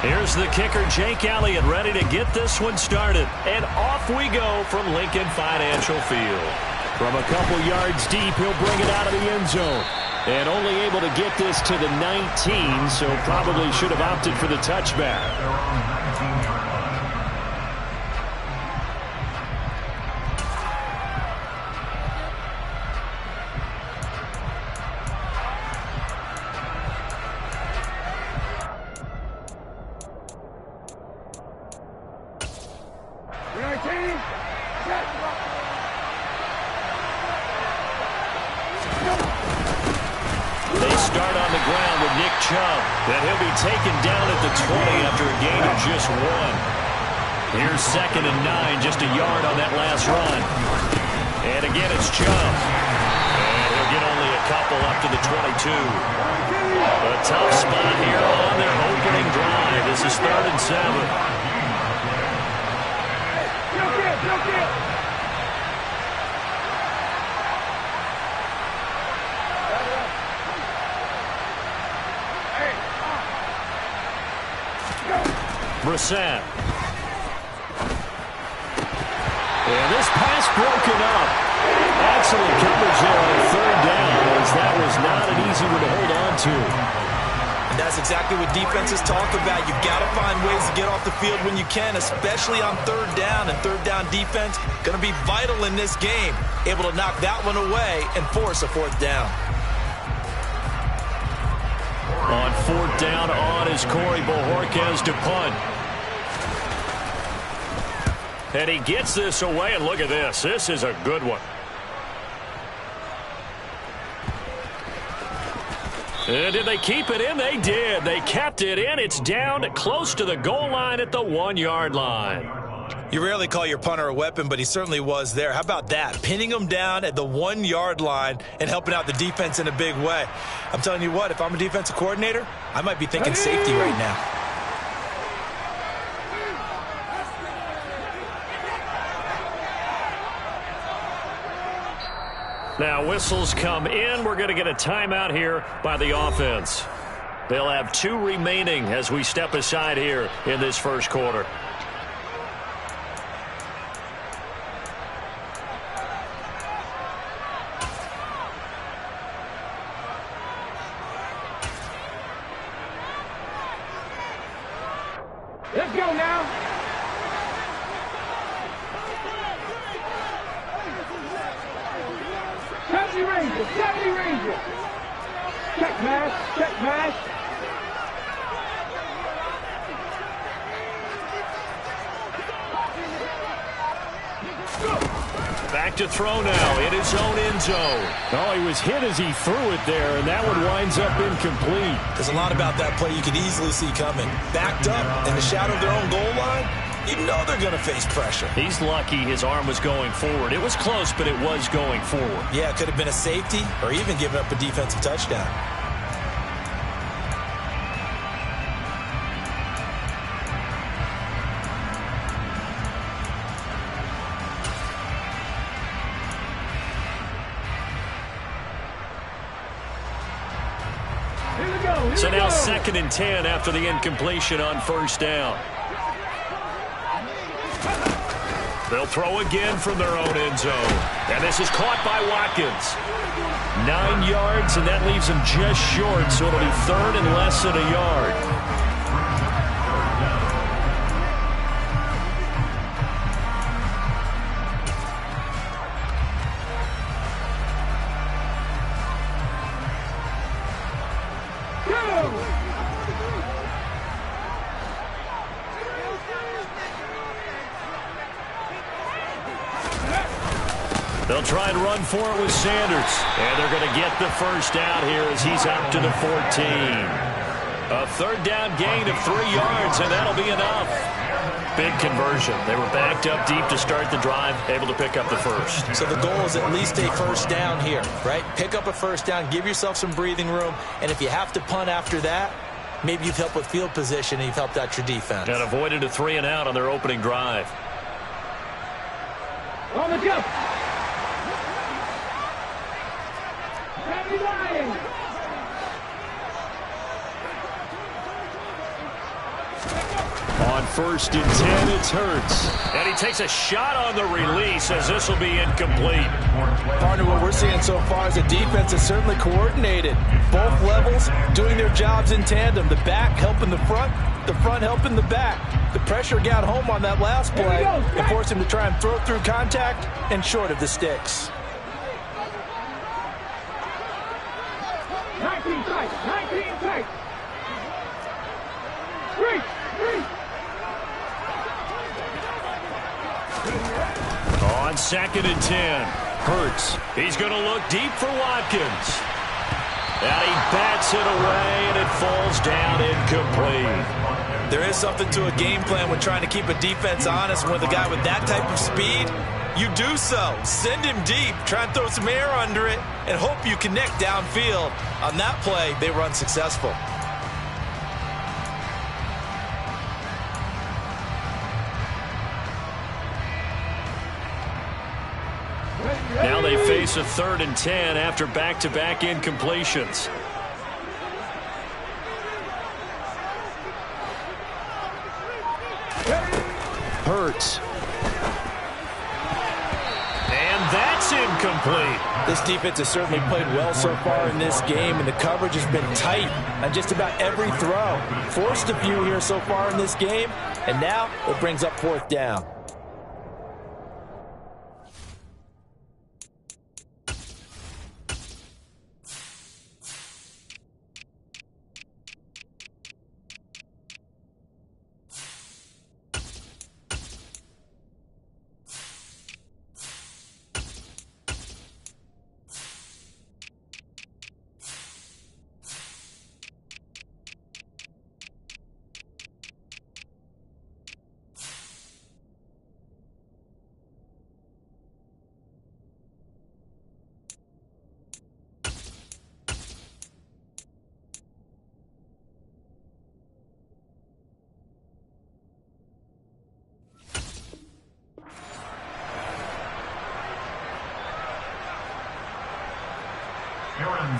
Here's the kicker, Jake Elliott, ready to get this one started. And off we go from Lincoln Financial Field. From a couple yards deep, he'll bring it out of the end zone. And only able to get this to the 19, so probably should have opted for the touchback. Taken down at the 20 after a gain of just 1. Here's 2nd and 9, just a yard on that last run. And again, it's Chubb. And he'll get only a couple up to the 22. A tough spot here on their opening drive. This is 3rd and 7. Brissett. And this pass broken up. Excellent coverage there on 3rd down, as that was not an easy one to hold on to. And that's exactly what defenses talk about. You've got to find ways to get off the field when you can, especially on 3rd down. And 3rd down defense going to be vital in this game. Able to knock that one away and force a 4th down. On 4th down, on is Corey Bojorquez to punt. And he gets this away, and look at this. This is a good one. And did they keep it in? They did. They kept it in. It's down close to the goal line at the 1-yard line. You rarely call your punter a weapon, but he certainly was there. How about that? Pinning him down at the 1-yard line and helping out the defense in a big way. I'm telling you what, if I'm a defensive coordinator, I might be thinking safety right now. Now whistles come in. We're going to get a timeout here by the offense. They'll have 2 remaining as we step aside here in this first quarter. Let's go now. Heavy Ranger, Heavy Ranger. Check mash, check mash. Back to throw now in his own end zone. Oh, he was hit as he threw it there, and that one winds up incomplete. There's a lot about that play you could easily see coming. Backed up in the shadow of their own goal line, you know they're going to face pressure. He's lucky his arm was going forward. It was close, but it was going forward. Yeah, it could have been a safety or even given up a defensive touchdown. So now 2nd and 10 after the incompletion on 1st down. They'll throw again from their own end zone. And this is caught by Watkins. 9 yards, and that leaves him just short, so it'll be 3rd and less than a yard. They'll try and run for it with Sanders. And they're going to get the first down here as he's up to the 14. A 3rd down gain of 3 yards, and that'll be enough. Big conversion. They were backed up deep to start the drive, able to pick up the first. So the goal is at least a first down here, right? Pick up a first down, give yourself some breathing room, and if you have to punt after that, maybe you've helped with field position and you've helped out your defense. And avoided a 3 and out on their opening drive. On the jump. 1st and 10. It's Hurts. And he takes a shot on the release as this will be incomplete. Partner, what we're seeing so far is the defense is certainly coordinated. Both levels doing their jobs in tandem. The back helping the front helping the back. The pressure got home on that last play and forced him to try and throw through contact and short of the sticks. 19 tight, 19 tight. Three. On 2nd and 10. Hurts. He's going to look deep for Watkins. And he bats it away, and it falls down incomplete. There is something to a game plan when trying to keep a defense honest. With a guy with that type of speed, you do so. Send him deep, try and throw some air under it, and hope you connect downfield. On that play, they were unsuccessful. Now they face a 3rd and 10 after back-to-back incompletions. Hurts. And that's incomplete. This defense has certainly played well so far in this game, and the coverage has been tight on just about every throw. Forced a few here so far in this game, and now it brings up 4th down.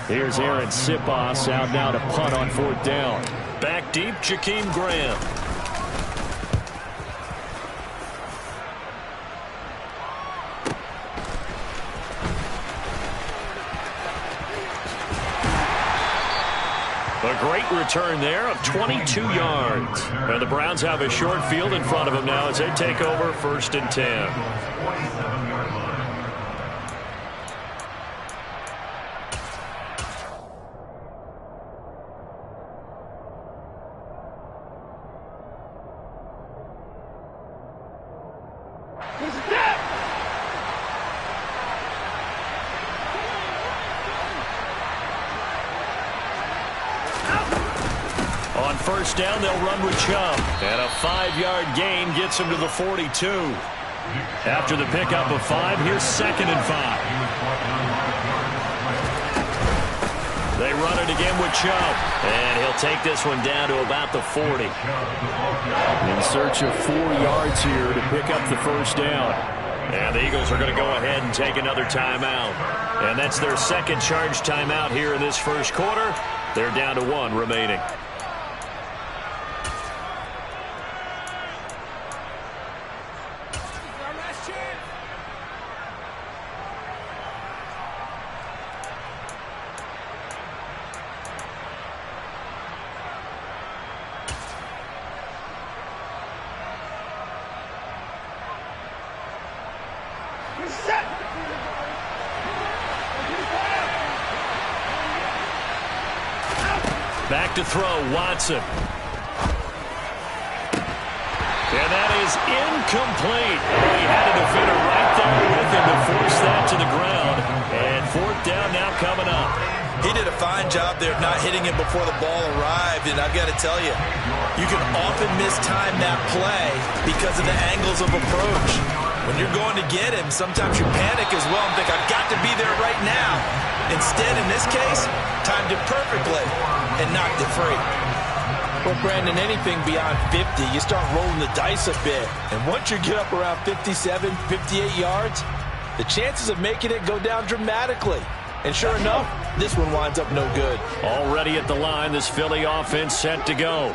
Here's Aaron Sipos out now to punt on 4th down. Back deep, Jakeem Graham. A great return there of 22 yards. And the Browns have a short field in front of them now as they take over 1st and 10. On 1st down, they'll run with Chubb. And a 5-yard gain gets him to the 42. After the pickup of 5, here's 2nd and 5. They run it again with Chubb. And he'll take this one down to about the 40. In search of 4 yards here to pick up the 1st down. And the Eagles are going to go ahead and take another timeout. And that's their 2nd charge timeout here in this 1st quarter. They're down to 1 remaining. Back to throw, Watson. And that is incomplete. Oh, he had a defender right there with him to force that to the ground. And 4th down now coming up. He did a fine job there of not hitting him before the ball arrived. And I've got to tell you, you can often mistime that play because of the angles of approach. When you're going to get him, sometimes you panic as well and think, I've got to be there right now. Instead, in this case, timed it perfectly and knocked it free. Well, Brandon, anything beyond 50, you start rolling the dice a bit. And once you get up around 57, 58 yards, the chances of making it go down dramatically. And sure enough, this one winds up no good. Already at the line, this Philly offense set to go.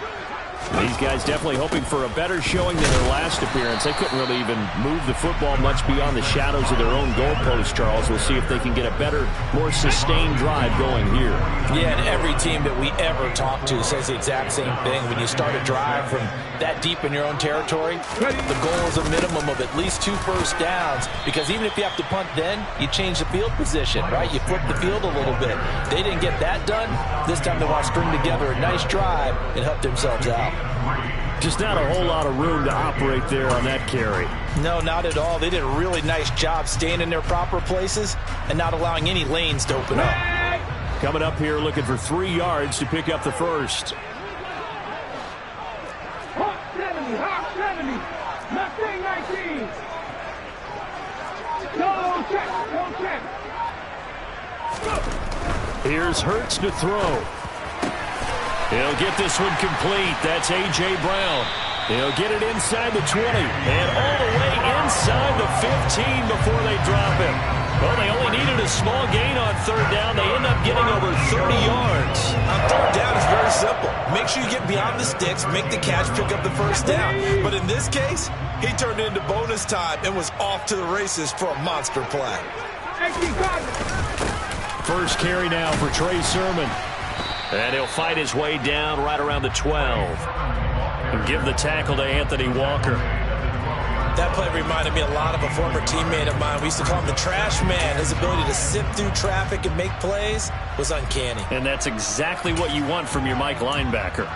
These guys definitely hoping for a better showing than their last appearance. They couldn't really even move the football much beyond the shadows of their own goalpost, Charles. We'll see if they can get a better, more sustained drive going here. Yeah, and every team that we ever talk to says the exact same thing. When you start a drive from that deep in your own territory, the goal is a minimum of at least 2 first downs, because even if you have to punt then, you change the field position, right? You flip the field a little bit. They didn't get that done. This time they want to string together a nice drive and help themselves out. Just not a whole lot of room to operate there on that carry. No, not at all. They did a really nice job staying in their proper places and not allowing any lanes to open up. Coming up here looking for 3 yards to pick up the first. Hawk 70, Hawk 70. Mustang 19. No check, no check. Here's Hurts to throw. He'll get this one complete. That's A.J. Brown. He'll get it inside the 20 and all the way inside the 15 before they drop him. Well, they only needed a small gain on 3rd down. They end up getting over 30 yards. On 3rd down, it's very simple. Make sure you get beyond the sticks, make the catch, pick up the first down. But in this case, he turned it into bonus time and was off to the races for a monster play. First carry now for Trey Sermon. And he'll fight his way down right around the 12. And give the tackle to Anthony Walker. That play reminded me a lot of a former teammate of mine. We used to call him the trash man. His ability to sift through traffic and make plays was uncanny. And that's exactly what you want from your Mike linebacker.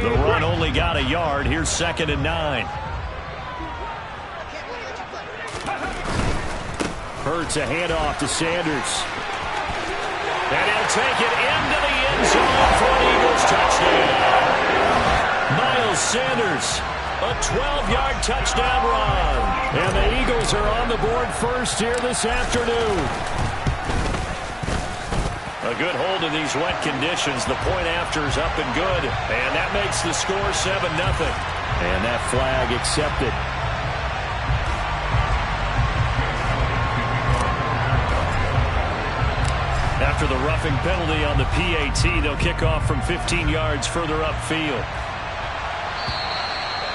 The run only got a yard. Here's 2nd and 9. Hurts a handoff to Sanders. And he'll take it into the end zone for an Eagles touchdown. Miles Sanders, a 12-yard touchdown run. And the Eagles are on the board first here this afternoon. A good hold in these wet conditions. The point after is up and good. And that makes the score 7-0. And that flag accepted. After the roughing penalty on the PAT, they'll kick off from 15 yards further upfield.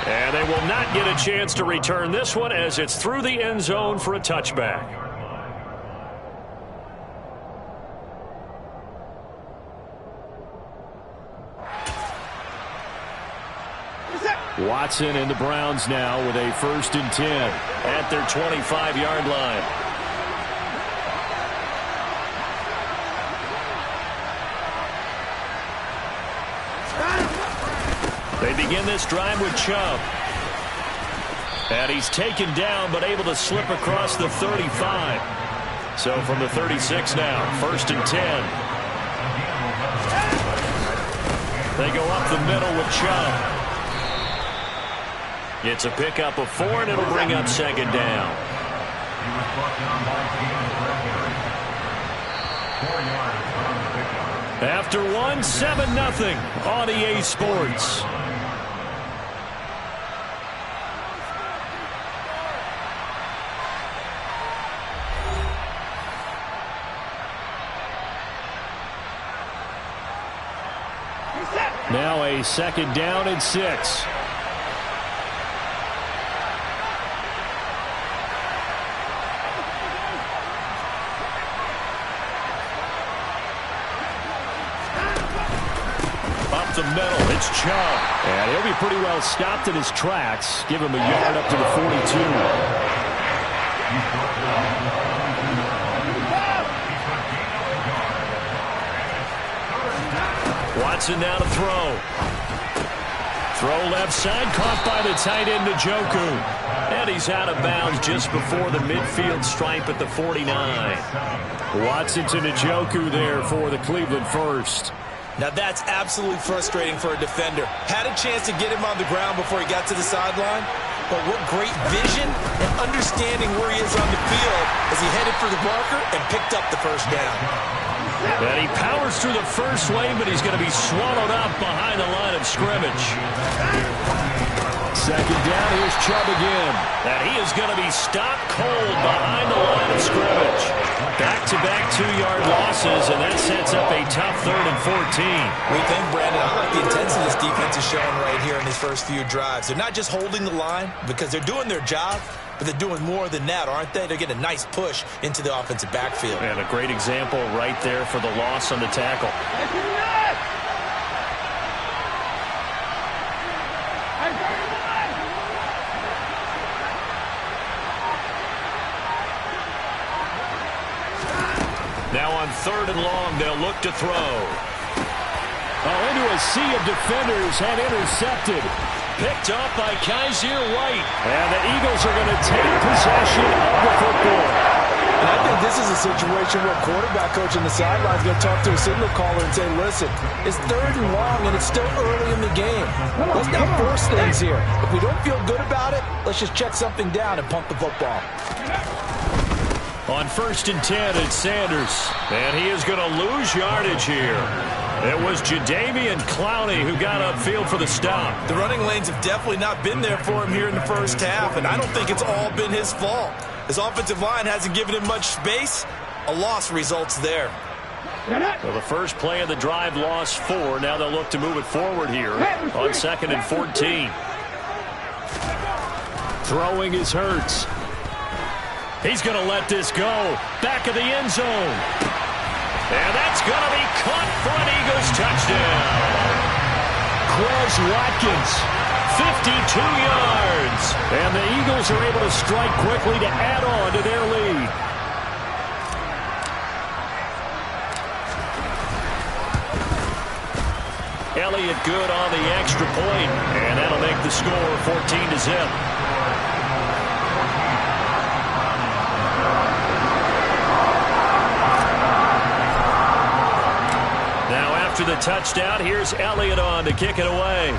And they will not get a chance to return this one as it's through the end zone for a touchback. Watson and the Browns now with a 1st and 10 at their 25-yard line. They begin this drive with Chubb. And he's taken down but able to slip across the 35. So from the 36 now, 1st and 10. They go up the middle with Chubb. It's a pickup of 4, and it'll bring up 2nd down. After 1, 7-0 on EA Sports. Now a 2nd down and 6. Up the middle, it's Chubb. And he'll be pretty well stopped in his tracks. Give him a yard up to the 42. Watson now to throw. Throw left side, caught by the tight end Njoku. And he's out of bounds just before the midfield stripe at the 49. Watson to Njoku there for the Cleveland first. Now that's absolutely frustrating for a defender. Had a chance to get him on the ground before he got to the sideline, but what great vision and understanding where he is on the field as he headed for the marker and picked up the first down. And he powers through the first wave, but he's going to be swallowed up behind the line of scrimmage. Second down, here's Chubb again. And he is going to be stopped cold behind the line of scrimmage. Back-to-back 2-yard losses, and that sets up a tough 3rd and 14. We think, Brandon, I like the intensity this defense is showing right here in these first few drives. They're not just holding the line because they're doing their job, but they're doing more than that, aren't they? They're getting a nice push into the offensive backfield. And a great example right there for the loss on the tackle. Now on 3rd and long, they'll look to throw. Into a sea of defenders and intercepted. Picked off by Kaiser White. And the Eagles are going to take possession of the football. And I think this is a situation where quarterback coach on the sideline is going to talk to a signal caller and say, listen, it's 3rd and long and it's still early in the game. Let's not force things here. If we don't feel good about it, let's just check something down and punt the football. On 1st and 10, it's Sanders. And he is going to lose yardage here. It was Jadeveon Clowney who got upfield for the stop. The running lanes have definitely not been there for him here in the first half, and I don't think it's all been his fault. His offensive line hasn't given him much space. A loss results there. Well, the first play of the drive lost 4. Now they'll look to move it forward here on 2nd and 14. Throwing is Hurts. He's going to let this go. Back of the end zone. And that's going to be caught for an Eagles touchdown. Quez Watkins, 52 yards. And the Eagles are able to strike quickly to add on to their lead. Elliott good on the extra point, and that'll make the score 14-0. After the touchdown, here's Elliott on to kick it away.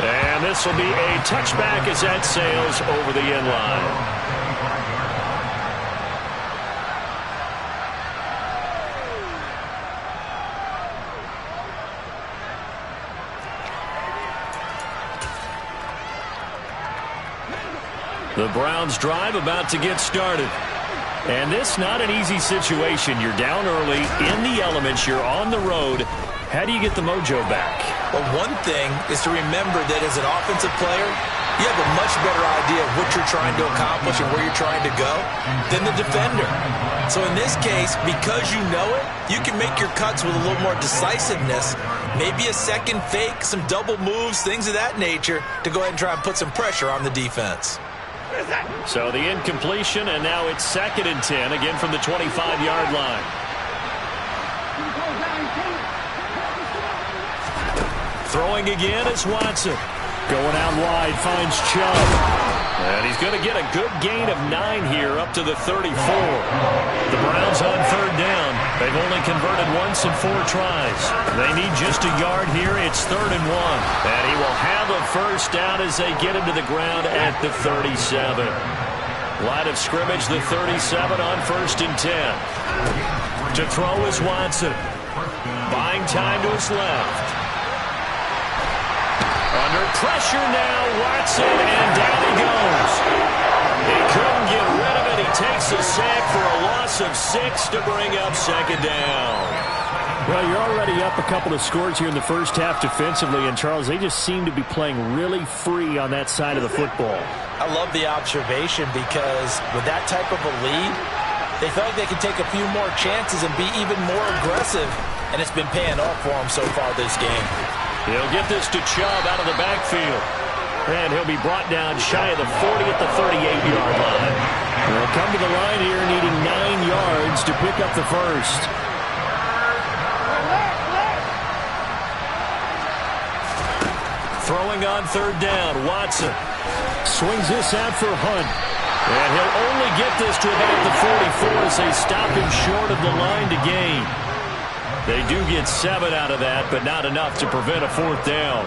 And this will be a touchback as that sails over the end line. The Browns drive about to get started. And this not an easy situation. You're down early, in the elements, you're on the road. How do you get the mojo back? Well, one thing is to remember that as an offensive player, you have a much better idea of what you're trying to accomplish and where you're trying to go than the defender. So in this case, because you know it, you can make your cuts with a little more decisiveness, maybe a second fake, some double moves, things of that nature, to go ahead and try and put some pressure on the defense. So the incompletion, and now it's 2nd and 10, again from the 25-yard line. Throwing again is Watson. Going out wide, finds Chubb. And he's going to get a good gain of 9 here, up to the 34. The Browns on 3rd down. They've only converted once in 4 tries. They need just a yard here. It's 3rd and 1. And he will have a first down as they get into the ground at the 37. Line of scrimmage, the 37 on 1st and 10. To throw is Watson. Buying time to his left. Under pressure now, Watson, and down he goes. He couldn't get rid of it. He takes a sack for a loss of 6 to bring up 2nd down. Well, you're already up a couple of scores here in the first half defensively, and Charles, they just seem to be playing really free on that side of the football. I love the observation because with that type of a lead, they feel like they can take a few more chances and be even more aggressive, and it's been paying off for them so far this game. He'll get this to Chubb out of the backfield. And he'll be brought down shy of the 40 at the 38-yard line. They'll come to the line here needing 9 yards to pick up the first. Throwing on 3rd down, Watson. Swings this out for Hunt. And he'll only get this to about the 44 as they stop him short of the line to gain. They do get 7 out of that, but not enough to prevent a 4th down.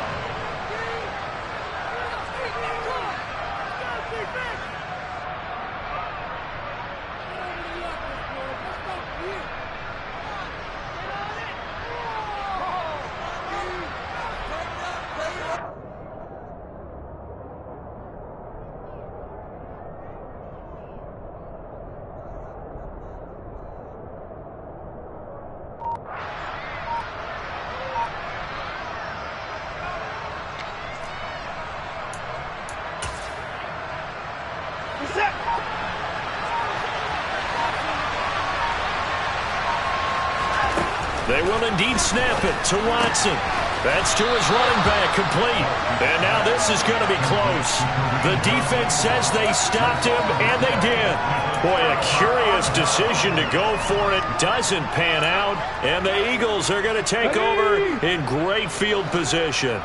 They will indeed snap it to Watson. That's to his running back, complete. And now this is going to be close. The defense says they stopped him, and they did. Boy, a curious decision to go for it. Doesn't pan out, and the Eagles are going to take over in great field position.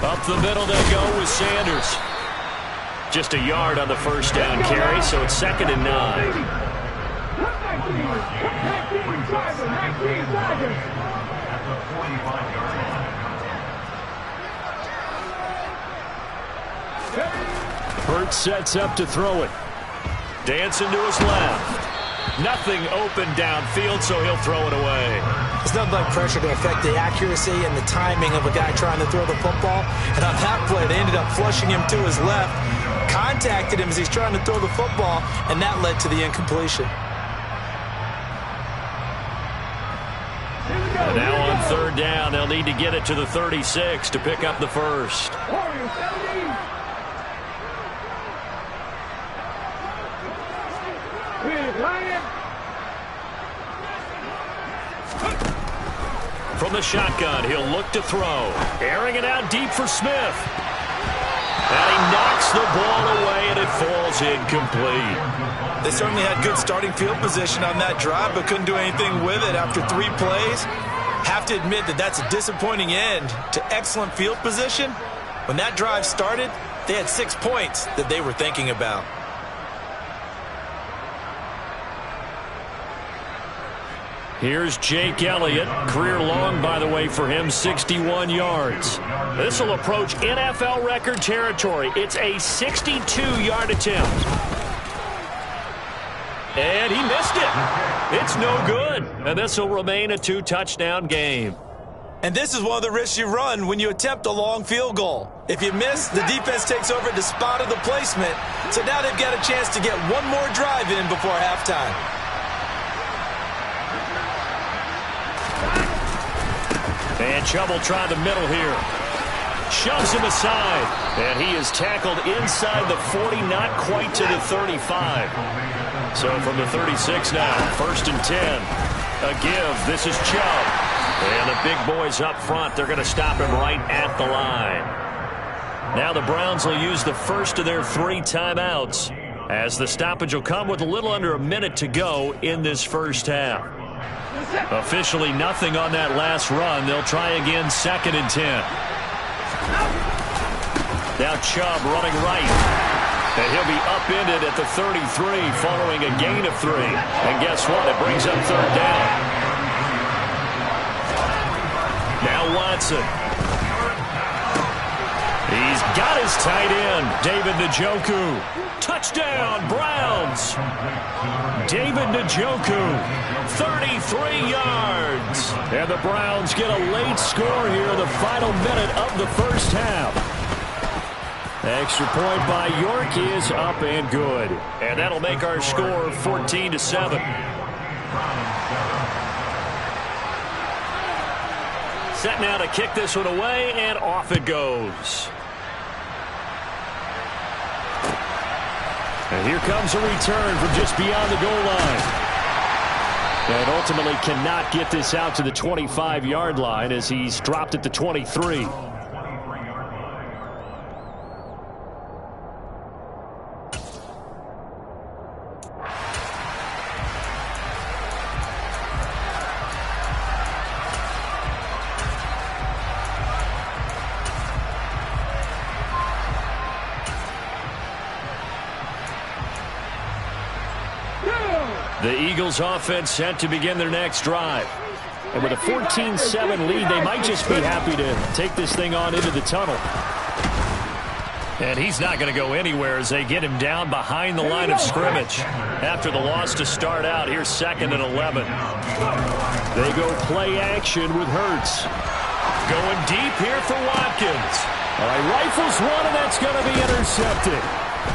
Up the middle they go with Sanders. Just a yard on the first down carry, so it's 2nd and 9. Hurts sets up to throw it. Dancing to his left. Nothing open downfield, so he'll throw it away. There's nothing like pressure to affect the accuracy and the timing of a guy trying to throw the football. And on that play, they ended up flushing him to his left, contacted him as he's trying to throw the football, and that led to the incompletion. And now on 3rd down, they'll need to get it to the 36 to pick up the first. From the shotgun, he'll look to throw. Airing it out deep for Smith. And he knocks the ball away, and it falls incomplete. They certainly had good starting field position on that drive, but couldn't do anything with it after 3 plays. Have to admit that that's a disappointing end to excellent field position. When that drive started, they had 6 points that they were thinking about. Here's Jake Elliott. Career long, by the way, for him, 61 yards. This will approach NFL record territory. It's a 62-yard attempt. And he missed it. It's no good. And this will remain a 2-touchdown game. And this is one of the risks you run when you attempt a long field goal. If you miss, the defense takes over at the spot of the placement. So now they've got a chance to get one more drive in before halftime. And Chubb will try the middle here. Shoves him aside. And he is tackled inside the 40, not quite to the 35. So from the 36 now, 1st and 10. A give. This is Chubb. And the big boys up front, they're going to stop him right at the line. Now the Browns will use the first of their 3 timeouts, as the stoppage will come with a little under a minute to go in this first half. Officially nothing on that last run. They'll try again, 2nd and 10. Now Chubb running right. And he'll be upended at the 33 following a gain of 3. And guess what? It brings up 3rd down. Now Watson. He's got his tight end, David Njoku. Touchdown, Browns. David Njoku, 33 yards. And the Browns get a late score here in the final minute of the first half. Extra point by York is up and good. And that'll make our score 14-7. Set now to kick this one away, and off it goes. And here comes a return from just beyond the goal line. And ultimately cannot get this out to the 25-yard line as he's dropped at the 23. The Eagles offense set to begin their next drive. And with a 14-7 lead, they might just be happy to take this thing on into the tunnel. And he's not going to go anywhere as they get him down behind the line of scrimmage. After the loss to start out, here's 2nd and 11. They go play action with Hurts. Going deep here for Watkins. All right, rifles one, and that's going to be intercepted.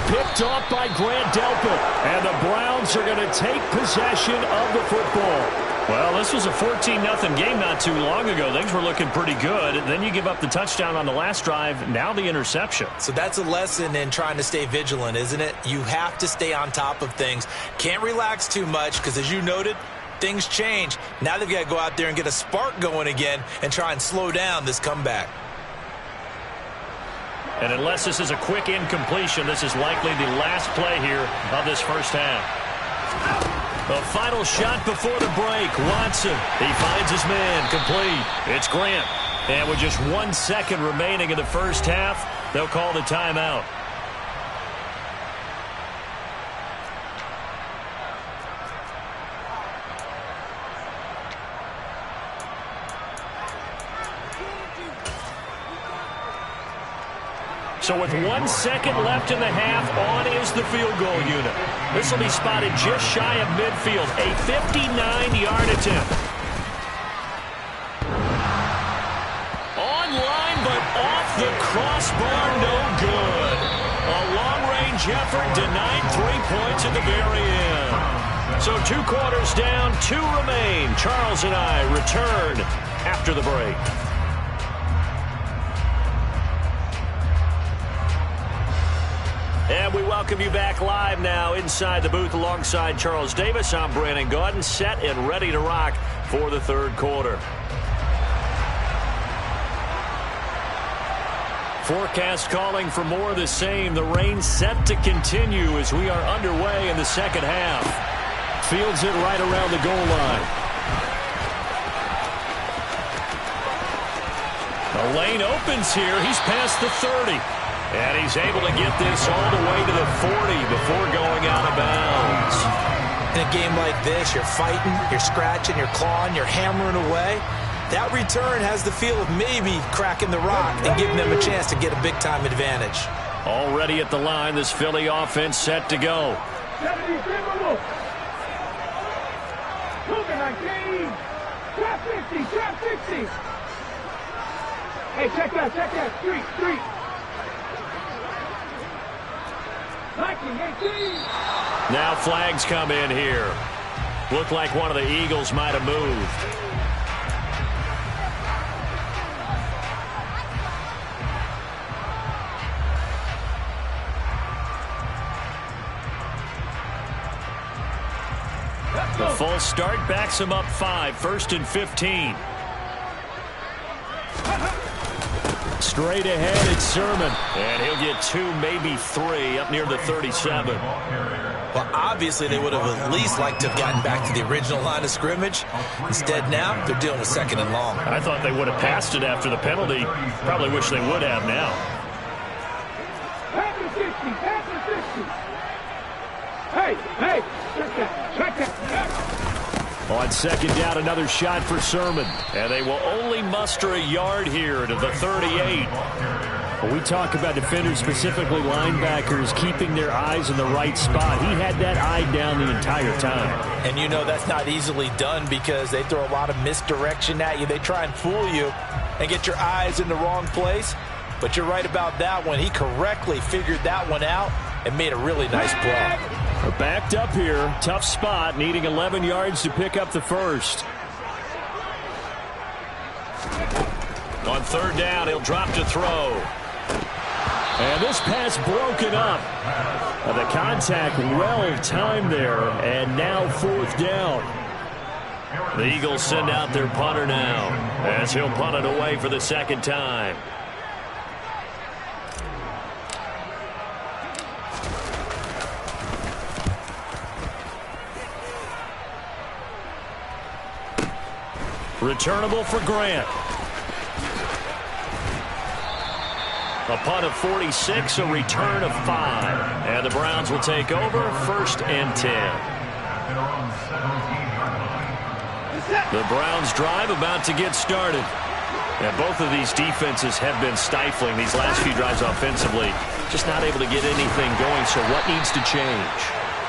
Picked off by Grant Delpit. And the Browns are going to take possession of the football. Well, this was a 14-0 game not too long ago. Things were looking pretty good. Then you give up the touchdown on the last drive. Now the interception. So that's a lesson in trying to stay vigilant, isn't it? You have to stay on top of things. Can't relax too much because, as you noted, things change. Now they've got to go out there and get a spark going again and try and slow down this comeback. And unless this is a quick incompletion, this is likely the last play here of this first half. The final shot before the break. Watson, he finds his man, complete. It's Grant. And with just 1 second remaining in the first half, they'll call the timeout. So with 1 second left in the half, on is the field goal unit. This will be spotted just shy of midfield, a 59-yard attempt. Online, but off the crossbar, no good. A long-range effort denied 3 points at the very end. So 2 quarters down, 2 remain. Charles and I return after the break. And we welcome you back live now inside the booth alongside Charles Davis. I'm Brandon Gaudin, set and ready to rock for the third quarter. Forecast calling for more of the same. The rain set to continue as we are underway in the second half. Fields it right around the goal line. The lane opens here. He's past the 30. And he's able to get this all the way to the 40 before going out of bounds. In a game like this, you're fighting, you're scratching, you're clawing, you're hammering away. That return has the feel of maybe cracking the rock and giving them a chance to get a big-time advantage. Already at the line, this Philly offense set to go. 70, Cougar 19, trap 50, trap 60. Hey, check that, street. 1918. Now flags come in here. Looked like one of the Eagles might have moved. The full start backs him up 5, 1st and 15. Straight ahead, it's Sermon. And he'll get 2, maybe 3, up near the 37. Well, obviously, they would have at least liked to have gotten back to the original line of scrimmage. Instead, now, they're dealing with 2nd and long. I thought they would have passed it after the penalty. Probably wish they would have now. Pass the 60, pass the 60. Hey, check that. On 2nd down, another shot for Sermon. And they will only muster a yard here to the 38. When we talk about defenders, specifically linebackers, keeping their eyes in the right spot, he had that eye down the entire time. And you know that's not easily done because they throw a lot of misdirection at you. They try and fool you and get your eyes in the wrong place. But you're right about that one. He correctly figured that one out and made a really nice play. We're backed up here. Tough spot, needing 11 yards to pick up the first. On 3rd down, he'll drop to throw. And this pass broken up. The contact well timed there, and now 4th down. The Eagles send out their punter now as he'll punt it away for the 2nd time. Returnable for Grant. A punt of 46, a return of 5. And the Browns will take over, 1st and 10. The Browns drive about to get started. And both of these defenses have been stifling these last few drives offensively. Just not able to get anything going, so what needs to change?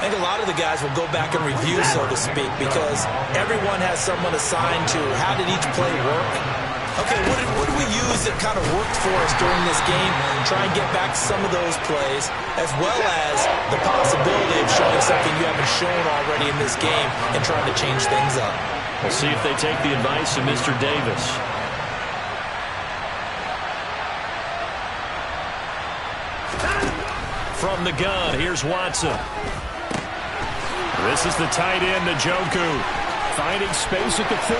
I think a lot of the guys will go back and review, so to speak, because everyone has someone assigned to how did each play work. Okay, what did we use that kind of worked for us during this game? Try and get back to some of those plays, as well as the possibility of showing something you haven't shown already in this game and trying to change things up. We'll see if they take the advice of Mr. Davis. From the gun, here's Watson. This is the tight end, Njoku. Finding space at the 40.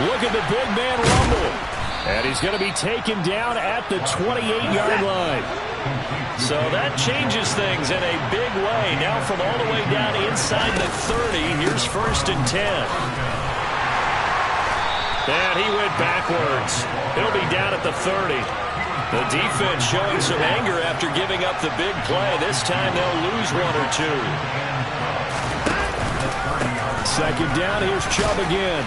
Look at the big man rumble. And he's going to be taken down at the 28-yard line. So that changes things in a big way. Now from all the way down inside the 30, here's 1st and 10. And he went backwards. He'll be down at the 30. The defense showing some anger after giving up the big play. This time they'll lose 1 or 2. 2nd down, here's Chubb again.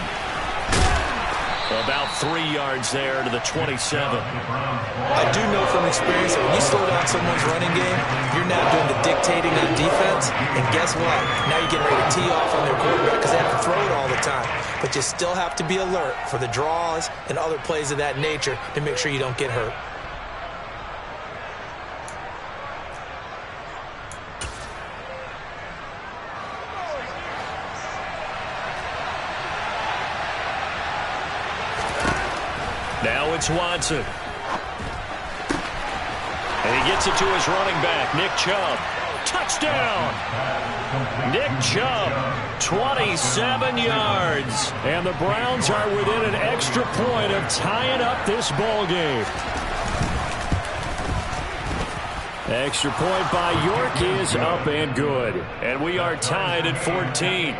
About 3 yards there to the 27. I do know from experience that when you slow down someone's running game, you're now doing the dictating on defense. And guess what? Now you're getting ready to tee off on their quarterback because they have to throw it all the time. But you still have to be alert for the draws and other plays of that nature to make sure you don't get hurt. Now it's Watson. And he gets it to his running back, Nick Chubb. Touchdown! Nick Chubb, 27 yards. And the Browns are within an extra point of tying up this ball game. Extra point by York is up and good. And we are tied at 14.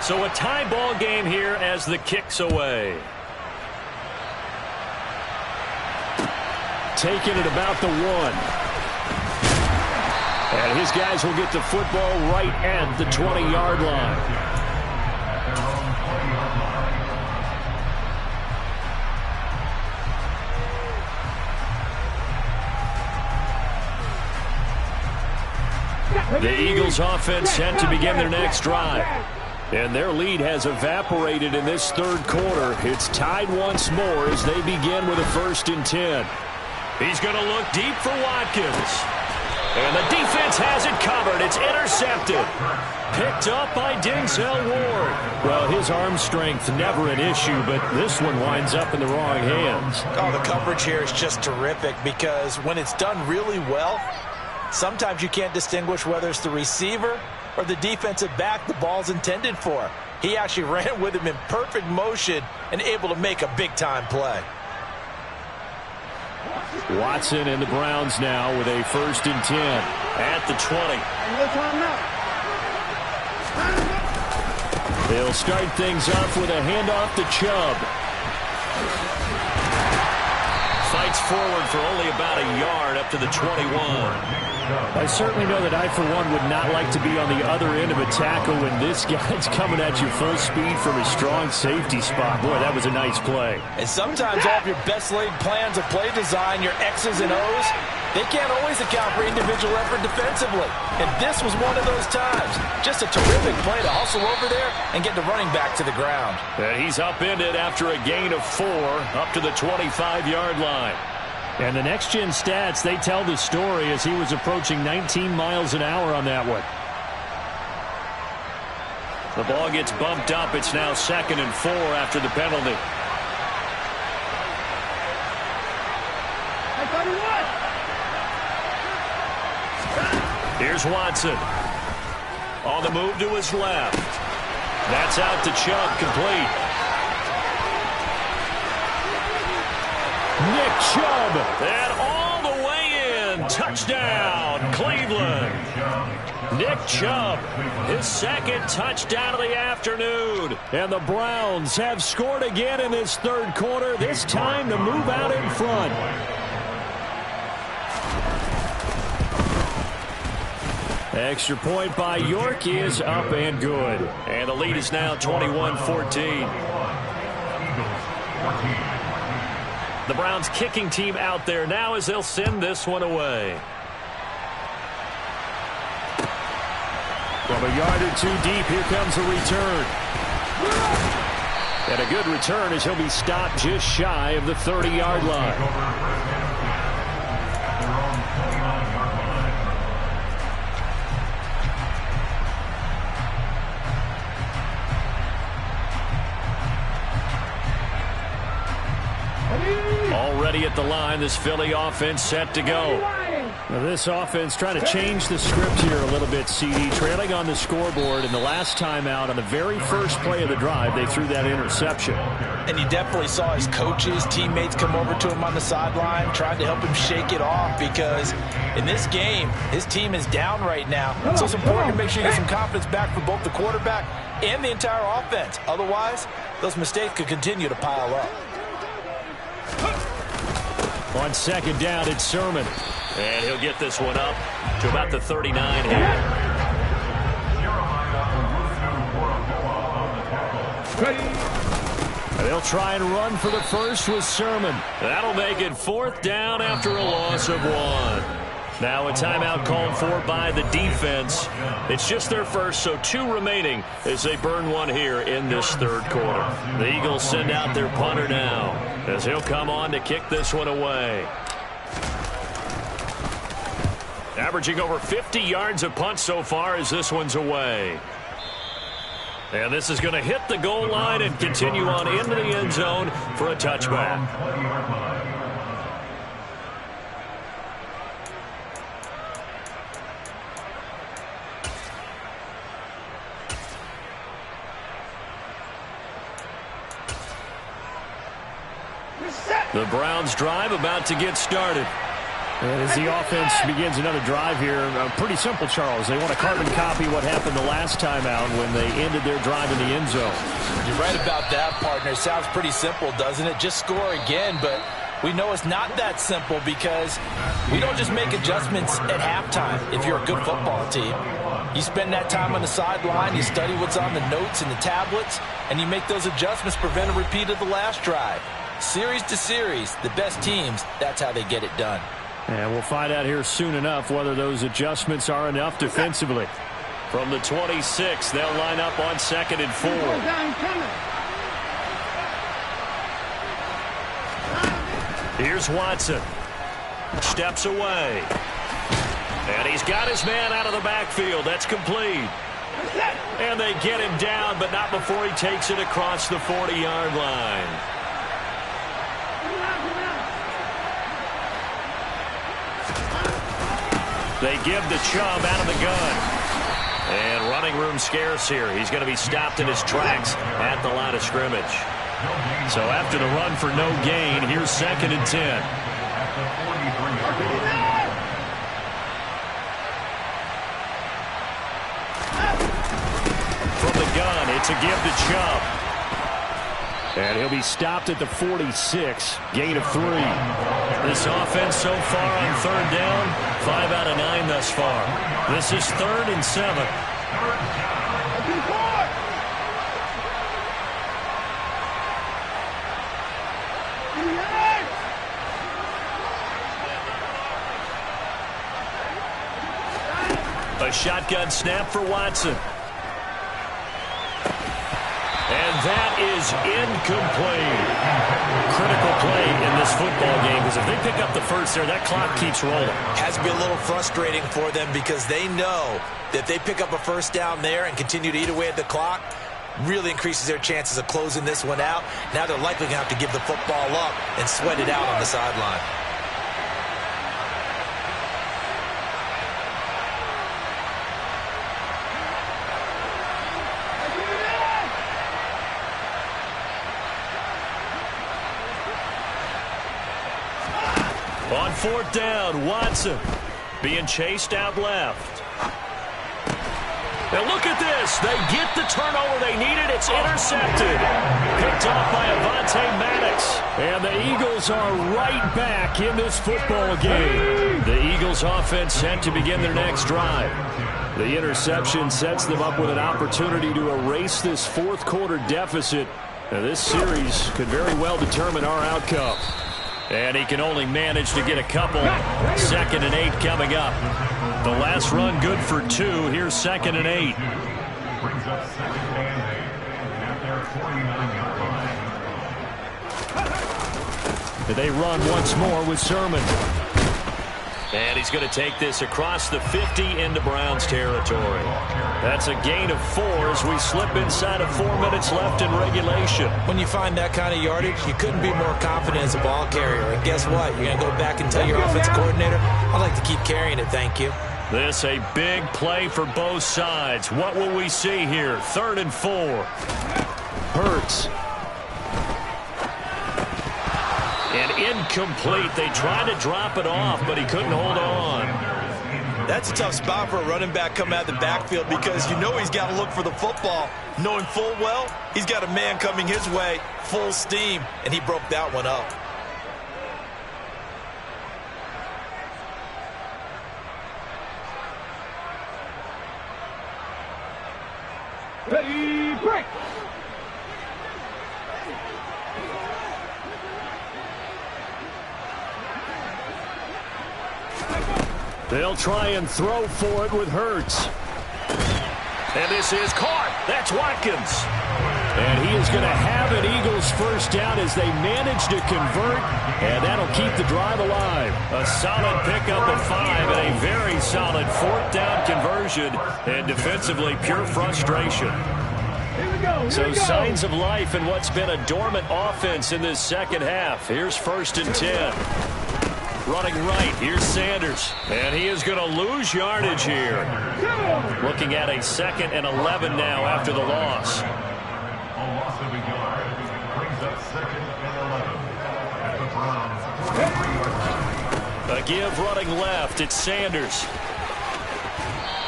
So a tie ball game here as the kick's away. Taking it about the 1. And his guys will get the football right at the 20-yard line. The Eagles offense set to begin their next drive. And their lead has evaporated in this 3rd quarter. It's tied once more as they begin with a 1st and 10. He's going to look deep for Watkins. And the defense has it covered. It's intercepted. Picked up by Denzel Ward. Well, his arm strength never an issue, but this one winds up in the wrong hands. Oh, the coverage here is just terrific because when it's done really well, sometimes you can't distinguish whether it's the receiver or the defensive back the ball's intended for. He actually ran with him in perfect motion and able to make a big-time play. Watson and the Browns now with a 1st and 10 at the 20. They'll start things off with a handoff to Chubb. Fights forward for only about a yard up to the 21. I certainly know that I, for one, would not like to be on the other end of a tackle when this guy's coming at you full speed from a strong safety spot. Boy, that was a nice play. And sometimes all of your best laid plans of play design, your X's and O's, they can't always account for individual effort defensively. And this was one of those times. Just a terrific play to hustle over there and get the running back to the ground. And he's upended after a gain of 4 up to the 25-yard line. And the next-gen stats, they tell the story as he was approaching 19 miles an hour on that one. The ball gets bumped up. It's now 2nd and 4 after the penalty. Here's Watson. On the move to his left. That's out to Chubb, complete. Nick Chubb, and all the way in. Touchdown, Cleveland. Nick Chubb, his 2nd touchdown of the afternoon. And the Browns have scored again in this 3rd quarter, this time to move out in front. Extra point by York is up and good. And the lead is now 21-14. The Browns kicking team out there now as they'll send this one away. From a yard or 2 deep, here comes a return. And a good return as he'll be stopped just shy of the 30-yard line. at the line. This Philly offense set to go. Now this offense trying to change the script here a little bit, CD. Trailing on the scoreboard, and the last time out on the very first play of the drive, they threw that interception. And you definitely saw his coaches, teammates come over to him on the sideline, trying to help him shake it off, because in this game, his team is down right now. So it's important to make sure you get some confidence back for both the quarterback and the entire offense. Otherwise, those mistakes could continue to pile up. On second down, it's Sermon. And he'll get this one up to about the 39 here. They'll try and run for the first with Sermon. That'll make it 4th down after a loss of 1. Now a timeout called for by the defense. It's just their first, so 2 remaining as they burn 1 here in this 3rd quarter. The Eagles send out their punter now as he'll come on to kick this one away. Averaging over 50 yards a punt so far as this one's away. And this is going to hit the goal line and continue on into the end zone for a touchback. The Browns drive about to get started. And as the offense begins another drive here, pretty simple, Charles. They want to carbon copy what happened the last time out when they ended their drive in the end zone. You're right about that, partner. Sounds pretty simple, doesn't it? Just score again, but we know it's not that simple because we don't just make adjustments at halftime if you're a good football team. You spend that time on the sideline, you study what's on the notes and the tablets, and you make those adjustments, prevent a repeat of the last drive. Series to series, the best teams, that's how they get it done. And we'll find out here soon enough whether those adjustments are enough defensively. From the 26, they'll line up on 2nd and 4. Here's Watson. Steps away. And he's got his man out of the backfield. That's complete. And they get him down, but not before he takes it across the 40-yard line. They give the Chubb out of the gun. And running room scarce here. He's going to be stopped in his tracks at the line of scrimmage. So after the run for no gain, here's 2nd and 10. From the gun, it's a give to Chubb. And he'll be stopped at the 46, gain of 3. This offense so far on 3rd down, 5 out of 9 thus far. This is 3rd and 7. A shotgun snap for Watson. And that is incomplete. Critical play in this football game, because if they pick up the first there, that clock keeps rolling. Has to be a little frustrating for them because they know that if they pick up a first down there and continue to eat away at the clock, really increases their chances of closing this one out. Now they're likely going to have to give the football up and sweat it out on the sideline. On 4th down, Watson being chased out left. Now look at this. They get the turnover they needed. It's intercepted. Picked off by Avonte Maddox. And the Eagles are right back in this football game. The Eagles offense set to begin their next drive. The interception sets them up with an opportunity to erase this 4th quarter deficit. Now, this series could very well determine our outcome. And he can only manage to get a couple. 2nd and 8 coming up. The last run good for 2. Here's 2nd and 8. Brings up 2nd and 8 at their 49-yard line. They run once more with Sermon. And he's going to take this across the 50 into Browns territory. That's a gain of 4 as we slip inside of 4 minutes left in regulation. When you find that kind of yardage, you couldn't be more confident as a ball carrier. And guess what? You're going to go back and tell your offensive coordinator, I'd like to keep carrying it, thank you. This a big play for both sides. What will we see here? 3rd and 4. Hurts. And incomplete. They tried to drop it off, but he couldn't hold on. That's a tough spot for a running back coming out of the backfield because you know he's got to look for the football, knowing full well he's got a man coming his way, full steam, and he broke that one up. Ready, break! They'll try and throw for it with Hurts. And this is caught. That's Watkins. And he is going to have an Eagles first down as they manage to convert. And that'll keep the drive alive. A solid pickup of 5 and a very solid 4th down conversion. And defensively, pure frustration. So signs of life in what's been a dormant offense in this second half. Here's 1st and 10. Running right, here's Sanders. And he is going to lose yardage here. Looking at a 2nd and 11 now after the loss. A loss of a yard brings up 2nd and 11 at the Browns. A give running left, it's Sanders.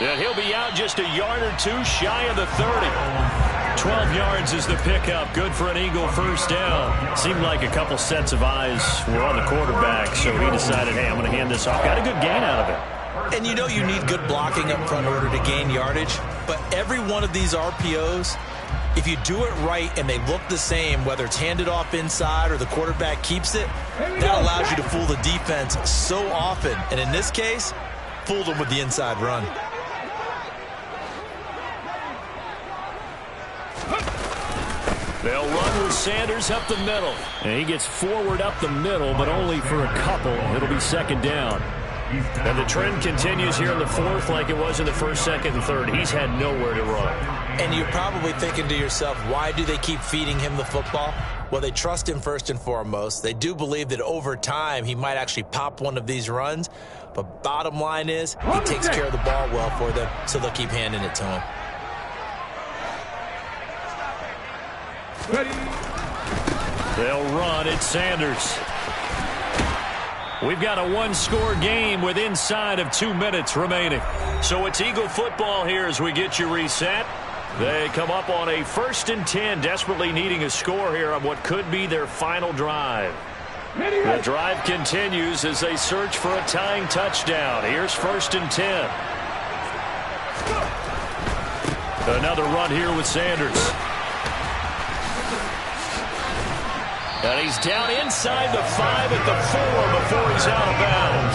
And he'll be out just a yard or 2 shy of the 30. 12 yards is the pickup. Good for an Eagle first down. Seemed like a couple sets of eyes were on the quarterback, so he decided, hey, I'm going to hand this off. Got a good gain out of it. And you know you need good blocking up front in order to gain yardage, but every one of these RPOs, if you do it right and they look the same, whether it's handed off inside or the quarterback keeps it, that allows you to fool the defense so often. And in this case, fooled them with the inside run. They'll run with Sanders up the middle. And he gets forward up the middle, but only for a couple. It'll be 2nd down. And the trend continues here in the 4th like it was in the 1st, 2nd, and 3rd. He's had nowhere to run. And you're probably thinking to yourself, why do they keep feeding him the football? Well, they trust him first and foremost. They do believe that over time he might actually pop one of these runs. But bottom line is he takes care of the ball well for them, so they'll keep handing it to him. Ready. They'll run at Sanders. We've got a 1-score game with inside of 2 minutes remaining. So it's Eagle football here as we get you reset. They come up on a 1st and 10, desperately needing a score here on what could be their final drive. The drive continues as they search for a tying touchdown. Here's 1st and 10. Another run here with Sanders. And he's down inside the 5 at the 4 before he's out of bounds.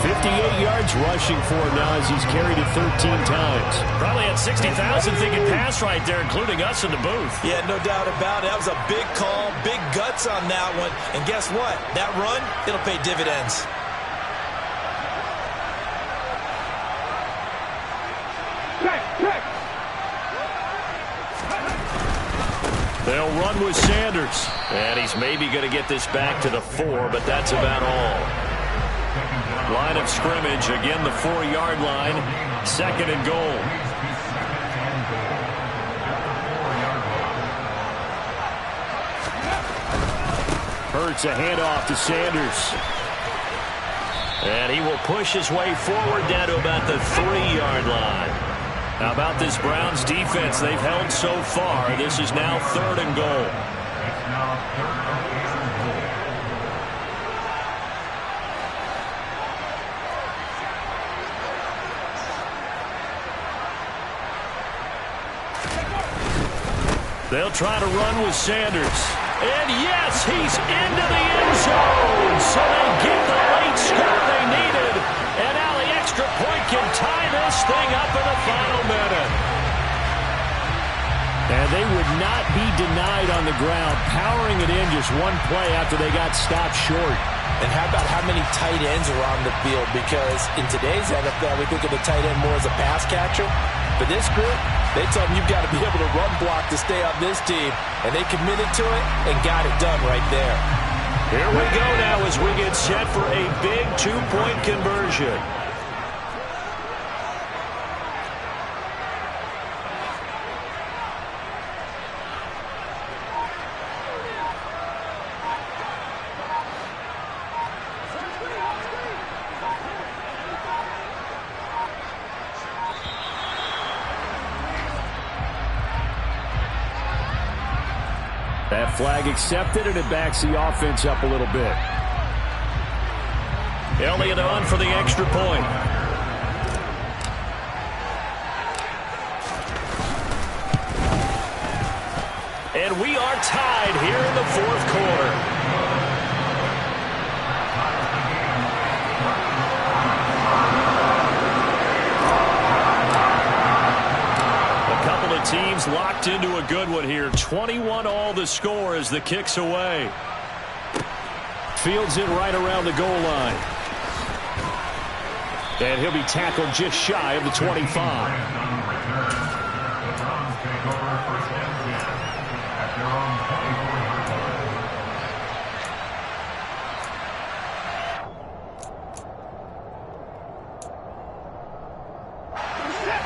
58 yards rushing for him now as he's carried it 13 times. Probably had 60,000 thinking pass right there, including us in the booth. Yeah, no doubt about it. That was a big call, big guts on that one. And guess what? That run, it'll pay dividends. Check. They'll run with Sanders. And he's maybe going to get this back to the 4, but that's about all. Line of scrimmage, again the 4-yard line. 2nd and goal. Hurts a handoff to Sanders. And he will push his way forward down to about the 3-yard line. How about this Browns defense they've held so far? This is now 3rd and goal. They'll try to run with Sanders. And yes, he's into the end zone. So they get the late score they needed. And now the extra point can tie this thing up in the final minute. And they would not be denied on the ground, powering it in just one play after they got stopped short. And how about how many tight ends are on the field? Because in today's NFL, we think of the tight end more as a pass catcher. For this group, they tell them you've got to be able to run block to stay on this team. And they committed to it and got it done right there. Here we go now as we get set for a big two-point conversion. That flag accepted, and it backs the offense up a little bit. Elliott on for the extra point. And we are tied here in the fourth quarter. Teams locked into a good one here. 21 all the score as the kick's away. Fields it right around the goal line. And he'll be tackled just shy of the 25.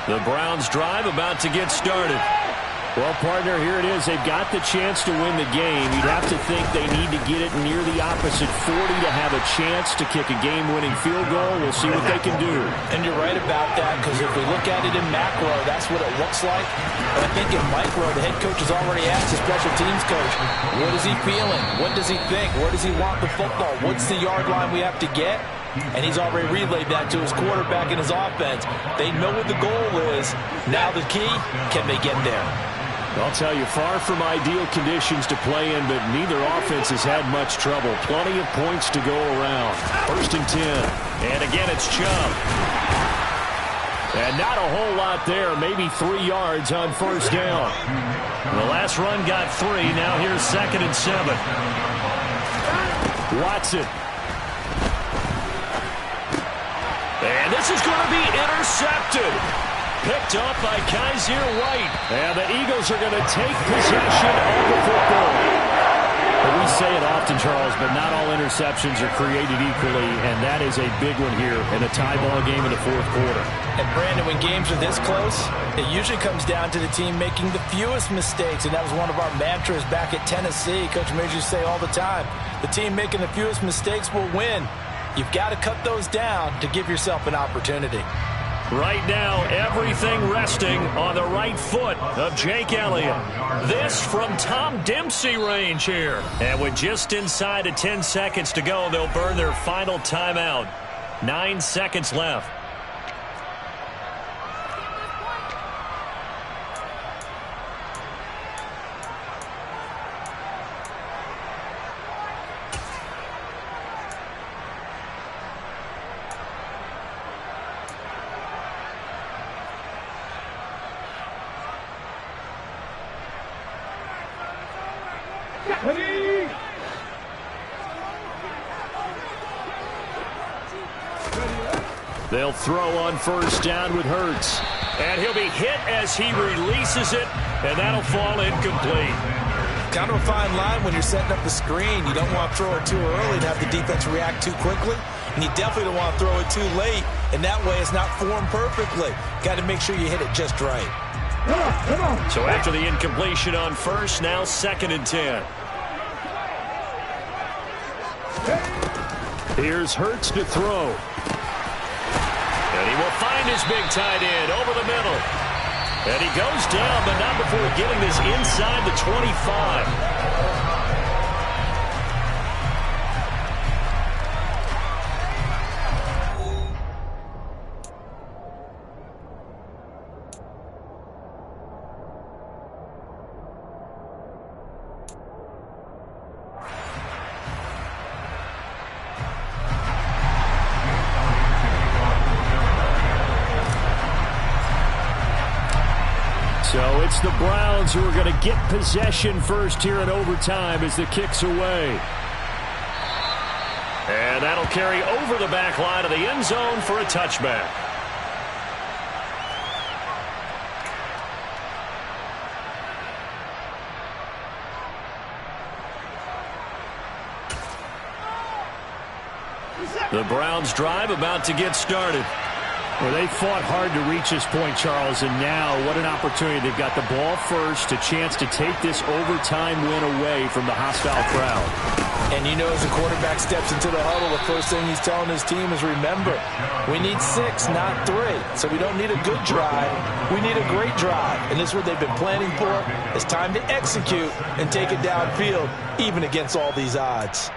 The Browns drive about to get started. Well, partner, here it is. They've got the chance to win the game. You'd have to think they need to get it near the opposite 40 to have a chance to kick a game-winning field goal. We'll see what they can do. And you're right about that, because if we look at it in macro, that's what it looks like. But I think in micro, the head coach has already asked the special teams coach, what is he feeling? What does he think? Where does he want the football? What's the yard line we have to get? And he's already relayed that to his quarterback and his offense. They know what the goal is. Now the key, can they get there? I'll tell you, far from ideal conditions to play in, but neither offense has had much trouble. Plenty of points to go around. 1st and 10. And again, it's Chubb. And not a whole lot there. Maybe 3 yards on 1st down. The last run got 3. Now here's 2nd and 7. Watson. And this is going to be intercepted. Picked up by Kaiser White. And the Eagles are going to take possession of the football. But we say it often, Charles, but not all interceptions are created equally, and that is a big one here in a tie ball game in the fourth quarter. And, Brandon, when games are this close, it usually comes down to the team making the fewest mistakes, and that was one of our mantras back at Tennessee. Coach Mojo used to say all the time, the team making the fewest mistakes will win. You've got to cut those down to give yourself an opportunity. Right now, everything resting on the right foot of Jake Elliott. This from Tom Dempsey range here. And with just inside of 10 seconds to go, they'll burn their final timeout. 9 seconds left. They'll throw on 1st down with Hurts. And he'll be hit as he releases it, and that'll fall incomplete. Kind of a fine line when you're setting up the screen. You don't want to throw it too early to have the defense react too quickly, and you definitely don't want to throw it too late, and that way it's not formed perfectly. Got to make sure you hit it just right. Come on. So after the incompletion on 1st, now 2nd and 10. Here's Hurts to throw. And he will find his big tight end over the middle. And he goes down, but not before getting this inside the 25. So it's the Browns who are going to get possession first here in overtime as the kick's away. And that'll carry over the back line of the end zone for a touchback. The Browns drive about to get started. Well, they fought hard to reach this point, Charles, and now what an opportunity. They've got the ball first, a chance to take this overtime win away from the hostile crowd. And you know, as the quarterback steps into the huddle, the first thing he's telling his team is, remember, we need 6, not 3. So we don't need a good drive. We need a great drive. And this is what they've been planning for. It's time to execute and take it downfield, even against all these odds.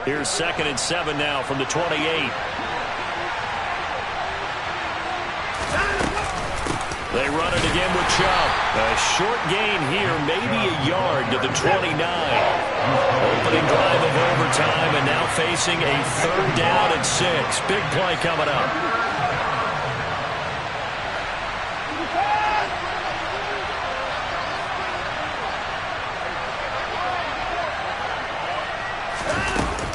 Here's 2nd and 7 now from the 28. They run it again with Chubb. A short gain here, maybe a yard to the 29. Opening drive of overtime, and now facing a 3rd down and 6. Big play coming up.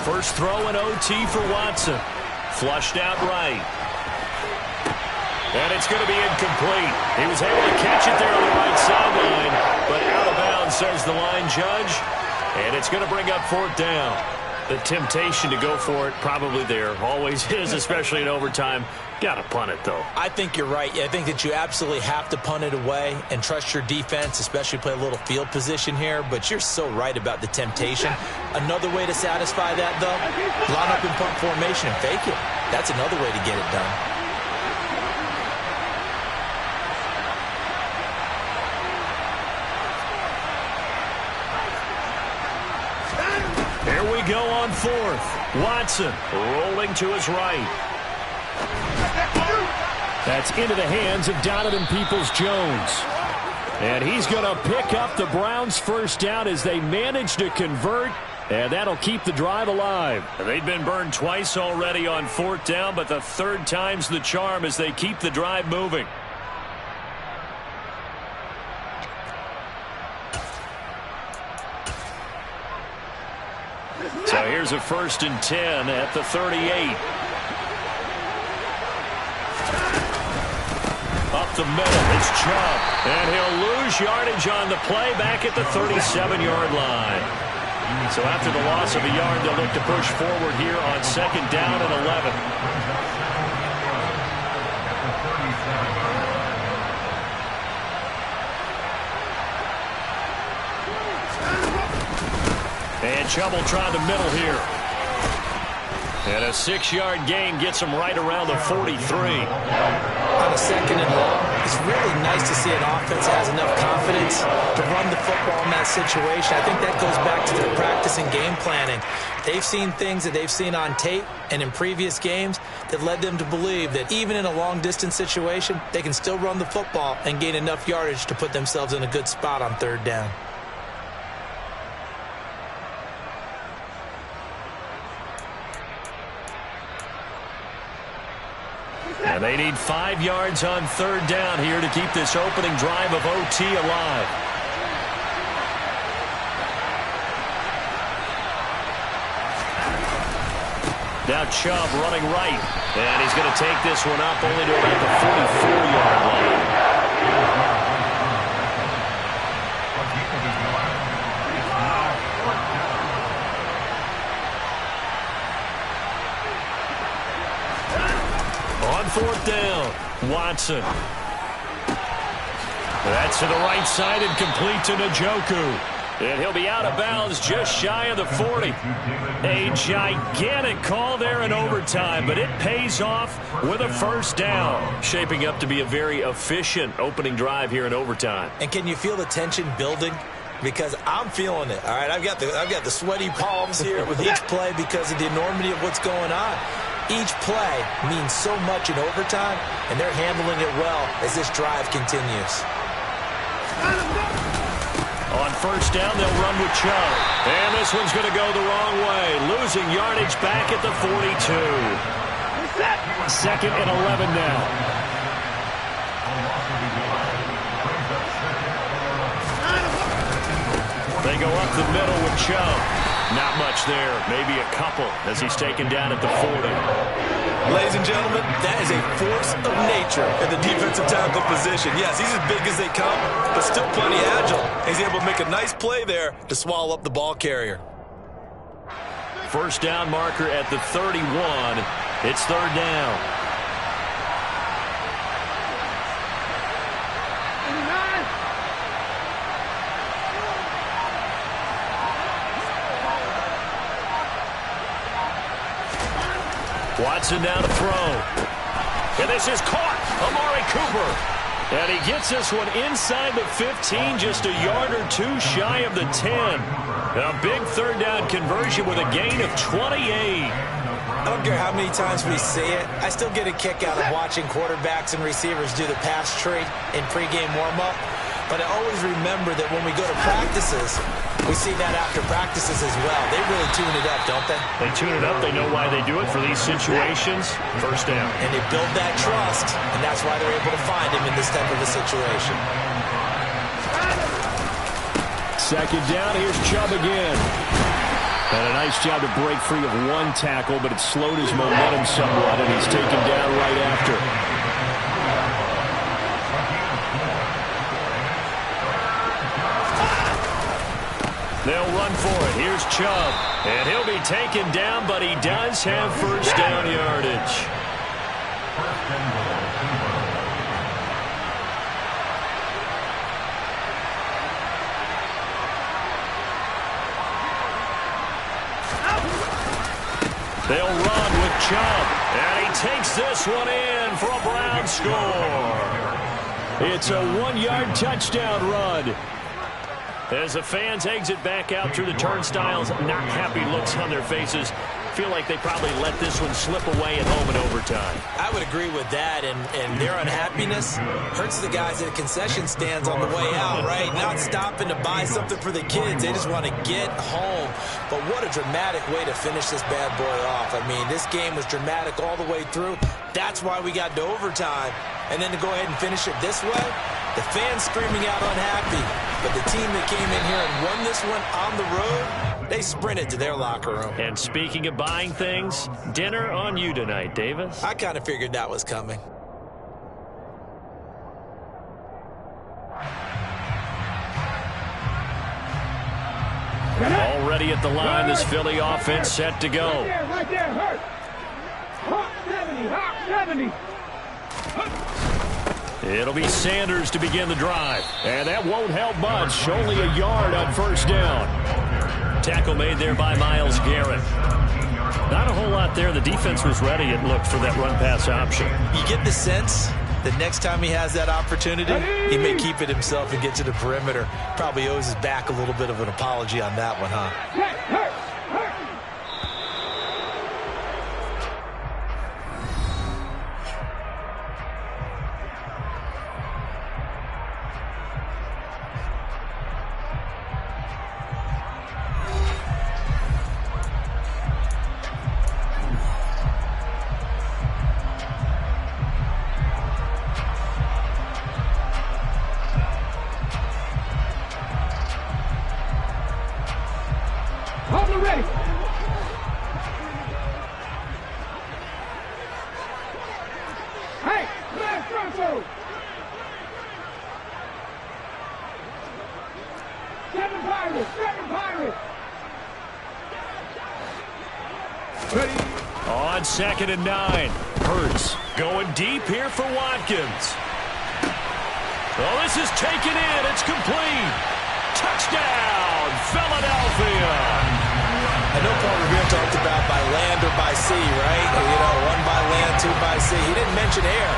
First throw in OT for Watson. Flushed out right. And it's going to be incomplete. He was able to catch it there on the right sideline, but out of bounds, says the line judge. And it's going to bring up 4th down. The temptation to go for it probably there. Always is, especially in overtime. Got to punt it, though. I think you're right. I think that you absolutely have to punt it away and trust your defense, especially play a little field position here. But you're so right about the temptation. Another way to satisfy that, though, line up in punt formation and fake it. That's another way to get it done. Here we go on 4th. Watson rolling to his right. That's into the hands of Donovan Peoples-Jones. And he's going to pick up the Browns' first down as they manage to convert, and that'll keep the drive alive. They've been burned twice already on 4th down, but the 3rd time's the charm as they keep the drive moving. So here's a 1st and 10 at the 38. Up the middle, it's Chubb. And he'll lose yardage on the play back at the 37-yard line. So after the loss of a yard, they'll look to push forward here on 2nd down and 11. And Chubb will try the middle here. And a 6-yard gain gets him right around the 43. On a 2nd and long, it's really nice to see an offense that has enough confidence to run the football in that situation. I think that goes back to their practice and game planning. They've seen things that they've seen on tape and in previous games that led them to believe that even in a long-distance situation, they can still run the football and gain enough yardage to put themselves in a good spot on 3rd down. And they need 5 yards on 3rd down here to keep this opening drive of OT alive. Now Chubb running right. And he's going to take this one up only to about the 44-yard line. On 4th down, Watson. That's to the right side and complete to Njoku. And he'll be out of bounds just shy of the 40. A gigantic call there in overtime, but it pays off with a 1st down. Shaping up to be a very efficient opening drive here in overtime. And can you feel the tension building? Because I'm feeling it. All right, I've got the sweaty palms here with each play because of the enormity of what's going on. Each play means so much in overtime, and they're handling it well as this drive continues. On 1st down, they'll run with Chubb. And this one's going to go the wrong way. Losing yardage back at the 42. 2nd and 11 now. They go up the middle with Chubb. Not much there. Maybe a couple as he's taken down at the 40. Ladies and gentlemen, that is a force of nature in the defensive tackle position. Yes, he's as big as they come, but still plenty agile. He's able to make a nice play there to swallow up the ball carrier. First down marker at the 31. It's third down. Watson down to throw. And this is caught. Amari Cooper. And he gets this one inside the 15, just a yard or two shy of the 10. A big third down conversion with a gain of 28. I don't care how many times we see it. I still get a kick out of watching quarterbacks and receivers do the pass tree in pregame warm-up. But I always remember that when we go to practices, we see that after practices as well. They really tune it up, don't they? They tune it up. They know why they do it for these situations. First down. And they build that trust, and that's why they're able to find him in this type of a situation. Second down. Here's Chubb again. And a nice job to break free of one tackle, but it slowed his momentum somewhat, and he's taken down right after. They'll run for it. Here's Chubb. And he'll be taken down, but he does have first down yardage. They'll run with Chubb. And he takes this one in for a Brown score. It's a 1-yard touchdown run. As the fans exit back out through the turnstiles, not happy looks on their faces. Feel like they probably let this one slip away at home in overtime. I would agree with that, and their unhappiness hurts the guys at the concession stands on the way out, right? Not stopping to buy something for the kids. They just want to get home. But what a dramatic way to finish this bad boy off. I mean, this game was dramatic all the way through. That's why we got to overtime. And then to go ahead and finish it this way, the fans screaming out unhappy. But the team that came in here and won this one on the road, they sprinted to their locker room. And speaking of buying things, dinner on you tonight, Davis. I kind of figured that was coming. Already at the line, this Philly offense set to go. Right there, hurt. Hawk 70, Hawk 70. It'll be Sanders to begin the drive. And that won't help much. Only a yard on first down. Tackle made there by Myles Garrett. Not a whole lot there. The defense was ready, it looked, for that run-pass option. You get the sense that next time he has that opportunity, he may keep it himself and get to the perimeter. Probably owes his back a little bit of an apology on that one, huh? Hurt. Ready. Hey, left front. 7 Pirates. Ready. On 2nd and 9. Hurts going deep here for Watkins. Oh, this is taken in. It's complete. Touchdown, Philadelphia. I know Paul Revere talked about by land or by sea, right? You know, 1 by land, 2 by sea. He didn't mention air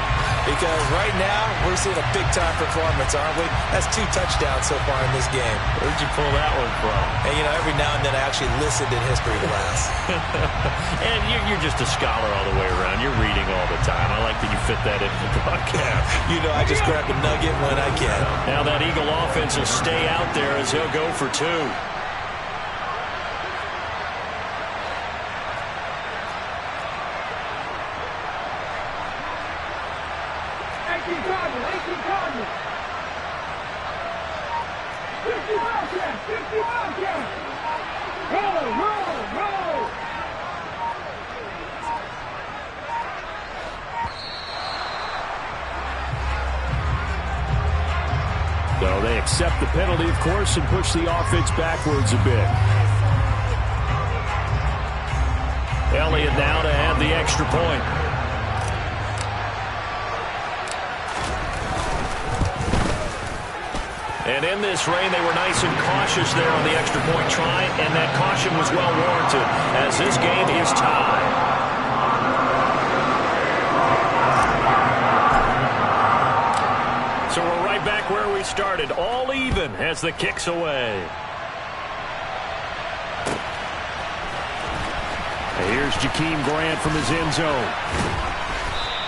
because right now we're seeing a big-time performance, aren't we? That's 2 touchdowns so far in this game. Where'd you pull that one from? And, you know, every now and then I actually listened in history class. And you're just a scholar all the way around. You're reading all the time. I like that you fit that into the broadcast. You know, I just grab a nugget when I can. Now that Eagle offense will stay out there as he'll go for 2. 18 Cardinals. 50 Wildcats. Roll. So they accept the penalty, of course, and push the offense backwards a bit. Elliott now to add the extra point. And in this rain, they were nice and cautious there on the extra point try, and that caution was well warranted as this game is tied. So we're right back where we started, all even as the kick's away. Here's Jakeem Grant from his end zone.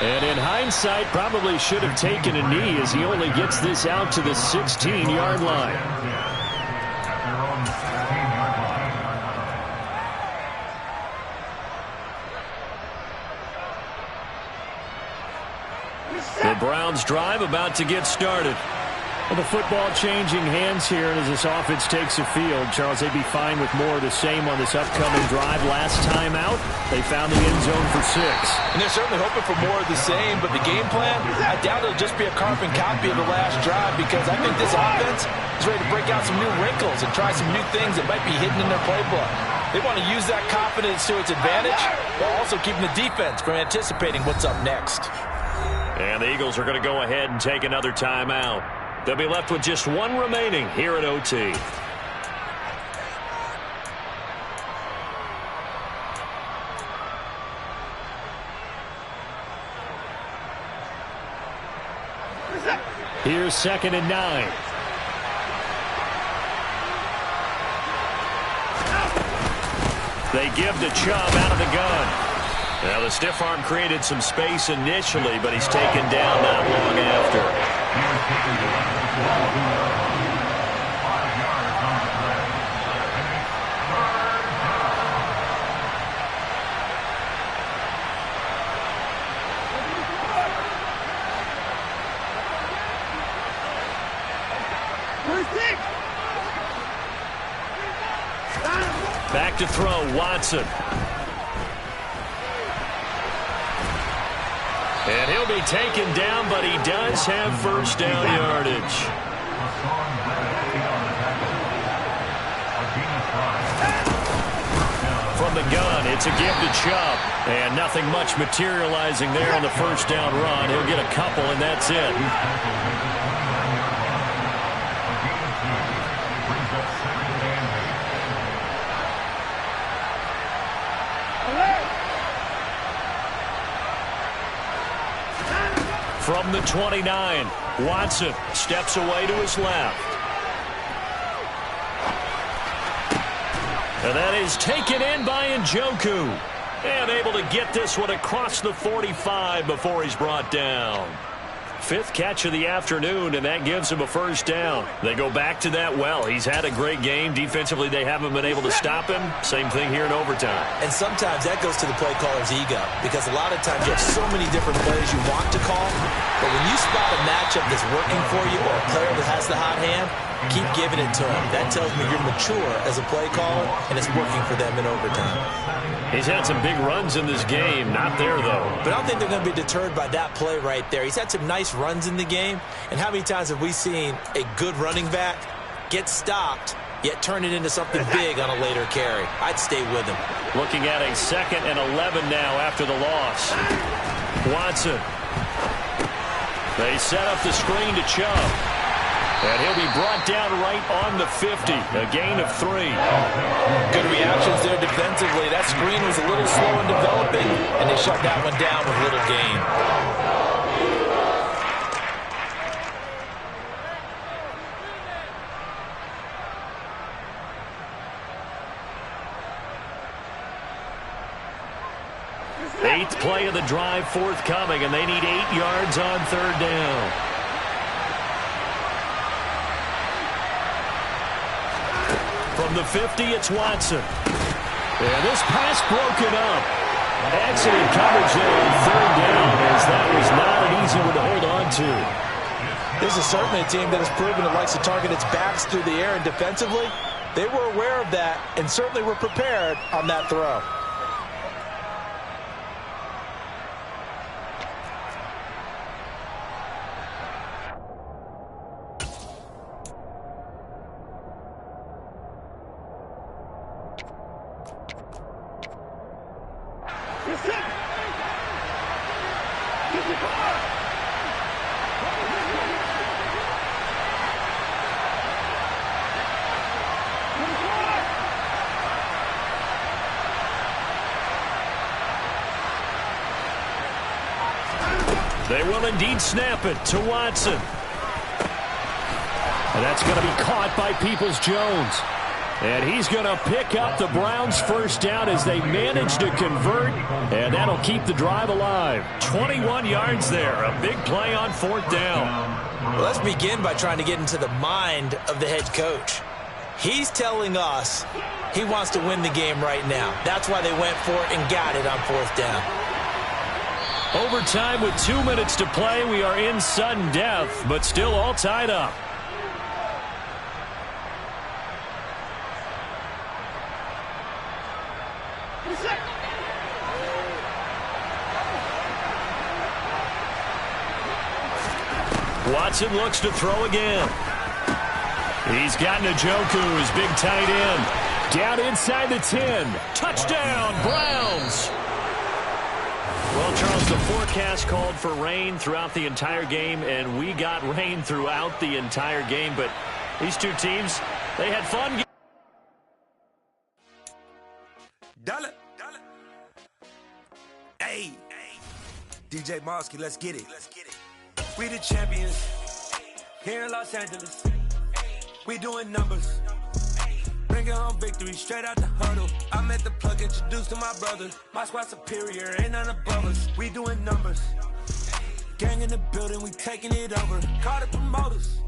And in hindsight, probably should have taken a knee as he only gets this out to the 16-yard line. The Browns drive about to get started. Well, the football changing hands here as this offense takes the field. Charles, they'd be fine with more of the same on this upcoming drive. Last time out, they found the end zone for 6. And they're certainly hoping for more of the same, but the game plan, I doubt it'll just be a carbon copy of the last drive because I think this offense is ready to break out some new wrinkles and try some new things that might be hidden in their playbook. They want to use that confidence to its advantage while also keeping the defense from anticipating what's up next. And the Eagles are going to go ahead and take another timeout. They'll be left with just one remaining here at OT. Here's 2nd and 9. They give to Chubb out of the gun. Now, the stiff arm created some space initially, but he's taken down not long after. Back to throw, Watson. And he'll be taken down, but he does have first down yardage. From the gun, it's a give to Chubb. And nothing much materializing there on the first down run. He'll get a couple, and that's it. From the 29, Watson steps away to his left. And that is taken in by Njoku. And able to get this one across the 45 before he's brought down. 5th catch of the afternoon, and that gives him a first down. They go back to that well. He's had a great game. Defensively, they haven't been able to stop him. Same thing here in overtime. And sometimes that goes to the play caller's ego because a lot of times you have so many different plays you want to call, but when you spot a matchup that's working for you or a player that has the hot hand, keep giving it to him. That tells me you're mature as a play caller, and it's working for them in overtime. He's had some big runs in this game. Not there, though. But I don't think they're going to be deterred by that play right there. He's had some nice runs in the game, and how many times have we seen a good running back get stopped, yet turn it into something big on a later carry? I'd stay with him. Looking at a 2nd and 11 now after the loss. Watson. They set up the screen to Chubb. And he'll be brought down right on the 50. A gain of 3. Good reactions there defensively. That screen was a little slow in developing, and they shut that one down with little gain. Eighth play of the drive forthcoming, and they need 8 yards on 3rd down. From the 50, it's Watson. And this pass broken up. Excellent coverage there on 3rd down, as that was not an easy one to hold on to. This is certainly a team that has proven it likes to target its backs through the air, and defensively, they were aware of that and certainly were prepared on that throw. They will indeed snap it to Watson. And that's going to be caught by Peoples-Jones. And he's going to pick up the Browns' first down as they manage to convert. And that'll keep the drive alive. 21 yards there. A big play on fourth down. Well, let's begin by trying to get into the mind of the head coach. He's telling us he wants to win the game right now. That's why they went for it and got it on fourth down. Overtime with 2 minutes to play. We are in sudden death, but still all tied up. Watson looks to throw again. He's got Njoku, his big tight end. Down inside the 10. Touchdown, Browns. Well, Charles, the forecast called for rain throughout the entire game, and we got rain throughout the entire game. But these two teams, they had fun. Dollar. Hey. DJ Mosky, let's get it. We the champions here in Los Angeles. We doing numbers. Bringing home victory straight out the huddle. I met the plug, introduced to my brother. My squad superior, ain't none above us. We doing numbers. Gang in the building, we taking it over. Call the promoters.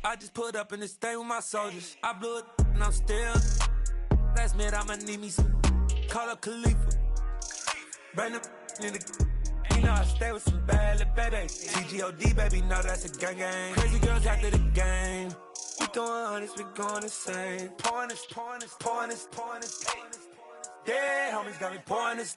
I just put up in this thing with my soldiers. I blew it and I'm still. Last minute I'ma need me some. Call up Khalifa. Bring the in the. You know I stay with some bad little baby. TGOD baby, know that's a gang gang. Crazy girls after the game. We doing honest, we going insane. Pouring this. Yeah, homies got me pouring this.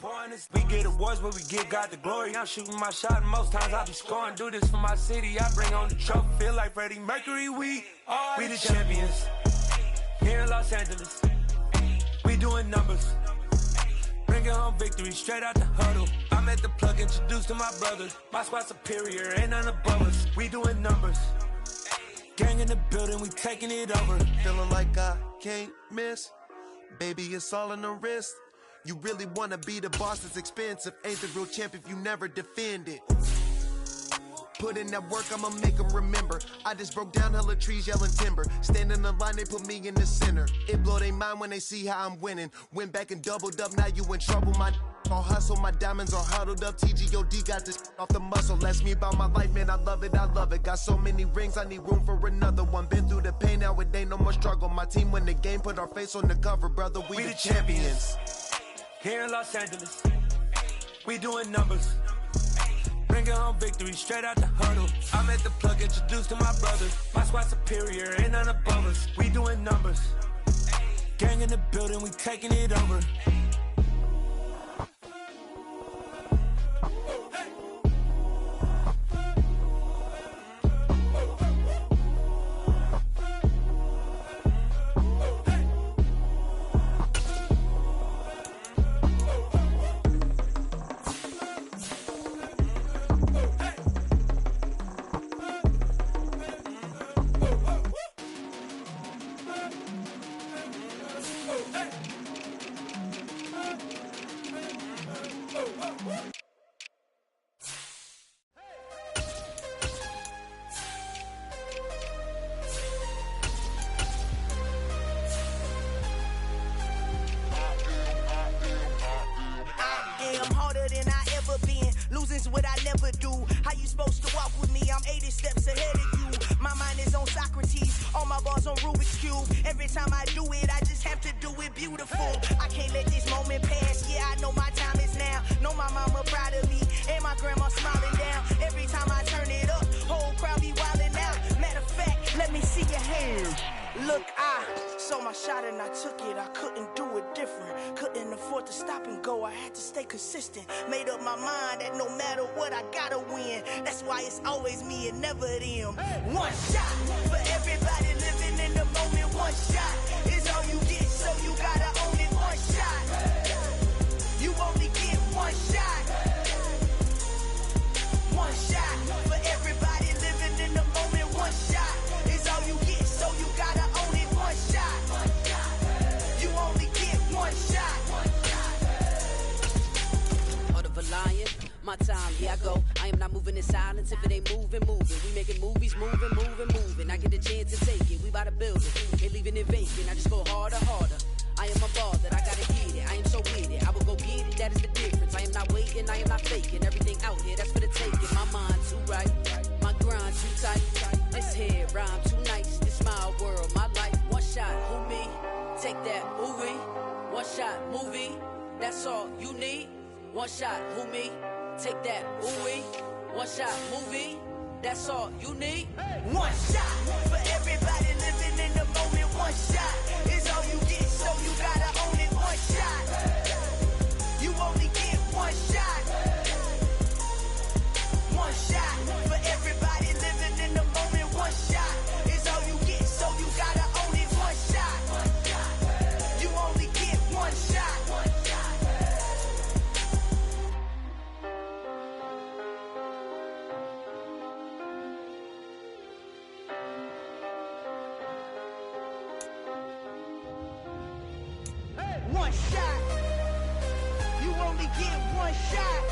We get awards, but we give God the glory. I'm shooting my shot, and most times I be scoring. Do this for my city, I bring on the trophy. Feel like Freddie Mercury, we the champions here in Los Angeles. We doing numbers. Bringing home victory straight out the huddle. I met the plug, introduced to my brother. My squad superior, ain't none above us. We doing numbers. Gang in the building, we taking it over. Feeling like I can't miss. Baby, it's all in the wrist. You really wanna be the boss, it's expensive. Ain't the real champ if you never defend it. Put in that work, I'ma make them remember. I just broke down hella trees, yelling timber. Stand in the line, they put me in the center. It blow their mind when they see how I'm winning. Went back and doubled up, now you in trouble. My all hustle, my diamonds are huddled up. TGOD got this off the muscle. Ask me about my life, man, I love it. Got so many rings, I need room for another one. Been through the pain, now it ain't no more struggle. My team win the game, put our face on the cover, brother. We the champions. Here in Los Angeles, we doing numbers. Bringing home victory straight out the huddle. I met the plug, introduced to my brother. My squad superior, ain't none above us. We doing numbers. Gang in the building, we taking it over. shot and I took it, I couldn't do it different. Couldn't afford to stop and go, I had to stay consistent. Made up my mind that no matter what, I gotta win. That's why it's always me and never them. One shot for everybody living in the moment. One shot is all you get, so you gotta own it. One shot, you only get one shot. One shot for everybody living in the moment. One shot is all you get, so you gotta own it. One shot, you only get one shot. Heart of a lion, my time, here I go. I am not moving in silence. If it ain't moving. We making movies, moving. I get a chance to take it. We bout to build it. Ain't leaving it vacant. I just go harder. I am a ball that I gotta get it. I am so with it. I will go get it. That is the difference. I am not waiting. I am not faking. Everything out here, that's for the taking. My mind too right. My grind too tight. This head rhyme too nice. This my world, my life. One shot, who me? Take that, ooh-wee. One shot, movie. That's all you need. One shot, who me? Take that, ooh-wee. One shot, movie. That's all you need. One shot for everybody living in the moment. One shot is all you get, so you gotta own it. One shot, you only get one shot. One shot for everybody living in the moment. One shot is all you get, so you gotta own it. One shot, you only get one shot. One shot. You only get one shot.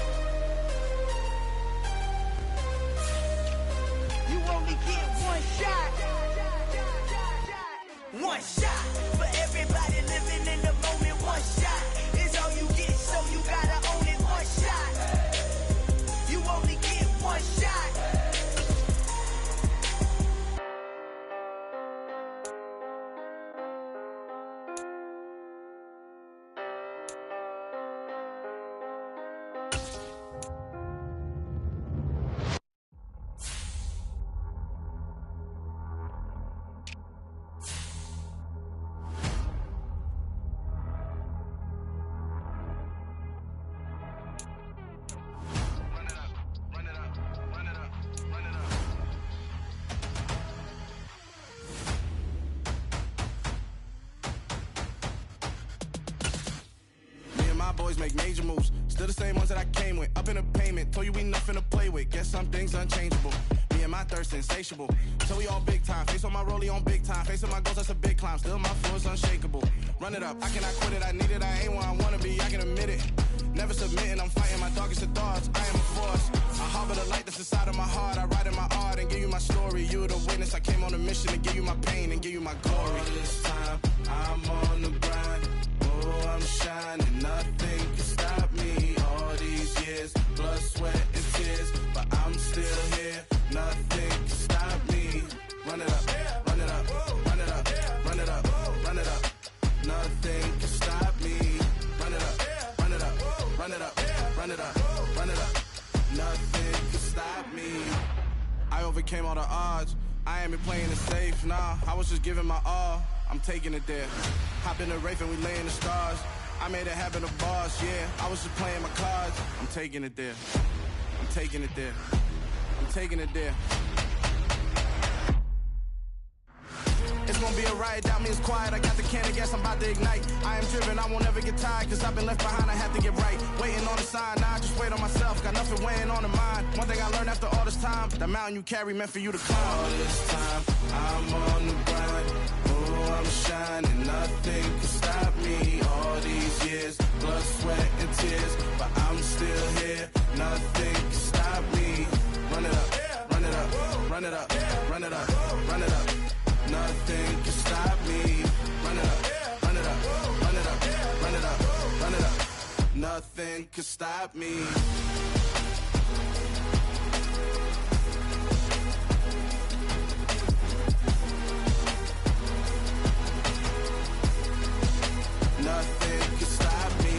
You only get one shot. One shot for everybody living in the moment. One shot is all you get, so you gotta own it. One shot. You only get one shot. Boys make major moves, still the same ones that I came with. Up in the payment, told you we nothing to play with. Guess some things unchangeable. Me and my thirst insatiable. So we all big time. Face on my rollie on big time. Facing my goals, that's a big climb. Still my flow is unshakable. Run it up, I cannot quit it. I need it, I ain't where I wanna be. I can admit it. Never submitting, I'm fighting my darkest of thoughts. I am a force. I harbor the light that's inside of my heart. I write in my art and give you my story. You the witness. I came on a mission to give you my pain and give you my glory. All this time, I'm on the grind. Oh, I'm shining. Nothing can stop me. All these years, blood, sweat, and tears, but I'm still here. Nothing can stop me. Run it up, run it up, run it up, run it up, run it up. Nothing can stop me. Run it up, run it up, run it up, run it up, run it up. Nothing can stop me. I overcame all the odds. I ain't been playing it safe, nah. I was just giving my all. I'm taking it there. Hop in the Wraith and we lay in the stars. I made it happen, the boss, yeah. I was just playing my cards. I'm taking it there. I'm taking it there. I'm taking it there. It's gonna be a riot, doubt me it's quiet. I got the can of gas, I'm about to ignite. I am driven, I won't ever get tired, cause I've been left behind, I have to get right. Waiting on the sign, now I just wait on myself. Got nothing weighing on the mind. One thing I learned after all this time, the mountain you carry meant for you to climb. All this time, I'm on the grind. Oh, I'm shining, nothing can stop me. All these years, blood, sweat, and tears, but I'm still here. Nothing can stop me. Run it up, run it up, run it up, run it up, run it up. Nothing can stop me. Run it up, run it up, run it up, run it up, run it up. Nothing can stop me. Nothing can stop me.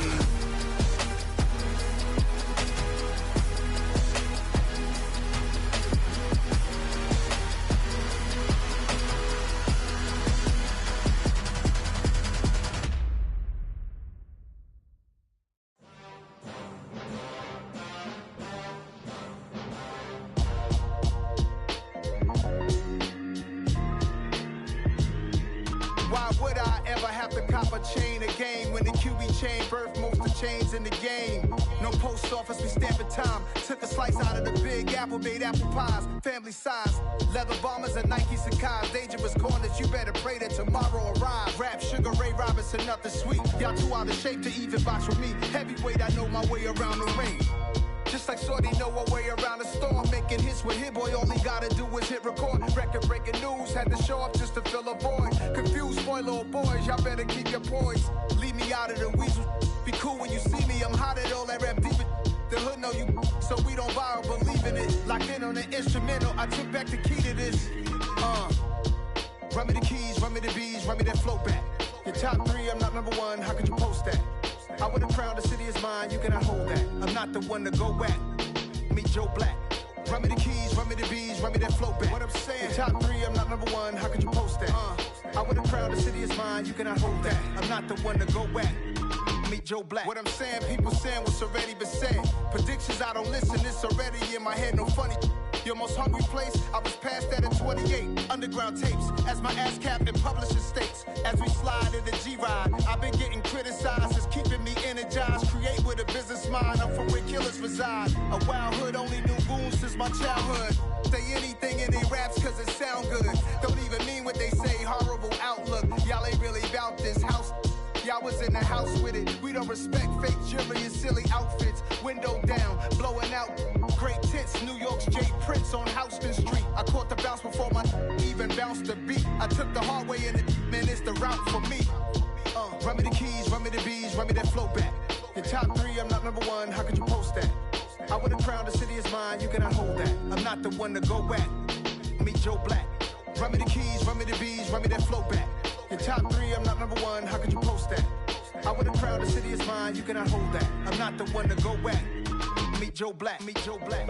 chain, birth most of chains in the game. No post office, we stamping time. Took a slice out of the big apple, made apple pies. Family size, leather bombers and Nike Sacai's. Dangerous corners, you better pray that tomorrow arrive. Rap, Sugar Ray Robinson, nothing sweet. Y'all too out of shape to even box with me. Heavyweight, I know my way around the ring. Just like Shorty know her way around the storm. Making hits with Hit Boy, all he gotta do is hit record. Record breaking news, had to show up just to fill a void. Confused boy, little boys, y'all better keep your poise. Leave me out of the weasel. Be cool when you see me, I'm hot at all that rap deep. The hood know you, so we don't borrow, believe in it. Locked in on the instrumental, I took back the key to this. Run me the keys, run me the bees, run me that flow back. Your top 3, I'm not number 1, how could you post that? I would've crowned the city is mine, you cannot hold that. I'm not the one to go back. Meet Joe Black. Run me the keys, run me the bees, run me that flow back. What I'm saying, your top 3, I'm not number 1, how could you post that? I would've crowned the city is mine, you cannot hold that. I'm not the one to go back. Meet Joe Black. What I'm saying, people saying what's already been said. Predictions, I don't listen, it's already in my head, no funny. Your most hungry place, I was past that at 28. Underground tapes, as my ass cap in publishing states. As we slide in the G-Ride, I've been getting criticized, it's keeping me energized. Create with a business mind, I'm from where killers reside. A wild hood, only knew goons since my childhood. Say anything in they raps cause it sound good. Don't even mean what they say, horrible outlook. Y'all ain't really about this house. Y'all was in the house with it. We don't respect fake jewelry and silly outfits. Window down, blowing out great tits. New York's J. Prince on Houston Street. I caught the bounce before my even bounced the beat. I took the hard way in it, man, it's the route for me. Run me the keys, run me the bees, run me that flow back. Your top 3, I'm not number 1, how could you post that? I would've crowned the city is mine, you cannot hold that. I'm not the one to go back. Meet Joe Black. Run me the keys, run me the bees, run me that flow back. Your top 3, I'm not number 1, how could you post that? I would've crowned the city is mine, you cannot hold that. I'm not the one to go back. Meet Joe Black, meet Joe Black.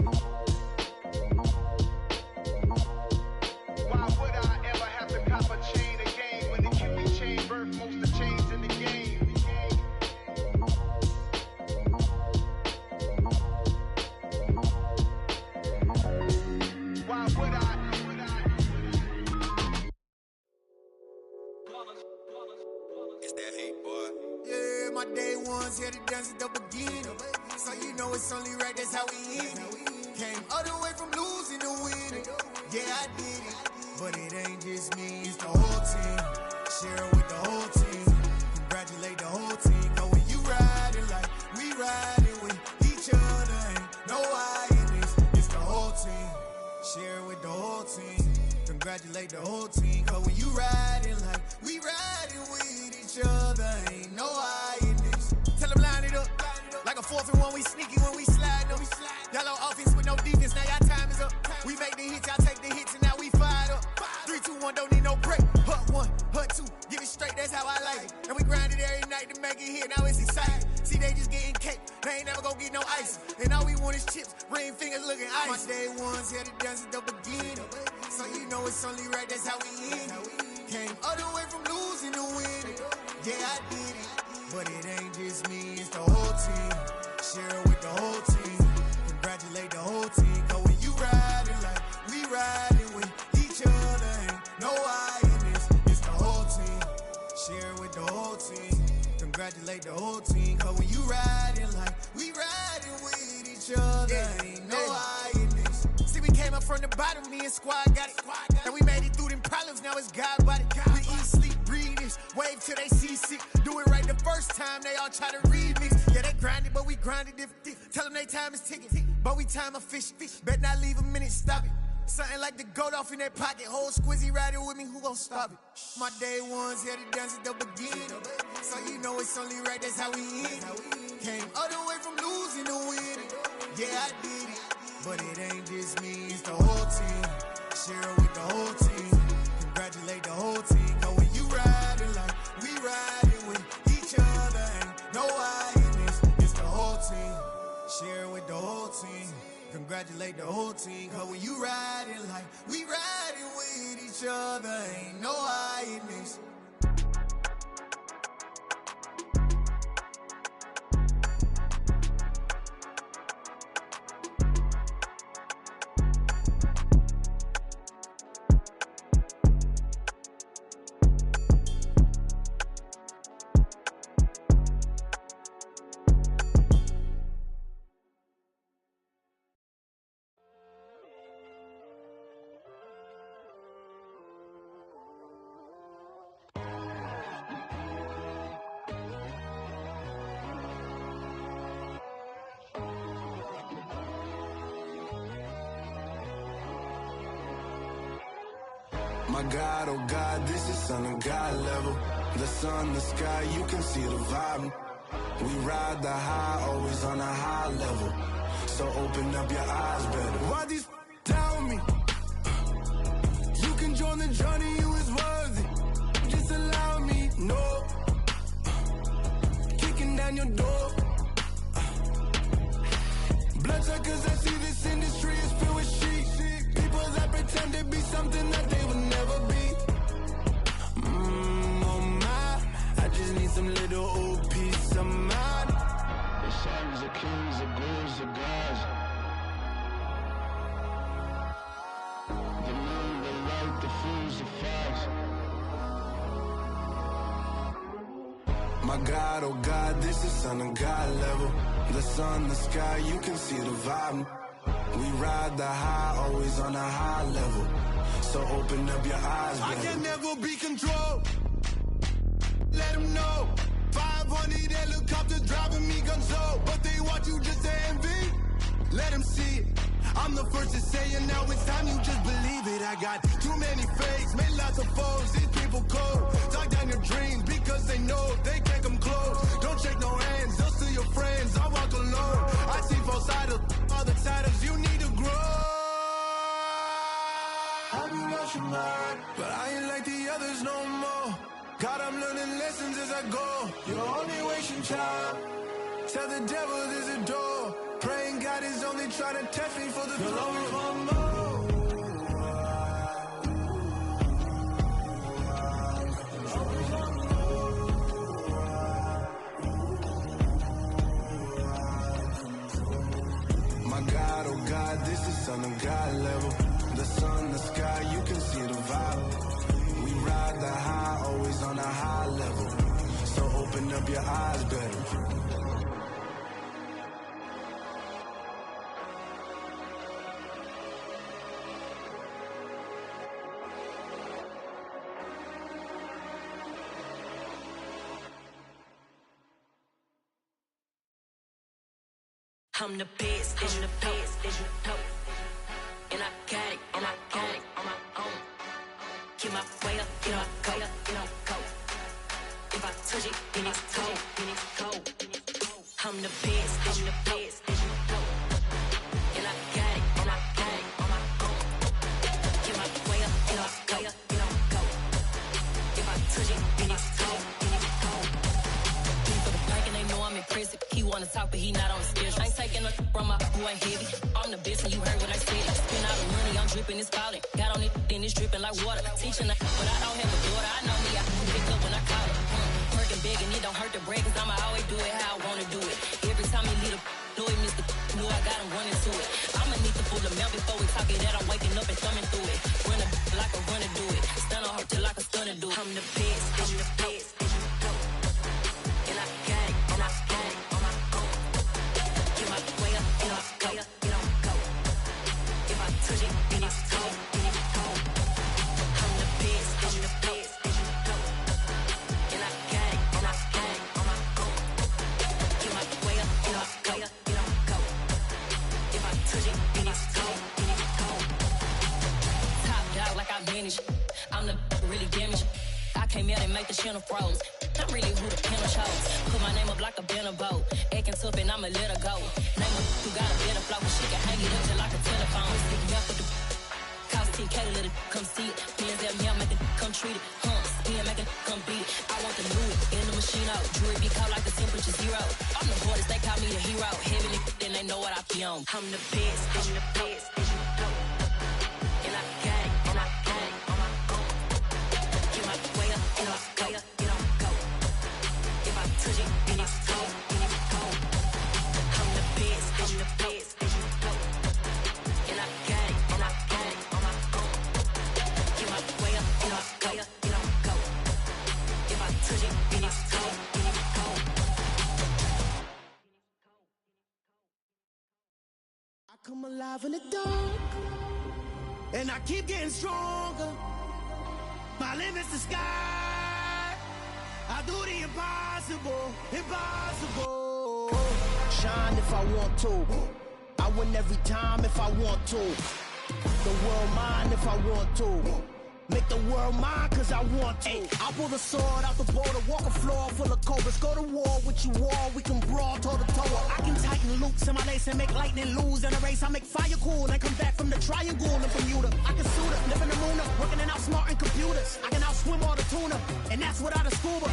Why would I ever have to cop a chain again when the QB chain birth most of chains in the game? Why would I? It's that hate, boy. Yeah, my day ones here to dance at the beginning. So you know it's only right, that's how we end it. Came all the way from losing to winning. Yeah, I did it. But it ain't just me, it's the whole team. Share with the whole team. Congratulate the whole team. Cause when you riding like we riding with each other, ain't no I in this. It's the whole team. Share with the whole team. Congratulate the whole team. Cause when you riding like we riding with each other, ain't no I in this. Tell them line it up. Like a 4th and 1, we sneaky when we slide up. Y'all on offense with no defense, now y'all time is up. We make the hits, y'all take the hits, and now we fired up. 3, 2, 1, don't need no break. Hut 1, hut 2, get it straight, that's how I like it. And we grind it every night to make it hit, now it's exciting. See, they just getting cake, they ain't never gonna get no ice. And all we want is chips, ring fingers looking ice. My day ones here to dance at the beginning. So you know it's only right, that's how we end it. Came all the way from losing to winning. Yeah, I did it. But it ain't just me, it's the whole team. Share with the whole team. Congratulate the whole team. Cause when you riding like we riding with each other, ain't no I in this. It's the whole team. Share with the whole team. Congratulate the whole team. Cause when you riding like we riding with each other, ain't no I in this. See, we came up from the bottom, me and squad got it. And we made it through them problems, now it's God body. We eat, sleep, breathe this, wave till they see sick. Do it right the first time, they all try to remix. Yeah, they grinded, but we grinded different. Tell them they time is ticking, but we time a fish. Bet not leave a minute, stop it. Something like the goat off in that pocket. Whole squizzy riding with me, who gon' stop it? My day ones here to dance at the beginning. So you know it's only right, that's how we end it. Came all the way from losing to winning. Yeah, I did it. But it ain't just me, it's the whole team. Share with the whole team. Congratulate the whole team. Cause when you riding like we riding with each other, ain't no I in this. It's the whole team. Share with the whole team. Congratulate the whole team. Cause when you riding like we riding with each other, ain't no I in this. My God, oh God, this is Son of God level. The sun, the sky, you can see the vibe. We ride the high, always on a high level. So open up your eyes better. Why these tell me? You can join the journey, you is worthy. Just allow me, no. Kicking down your door. Bloodsuckers, I see this industry is filled with sheep. People that pretend to be something that they will never be. Oh my, I just need some little old peace of mind. The sons of kings, the bulls, the gods. The moon, the light, the fools, the facts. My God, oh God, this is Son of God level. The sun, the sky, you can see the vibe. We ride the high, always on a high level. So open up your eyes, baby. I can never be controlled. Let them know. 500 helicopters driving me gunso. But they want you just to envy. Let them see it. I'm the first to say it, now it's time you just believe it. I got too many fakes, made lots of foes. These people cold. Talk down your dreams because they know they can't come close. Don't shake no hands, they'll steal your friends. I walk alone. I see both sides of other titles. You need to grow. I've been watching mine, but I ain't like the others no more. God, I'm learning lessons as I go. You're only wasting time. Tell the devil there's a door. Praying God is only trying to test me for the glory of more. My God, oh God, this is Son of God level. The sun, the sky, you can see the vibe. We ride the high, always on a high level. So open up your eyes better. I'm the best, I'm the best, you know. And I got it, on my own. Get my way up, you know, go. If I touch it, then it's cold, I'm the best, you know. And I got it, on my own. Get my way up, you know, go. If I touch it, then it's cold. For the pack and they know I'm impressive. He wanna talk, but he not on the schedule. I ain't taking no from my boy heavy. I'm the best and you heard what I said. Spend all the money, I'm dripping, it's falling. Got on it, then it's dripping like water. Teaching her, but I don't have a daughter. I know me, I can pick up when I call her. Working big and it don't hurt the break, cause I'ma always do it how I wanna do it. Every time he lead a know he missed the know I got him running to it. I'ma need to pull the mouth before we talk it that I'm waking up and thumbing through it. Run a like a runner do it. Stun on her till like a stunner do it. I'm the best, you know. And I got it, on my own. Get my way up, you know, go. If I touch it, then it's cold. I'm the best, you know. And I got it, on my own. Get my way up, you know, go. If I touch it, then it's cold. Top dog like I manage. I'm the really damaged. I came out and make the channel froze. I'm really who the piano chose. Put my name up like a banner boat. Acting tough and I'ma let her go. Name her who got a better flow. She can hang it up just like a telephone. Stick me up with the cost 10K to let it come see it. Hands at me, I make it come treat it. Spin, make it come beat it. I want the new in the machine out. Jewelry be cold like the temperature 0. I'm the boys, they call me the hero. Heavy nigga, then they know what I be on. I'm the best, you know. And I got it, on my own. Get my way up, you know, go. If I touch it, then it's cold. I'm the best, you know. And I got it, on my own. Get my way up, you know, go. If I touch it, then it's cold. I come alive in the dark, and I keep getting stronger. My limit's the sky. I do the impossible. Shine if I want to. I win every time if I want to. The world mine if I want to. Make the world mine cause I want to. I'll pull the sword out the border, walk a floor full of cobras. Go to war with you all, we can brawl toe to toe. I can tighten loops in my lace and make lightning lose in a race. I make fire cool and come back from the triangle in Bermuda. I can suit up, live in the moon up, working and outsmarting computers. I can outswim all the tuna, and that's without a scuba.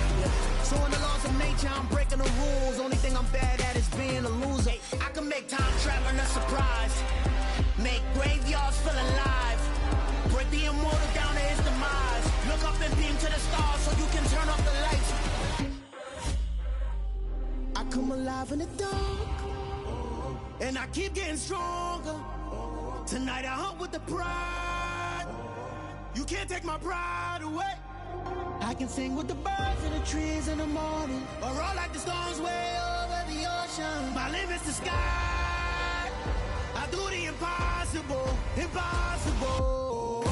So in the laws of nature, I'm breaking the rules. Only thing I'm bad at is being a loser. I can make time traveling a surprise. Make graveyards feel alive. Break the immortal down to his demise. Look up and beam to the stars so you can turn off the lights. I come alive in the dark, and I keep getting stronger. Tonight I hunt with the pride. You can't take my pride away. I can sing with the birds and the trees in the morning, or roll like the storms way over the ocean. My limit's the sky. I do the impossible, impossible.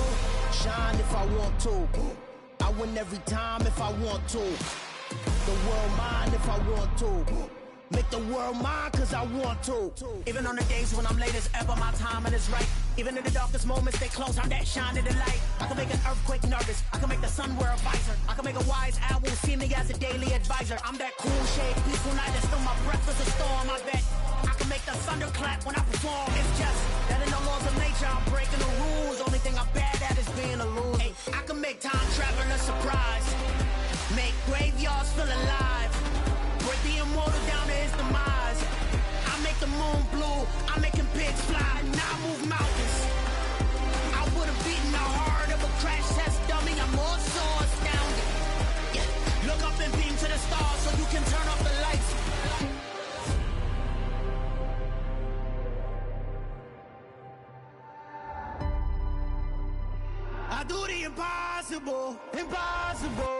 Shine if I want to. I win every time if I want to. The world mine if I want to. Make the world mine cause I want to. Even on the days when I'm late as ever, my timing is right. Even in the darkest moments, stay close, I'm that shining the light. I can make an earthquake nervous, I can make the sun wear a visor. I can make a wise owl see me as a daily advisor. I'm that cool shade, peaceful night, and still my breath is a storm. I bet I can make the thunder clap when I perform. It's just that in the laws of nature, I'm breaking the rules. Only thing I'm bad at is being a loser. Hey, I can make time traveling a surprise. Make graveyards feel alive. Break the immortal down to his demise. I make the moon blue, I'm making pigs fly. Now I move mountains. I would've beaten the heart of a crash test dummy. I'm more so astounded. Yeah. Look up and beam to the stars so you can turn off the lights. I do the impossible, impossible.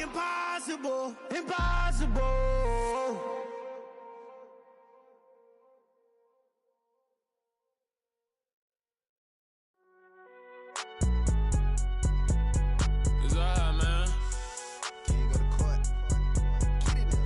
Impossible, impossible. It's alright, man. Can't go to court. Get it up.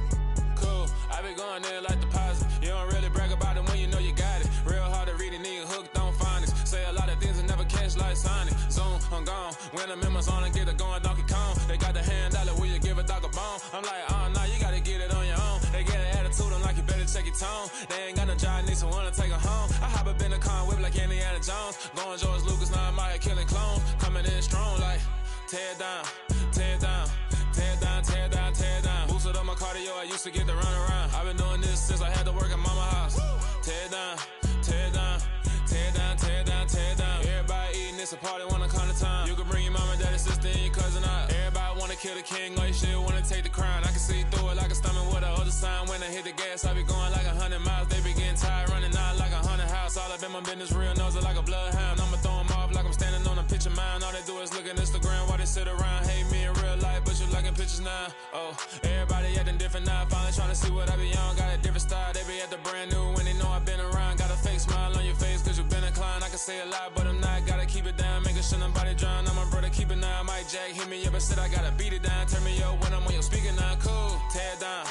Cool, I been going there like deposit. You don't really brag about it when you know you got it. Real hard to read it, nigga hooked on phonics. Say a lot of things and never catch like Sonic. Zoom, I'm gone. When the members on and get it going Donkey Kong. They got the hand dollar, will you give a dog a bone? I'm like, oh, nah, you gotta get it on your own. They get an attitude, I'm like, you better check your tone. They ain't got no job, need someone to take her home. I hop up in the car, whip like Indiana Jones. Going George Lucas, now I'm out here killing clones. Coming in strong like, tear down, tear down, tear down, tear down, tear down. Boosted up my cardio, I used to get to run around. I've been doing this since I had to work at mama house. Tear down, tear down, tear down, tear down, tear down. Everybody eating, it's a party, wanna come to time. You can bring your mama, daddy, sister, and your cousin out. Everybody wanna kill the king, or you shit wanna take the crown. I can see through it like a stomach with a other sign. When I hit the gas, I be going like 100 miles. They be getting tired, running out like 100 house. All up in my business, real nose like a bloodhound. I'ma throw them off like I'm standing on a picture mine. All they do is look at Instagram while they sit around. Hate me in real life, but you liking pictures now. Oh, everybody acting different now. Finally trying to see what I be on. Got a different style, they be at the brand new when they know I've been around. Got a fake smile on your face cause you been inclined. I can say a lot, but I'm not. Gotta keep it down, making sure nobody drown. I'm my brother, keep it now. Mike Jack hit me up and said I gotta beat it down. Turn me up when I'm on your speaker now. Cool, tear down,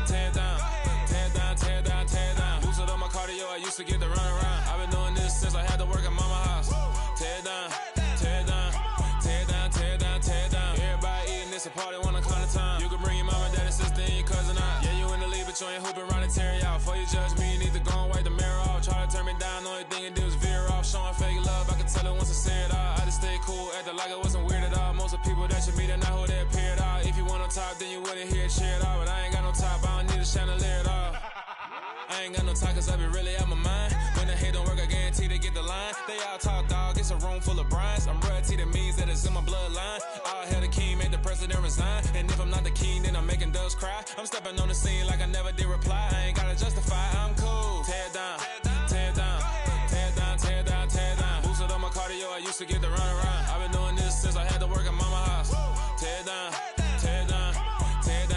tear down, tear down, tear down, tear down. Boosted up my cardio, I used to get to run around. I've been doing this since I had to work at mama house. Tear down, tear down, tear down, tear down, tear down. Everybody eating, it's a party, wanna come to time. You can bring your mama, daddy, sister, and your cousin out. Yeah, you in the lead, but you ain't hooping around and tear out. Before you judge me, you need to go and wipe the mirror off. Try to turn me down, only thing it did was veer off. Showing fake love, I can tell it once I say it all. I just stay cool, acting like I wasn't weird at all. Most of the people that you meet are not who they appear at all. If you want on top, then you wouldn't hear it cheer at all. But I ain't got no top, I don't need a chandelier at all. I ain't got no talk cause I be really out my mind. When the hate don't work, I guarantee they get the line. They all talk dog, it's a room full of brines. I'm royalty, that means that it's in my bloodline. All hell the king, made the president resign. And if I'm not the king, then I'm making doves cry. I'm stepping on the scene like I never did reply. I ain't gotta justify, I'm cool. Tear down, tear down, tear down, tear down, tear down. Boosted up my cardio, I used to get to run around. I've been doing this since I had to work at mama house. Tear down, tear down, tear down.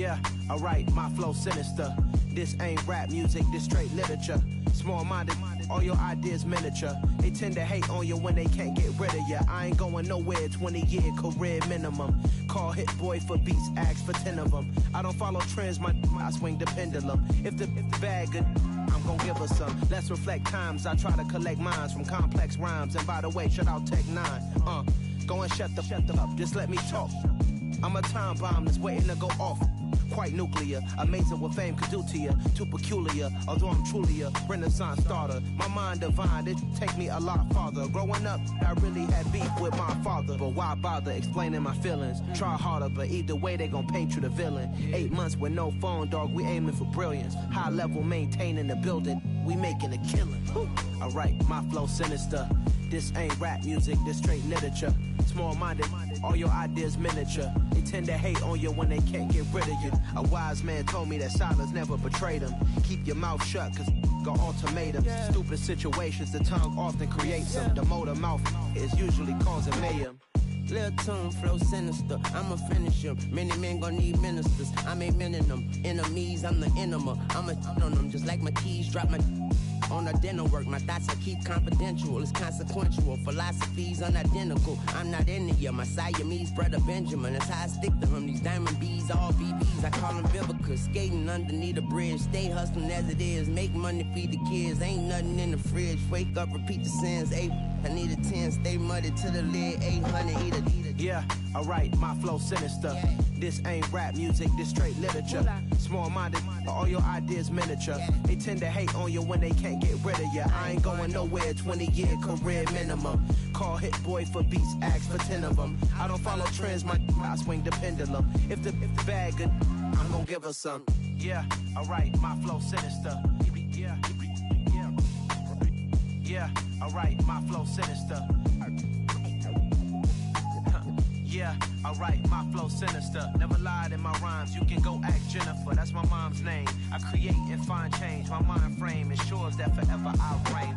Yeah, alright, my flow sinister. This ain't rap music, this straight literature. Small-minded, all your ideas miniature. They tend to hate on you when they can't get rid of you. I ain't going nowhere, 20-year career minimum. Call hit boy for beats, ask for 10 of them. I don't follow trends, I swing the pendulum. If the bag good, I'm gon' give her some. Let's reflect times, I try to collect minds from complex rhymes. And by the way, shout out Tech 9. Go and shut the up, just let me talk. I'm a time bomb that's waiting to go off. Quite nuclear, amazing what fame could do to you. Too peculiar, although I'm truly a renaissance starter. My mind divine, it take me a lot farther. Growing up, I really had beef with my father. But why bother explaining my feelings? Try harder, but either way they gon' paint you the villain. 8 months with no phone, dog, we aiming for brilliance. High level maintaining the building, we making a killing. Alright, my flow sinister. This ain't rap music, this straight literature. Small-minded, all your ideas miniature. They tend to hate on you when they can't get rid of you. A wise man told me that silence never betrayed him. Keep your mouth shut, cause got ultimatums. Stupid situations, the tongue often creates them. The motor mouth is usually causing mayhem. Lil' tune, flow sinister, I'ma finish him. Many men gon' need ministers, I'm aiming them. Enemies, I'm the enema. I'ma on them, just like my keys, drop my on a dinner work. My thoughts I keep confidential, it's consequential. Philosophies unidentical, I'm not into you. My Siamese brother Benjamin, that's how I stick to him. These diamond bees, all BBs, I call them Vivica. Skating underneath a bridge, stay hustling as it is. Make money, feed the kids, ain't nothing in the fridge. Wake up, repeat the sins, I need a 10, stay muddy to the lid, 800, eat a. Yeah, alright, my flow sinister. This ain't rap music, this straight literature. Small-minded, all your ideas miniature. They tend to hate on you when they can't get rid of you. I ain't going nowhere, 20-year career minimum. Call hit boy for beats, ask for 10 of them. I don't follow trends, I swing the pendulum. If the bag good, I'm gon' give her some. Yeah, alright, my flow sinister. Yeah, alright, my flow sinister. Yeah, alright, my flow sinister. Never lied in my rhymes, you can go ask Jennifer. That's my mom's name. I create and find change. My mind frame ensures that forever I'll reign.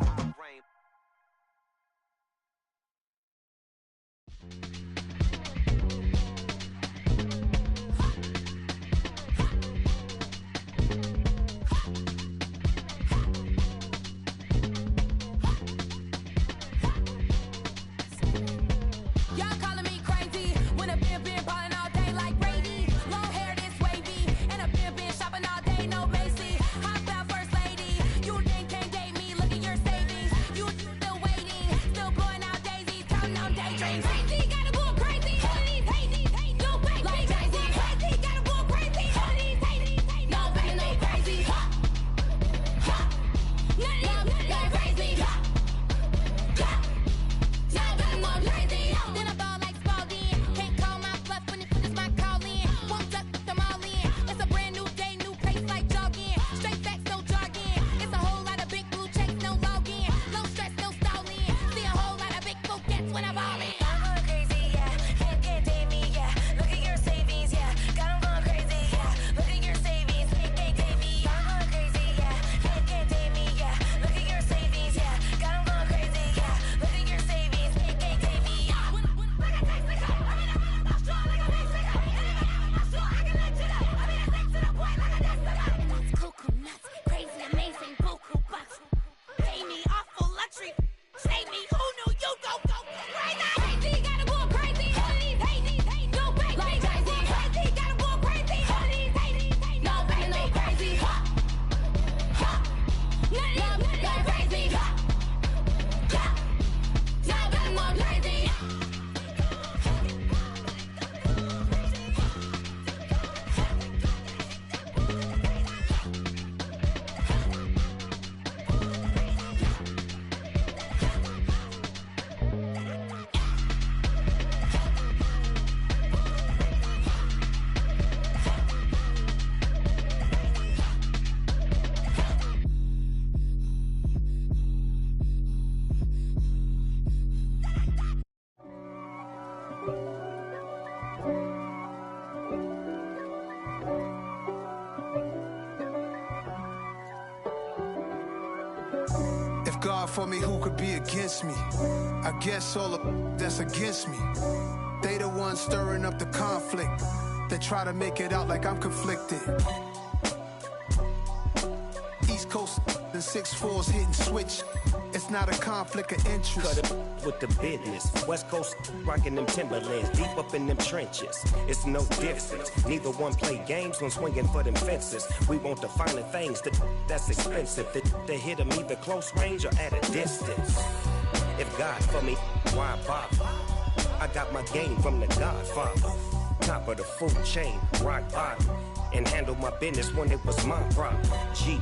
God for me, who could be against me? I guess all of that's against me. They the ones stirring up the conflict. They try to make it out like I'm conflicted. East Coast and 6'4's hitting switch. It's not a conflict of interest. Cut it with the business. West Coast rocking them Timberlands, deep up in them trenches. It's no difference. Neither one play games when swinging for them fences. We want the finer things that's expensive. They hit them either close range or at a distance. If God for me, why bother? I got my game from the Godfather. Top of the food chain, rock bottom. And handle my business when it was my problem. G.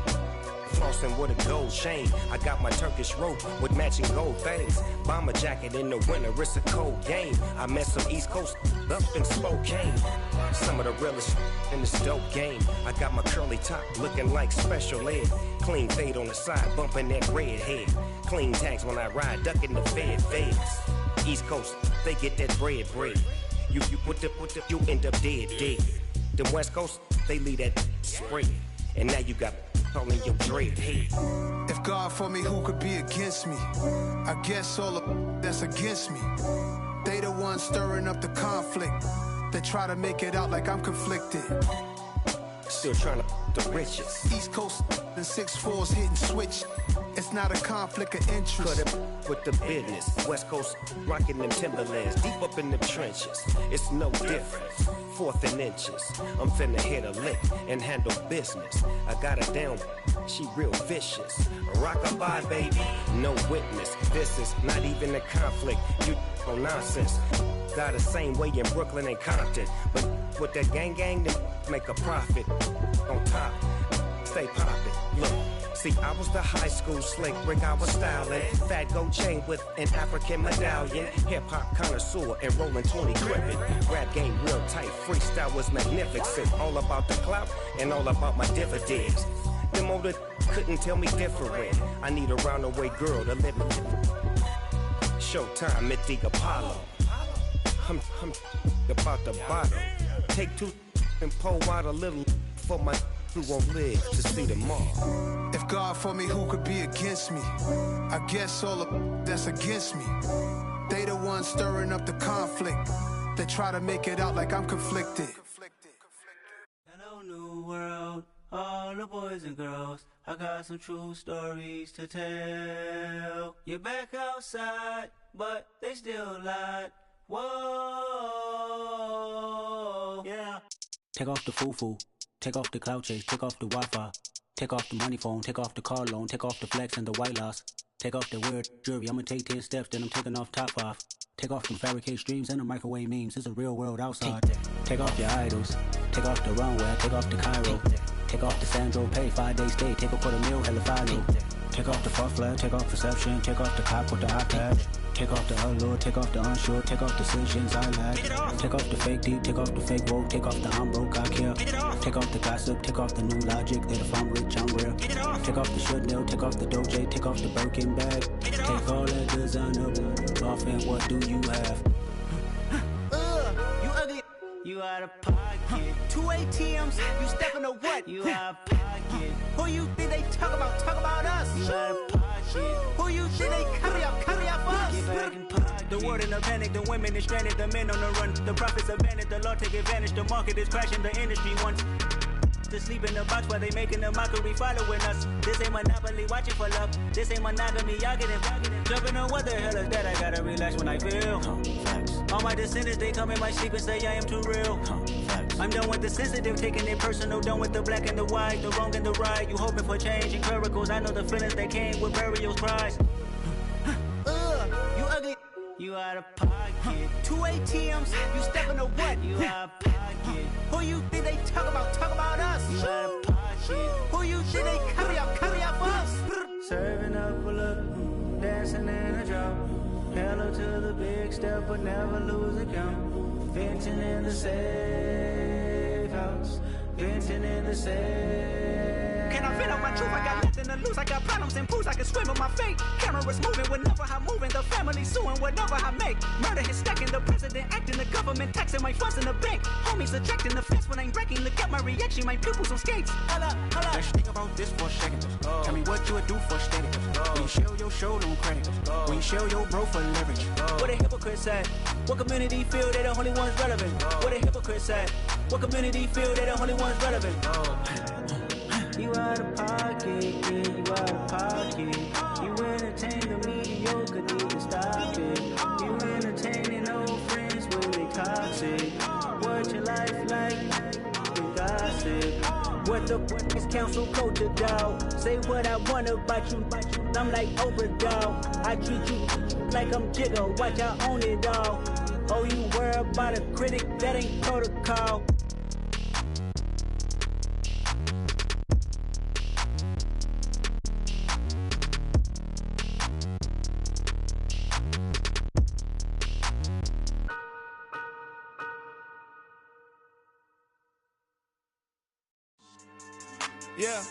Flossing with a gold chain. I got my Turkish rope with matching gold things. Bomber jacket in the winter, it's a cold game. I met some East Coast up in Spokane. Some of the realest in this dope game. I got my curly top looking like special ed. Clean fade on the side, bumping that red head. Clean tags when I ride, ducking the feds. East Coast, they get that bread. You put the, you end up dead. Them West Coast, they leave that spread. And now you got calling your dread head. If God for me, who could be against me? I guess all of that's against me. They the ones stirring up the conflict. They try to make it out like I'm conflicted. Still trying to the riches. East Coast and 6'4's hitting switch. It's not a conflict of interest. Cut it with the business. West Coast rocking them Timberlands, deep up in them trenches. It's no difference. 4th and inches. I'm finna hit a lick and handle business. I got her down, she real vicious. Rock-a-bye, baby, no witness. This is not even a conflict. You on nonsense. Got the same way in Brooklyn and Compton. But with that gang, then make a profit. On top, stay poppin'. Look. See, I was the high school slick Rick, I was styling. Fat gold chain with an African medallion. Hip-hop connoisseur and rolling 20 crippin'. Rap game real tight, freestyle was magnificent. All about the clout and all about my dividends. Them older couldn't tell me different. I need a roundaway girl to live in. Showtime at the Apollo. I'm about the bottom. Take 2 and pour out a little for my who won't live to see tomorrow. If God for me, who could be against me? I guess all of that's against me. They the ones stirring up the conflict. They try to make it out like I'm conflicted. Hello, new world, all the boys and girls. I got some true stories to tell. You're back outside, but they still lied. Whoa, yeah. Take off the foo-foo. Take off the cloud chase, take off the Wi-Fi. Take off the money phone, take off the car loan, take off the flex and the white loss. Take off the weird jewelry, I'ma take 10 steps, then I'm taking off top 5. Take off them fabricated streams and the microwave memes, it's a real world outside. Take off your idols, take off the runway, take off the Cairo. Take off the Sandro pay, 5-day stay, take a $250,000, hella follow. Take off the far flag, take off perception, take off the cop with the iPad. Take off the allure, take off the unsure, take off decisions I lack. Take off the fake deep, take off the fake woke, take off the I'm broke, I care. Take off the gossip, take off the new logic that if I'm rich, I'm real. Take off the Chanel, take off the Doja, take off the Birkin bag. Take all that designer off and what do you have? You ugly. You out of pocket. 2 ATMs, you stepping to what? You out of pocket. Who you think they talk about? Talk about us. You out of pocket. Who you think they carry up for us? Get back in pocket. The world in a panic, the women is stranded, the men on the run. The profits abandoned, the law take advantage. The market is crashing, the industry wants to sleep in the box while they making a mockery following us. This ain't Monopoly, watching for love. This ain't monogamy, y'all getting jumping on what the hell is that? I gotta relax when I feel. All my descendants, they come in my sleep and say I am too real. I'm done with the sensitive, taking it personal. Done with the black and the white, the wrong and the right. You hoping for change and miracles. I know the feelings that came with burials, cries. You ugly. You out of pocket. 2 ATMs, you stepping to what? You out of pocket. Who you think they talk about? Talk about us. You out of pocket. Who you think they carry up for us? Serving up a look, dancing in a drop. Hello to the big step, but never lose a count. Venting in the safe house. Venting in the safe. Can I vent out my truth? I got nothing to lose. I got problems and booze, I can swim with my fate. Cameras moving whenever I'm moving. The family suing whatever I make. Murder is stacking, the president acting, the government taxing my funds in the bank. Homies ejecting the fence when I'm breaking. Look at my reaction, my pupils on skates. Holla, holla. Let's think about this for a second. Tell me what you would do for steady. When you show your show, no credit. When you show your bro for leverage. What a hypocrite said. What community feel they the only ones relevant? What a hypocrite said. What community feel they the only ones relevant? You out of pocket, yeah, you out of pocket. You entertain the mediocre, need to stop it. You entertaining old friends when they toxic. What your life like? You gossip. What the is council culture, dog? Say what I want about you. I'm like Oprah, dog. I treat you like I'm Jigga. Watch I own it, dog. Oh, you worry about a critic? That ain't protocol. Yeah.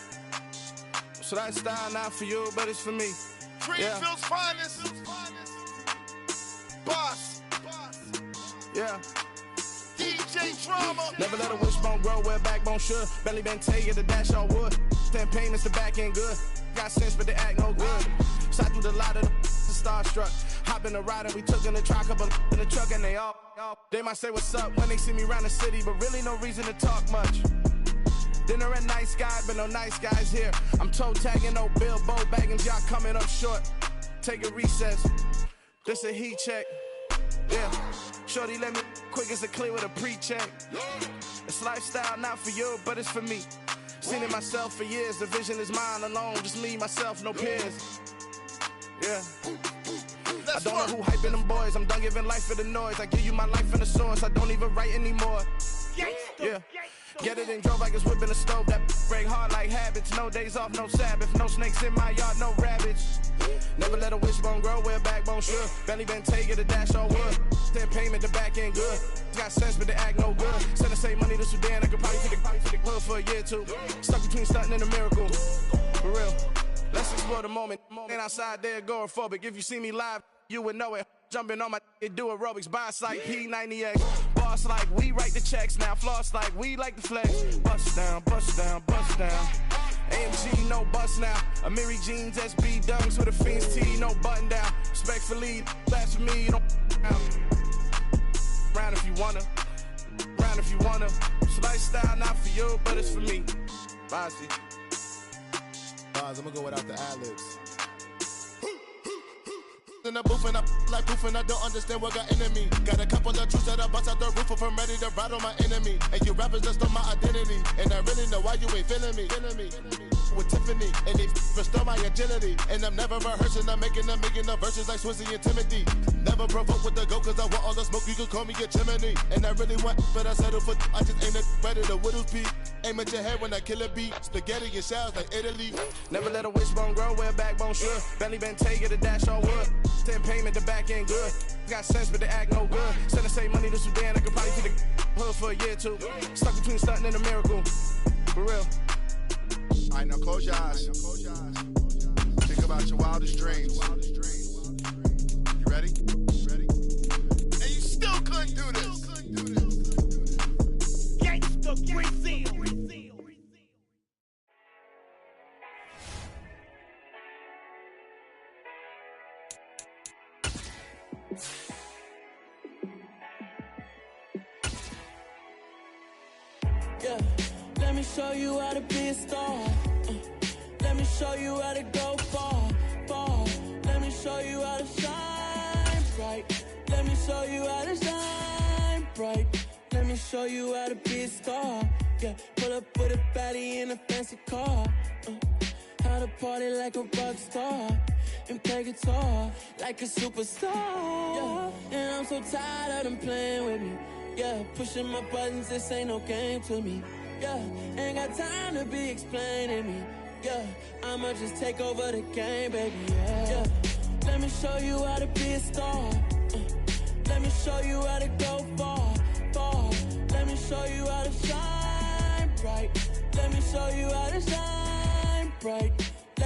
So that style not for you, but it's for me. Greenfield's finest. Boss. Yeah. DJ Drama. Never let a wishbone grow where a backbone should. Belly been take it, the dash all wood. 10 payments, the back end good. Got sense, but they act no good. Shot through the lot of the starstruck. Hop in the ride and we took in the truck, couple in the truck, and they all. They might say what's up when they see me around the city, but really no reason to talk much. Dinner at nice guy, but no nice guys here. I'm toe tagging, no Bilbo baggins, y'all coming up short. Take a recess. This a heat check. Yeah. Shorty let me quick as a clear with a pre-check. It's lifestyle not for you, but it's for me. Seen it myself for years. The vision is mine alone. Just me, myself, no peers. Yeah. I don't know who hyping them boys. I'm done giving life for the noise. I give you my life in the source. I don't even write anymore. Yeah. Get it and drove like it's whipping the stove. That break hard like habits. No days off, no Sabbath. No snakes in my yard, no rabbits. Never let a wishbone grow where a backbone should. Belly been take it, the dash all wood. 10 payment, the back end good. Got sense, but they act no good. Send the same money to Sudan. I could probably take the hood for a year or two. Stuck between stunting and a miracle. For real. Let's explore the moment. Ain't outside there agoraphobic. If you see me live, you would know it. Jumping on my do aerobics, buy like P90X. Boss like we write the checks now. Floss like we like the flex. Bust down, bust down, bust down. AMG, no bust now. Amiri jeans, SB dunks with a Fiends T, no button down. Respectfully, blasphemy, you don't round if you wanna. Round if you wanna. So lifestyle not for you, but it's for me. Bossy. Bars, I'm gonna go without the ad-libs. In the booth and I like proof and I don't understand what got into me. Got a couple of truths that I bust out the roof if I'm ready to ride on my enemy. And you rappers just stole my identity. And I really know why you ain't feeling me. With Tiffany, and they restore my agility. And I'm never rehearsing, I'm making a million of verses like Swizzy and Timothy. Never provoke with the go, cause I want all the smoke, you can call me a chimney. And I really want, but I settle for, I just ain't ready to whittles peak. Aim at your head when I kill a beat. Spaghetti and shells like Italy. Never let a wishbone grow where a backbone should. Belly been take it, the dash all wood. 10 payment, the back end good. Got sense, but they act no good. Send the same money to Sudan, I could probably take the hood for a year or two. Stuck between stunting and a miracle. For real. Alright, now close your eyes. Think about your wildest dreams. You ready? And you still couldn't do this. Gangsta Brazil. Yeah, let me show you how to be a star. Let me show you how to go far, far. Let me show you how to shine bright. Let me show you how to shine bright. Let me show you how to be a star. Yeah, pull up with a baddie in a fancy car. How to party like a rock star and play guitar like a superstar. Yeah, and I'm so tired of them playing with me. Yeah, pushing my buttons, this ain't no game to me. Yeah, ain't got time to be explaining me. Yeah, I'ma just take over the game, baby. Yeah, let me show you how to be a star. Let me show you how to go far, far. Let me show you how to shine bright. Let me show you how to shine bright.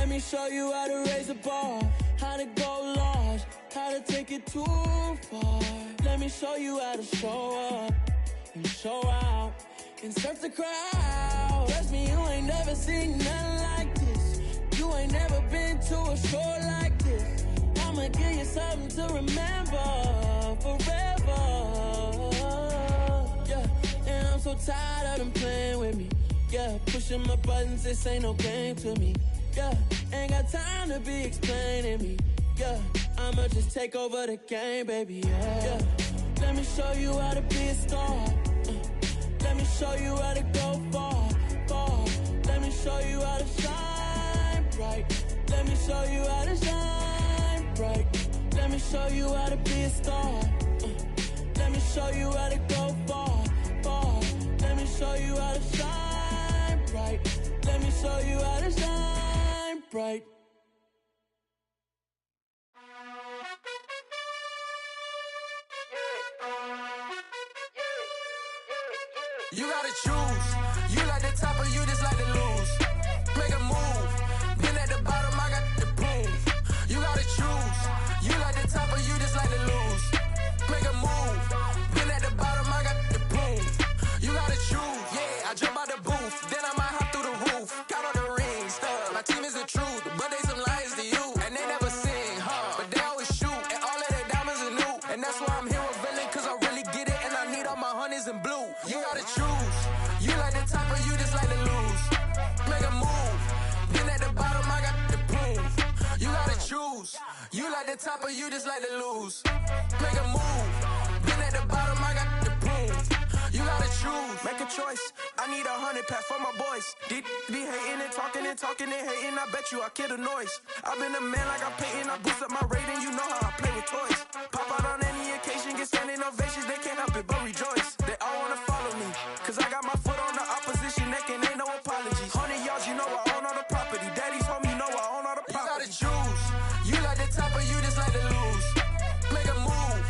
Let me show you how to raise the bar, how to go large, how to take it too far. Let me show you how to show up and show out and surf the crowd. Trust me, you ain't never seen nothing like this. You ain't never been to a show like this. I'ma give you something to remember forever. Yeah, and I'm so tired of them playing with me. Yeah, pushing my buttons, this ain't no game to me. Yeah, ain't got time to be explaining me. Yeah, I'ma just take over the game, baby. Yeah. Let me show you how to be a star. Let me show you how to go far, far. Let me show you how to shine bright. Let me show you how to shine bright. Let me show you how to be a star. Let me show you how to go far, far. Let me show you how to shine bright. Let me show you how to shine bright. You gotta choose. You like the top or you just like to lose. Make a move. Been at the bottom, I got the proof. You gotta choose. You like the top or you just like to lose. Make a move. Been at the bottom, I got the proof. You gotta choose. Yeah, I jump out the booth. Then I might hop through the roof. Count on the rings, stuff. My team is the truth, but they some liars to you. And they never sing, but they always shoot. And all of their diamonds are new. And that's why I'm here with villain, cause I really get it. And I need all my honeys in blue. You gotta choose. You like the top or you just like to lose. Make a move. Been at the bottom, I got the proof. You gotta choose. You like the top or you just like to lose. Make a move. Been at the bottom, I got the proof. You gotta choose. Make a choice. I need 100 pass for my boys. Deep be hating and talking and hating. I bet you I kill the noise. I've been a man like I'm Peyton. I boost up my rating. You know how I play with toys. Pop out on any occasion, get standing ovations. They can't help it but rejoice. They all wanna follow me, cause I got my foot on the opposition neck and ain't no apologies. 100 yards, you know I own all the property. Daddy's home, you know I own all the property. You gotta choose. You like the top or you just like to lose. Make a move.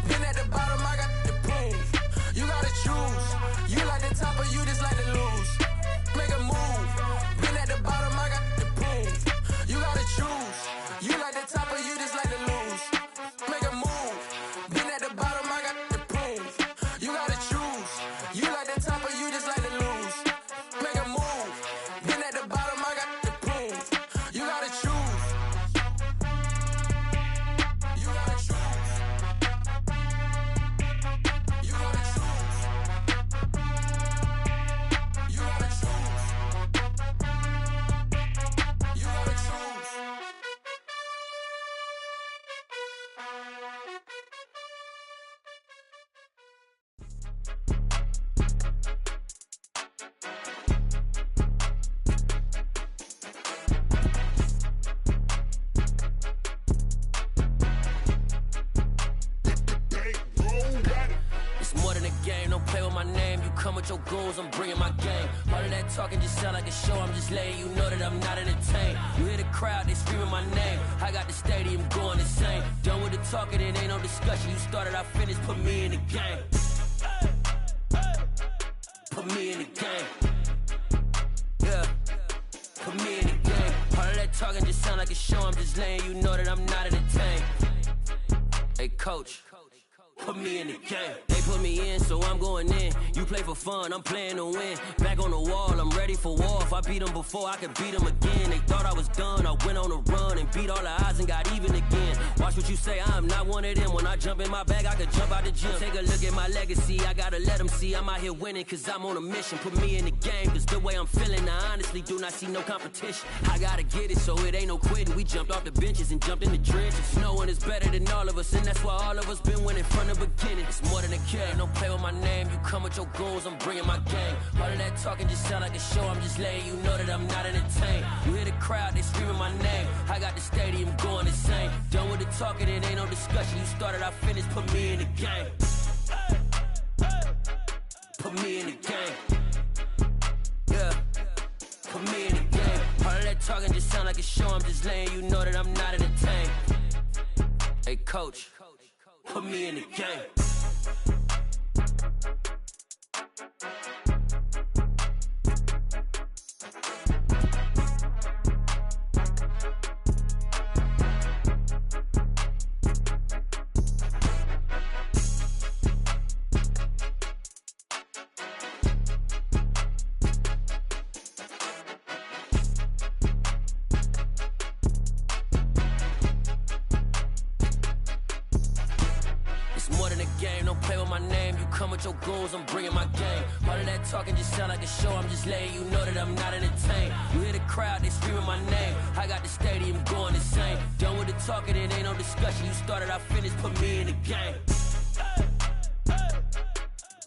Been at the bottom, I got the proof. You gotta choose. You like the top or you just like to lose. Make a move. Been at the bottom, I got the proof. You gotta choose. You like the top or you just like to lose. Make a move. Been at the bottom, I got the proof. You gotta choose. You like the top or you just like to lose. Make a move. Been at the bottom, I got the proof. You gotta choose. You gotta choose. You gotta choose. You gotta choose. You gotta choose. It's more than a game, don't play with my name. You come with your goons, I'm bringing my game. All of that talking just sound like a show, I'm just letting you know that I'm not entertained. You hear the crowd, they screaming my name. I got the stadium going insane. Done with the talking, it ain't no discussion. You started, I finished, put me in the game. Put me in the game. Yeah, put me in the game. All of that talking just sound like a show, I'm just letting you know that I'm not entertained. Hey coach, put me in the game. They put me in, so I'm going in. You play for fun, I'm playing to win. Back on the wall, I'm ready for war. If I beat them before, I could beat them again. They thought I was done, I went on a run and beat all the odds and got even again. Watch what you say, I'm not one of them. When I jump in my bag, I could jump out the gym. Take a look at my legacy, I gotta let them see I'm out here winning, cause I'm on a mission. Put me in the game, cause the way I'm feeling, I honestly do not see no competition. I gotta get it, so it ain't no quitting. We jumped off the benches and jumped in the trenches. No one is better than all of us, and that's why all of us been winning from the beginning. It's more than a game, don't play with my name. You come with your goons, I'm bringing my game. All of that talking just sound like a show, I'm just letting you know that I'm not entertained. You hear the crowd, they screaming my name. I got the stadium going insane. Done with the talking, it ain't no discussion. You started, I finished, put me in the game. Put me in the game. Yeah, put me in the game. All of that talking just sound like a show, I'm just letting you know that I'm not entertained. Hey coach, put me in the game. game, don't play with my name. You come with your goons, I'm bringing my game. All of that talking just sound like a show, I'm just letting you know that I'm not entertained. You hear the crowd, they screaming my name. I got the stadium going insane. Done with the talking, it ain't no discussion. You started, I finished, put me in the game.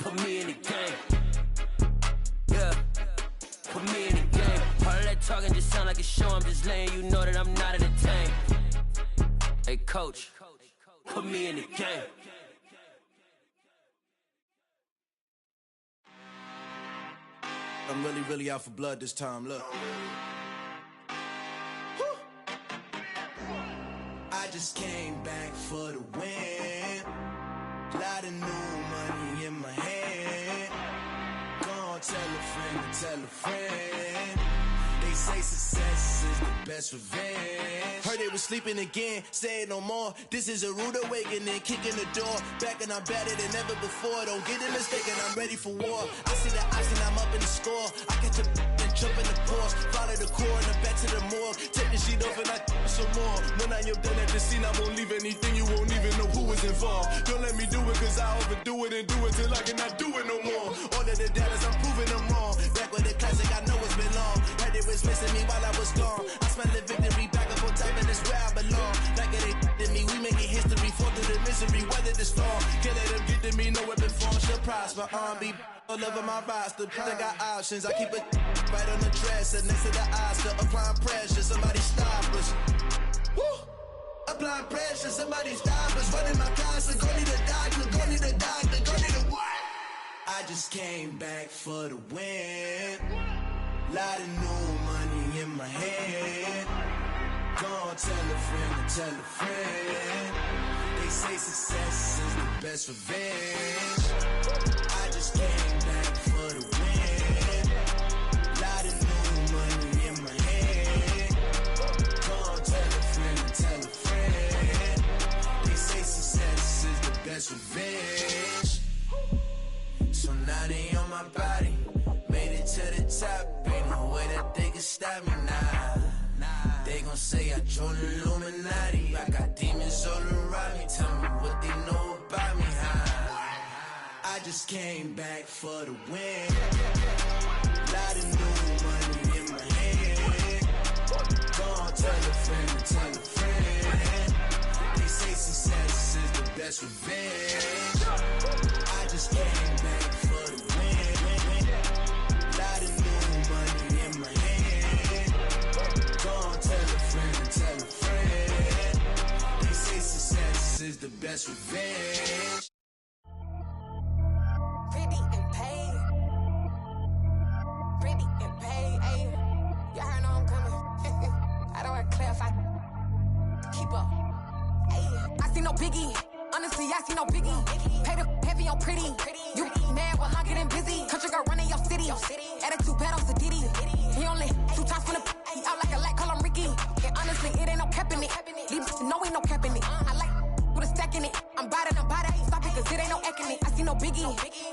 Put me in the game. Yeah, put me in the game. All of that talking just sound like a show, I'm just letting you know that I'm not entertained. Hey, coach, put me in the game. I'm really out for blood this time, look. I just came back for the win. Lot of new money in my hand. Gonna tell a friend. They say success is the best revenge. Heard they was sleeping again, say it no more. This is a rude awakening, kicking the door. Back and I'm better than ever before. Don't get it mistaken, I'm ready for war. I see the icing, I'm up in the score. I catch a and jump in the course. Follow the core and the back to the morgue. Take the sheet off and I some more. When I am done at the scene, I won't leave anything. You won't even know who was involved. Don't let me do it, cause I overdo it and do it till I cannot do it no more. All of the doubters, I'm proving them wrong. Back with the classic, I know it's been long. Heard it was missing me while I was gone. I smell the victory back up on top, and it's where I belong. Like it ain't to me, we making history. Fall through the misery, weather the storm. Can't let them get to me, no weapon form should prosper. Be all over my roster. I got options, I keep it right on the dresser next to the Oscar. Applying pressure, somebody stop us. Woo! Applying pressure, somebody stop us. Running my closet, go need a doctor, go need a doctor, go need a what? I just came back for the win. Lot of new money in my hand. Gonna tell a friend. They say success is the best revenge. I just came back for the win. Lot of new money in my hand. Gonna tell a friend. They say success is the best revenge. So now they on my body. Made it to the top, ain't no way that they can stop me now. They gon' say I joined the Illuminati. I got demons all around me, tell me what they know about me, huh? I just came back for the win. Lot of new money in my hand. Gonna tell a friend. They say success is the best revenge. I just came back for the win. Lot of new money in my hand. Gonna tell a friend. They say success is the best revenge. Pretty and paid. Pretty and paid, ayy. Y'all heard know I'm coming. I don't want to clarify. Keep up. Ayy. I see no biggie. Honestly, I see no biggie. Pay the heavy on pretty. You mad while I'm getting busy. Country girl running your city. Attitude bad on Sadiddy. He only 2 times from the he out like a light, call him Ricky. And honestly, it ain't no cap in it. Leave no ain't no cap in it. I like with a stack in it. I'm bad, ain't stop it, cause it ain't no eck in it. I see no biggie.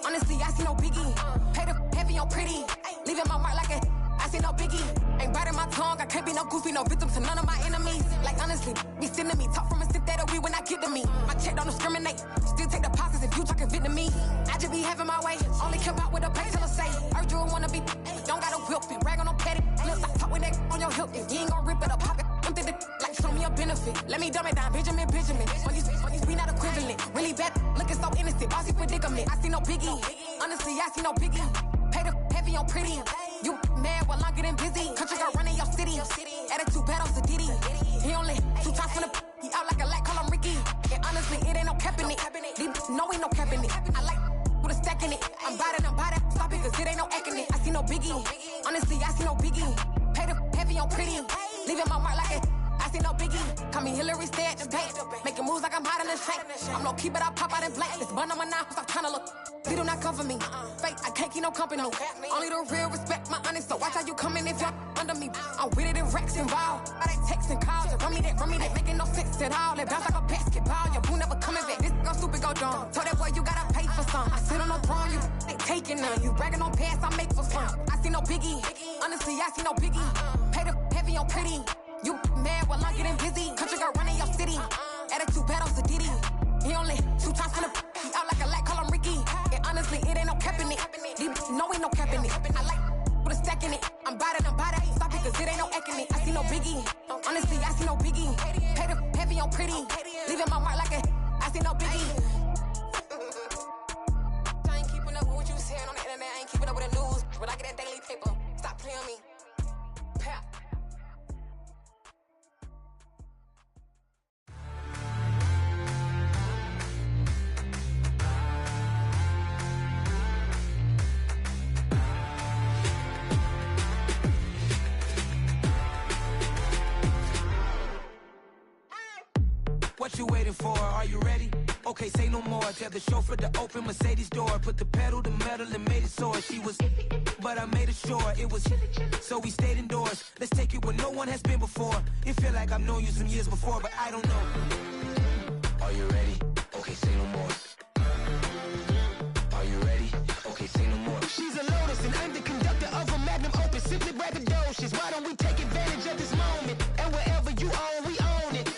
Honestly, I see no biggie. Pay the heavy on pretty. Leaving my mark like a I see no biggie. Ain't biting my tongue, I can't be no goofy, no victim to none of my enemies. Like honestly, be sending me talk from a sip that'll be when I get to me. My check don't discriminate, still take deposits if you talking Vietnamese. I just be having my way, only come out with a pay till I say. Heard you wanna be, don't got no whip, and rag on no petty. Look, I talk with that on your hip, if you ain't gon' rip it up, pop it. I'm thinking like show me a benefit. Let me dumb it down, Benjamin. On you, we not equivalent. Really bad, looking so innocent, bossy predicament. I see no biggie, honestly, I see no biggie. Pay the heavy on pretty. You mad while I'm getting busy. Country girl running your city. Attitude bad on Sadiddy. He only 2 times from the he out like a light, call him Ricky. And honestly, it ain't no cap in it. No ain't no cap in it. I like with a stack in it. I'm bad, stop it, cause it ain't no eck in it. I see no biggie. Honestly, I see no biggie. Pay the heavy on pretty. Leaving my mark like it. I see no biggie. Call me Hillary, stay at the bank. Making moves like I'm hot in the shank. I'm low key, but I pop out in blank. This bun on my knife, stop trying to look. They do not come for me. Fake, I can't keep no company. Only the real respect my honest. So watch how you coming if you're under me. I'm with it and Rex involved. All that text and calls. Run me that making no sense at all. They bounce like a basketball. Your boo never coming back. This go stupid, go dumb. Told that boy you gotta pay for some. I sit on no throne, you ain't taking none. You bragging on past, I make for fun. I see no biggie. Honestly, I see no biggie. Pay the heavy on pretty. You mad while I'm getting busy. Country girl running your city. Attitude bad on Sadiddy. He only 2 times from the he out like pretty. Leaving my mark like a I see no biggie. I ain't keeping up with what you saying on the internet. I ain't keeping up with the news. But I get that daily paper. Stop playing me. Pap. What you waiting for? Are you ready? Okay, say no more. Tell the chauffeur to open Mercedes door. Put the pedal to metal and made it soar. She was, but I made it sure it was. So we stayed indoors. Let's take it where no one has been before. It feel like I've known you some years before, but I don't know. Are you ready? Okay, say no more. Are you ready? Okay, say no more. She's a Lotus and I'm the conductor of a magnum opus. Simply braggadocious. Why don't we take advantage of this moment? And wherever you own, we own it.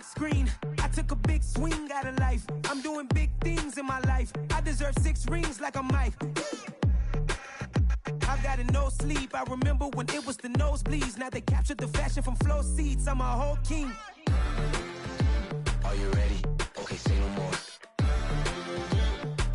Screen. I took a big swing out of life. I'm doing big things in my life. I deserve 6 rings like a Mike. I've got no sleep. I remember when it was the nosebleeds. Now they captured the fashion from flow seats. I'm a whole king. Are you ready? Okay, say no more.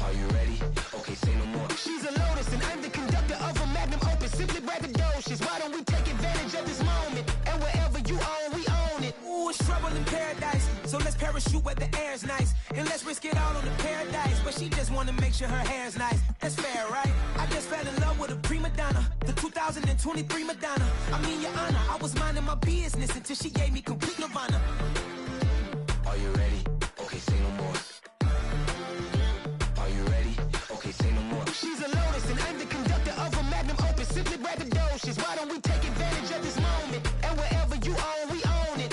Are you ready? Okay, say no more. She's a Lotus and I'm the conductor of a magnum opus. Simply braggadocious. Why don't we take advantage of this moment? And wherever you own, we own it. Ooh, it's trouble in paradise. So let's parachute where the air's nice. And let's risk it all on the paradise. But she just wanna make sure her hair's nice. That's fair, right? I just fell in love with a prima donna. The 2023 Madonna. I mean, your honor, I was minding my business until she gave me complete nirvana. Are you ready? Okay, say no more. Are you ready? Okay, say no more. She's a Lotus and I'm the conductor of a magnum opus. Simply braggadocious. Why don't we take advantage of this moment? And wherever you own, we own it.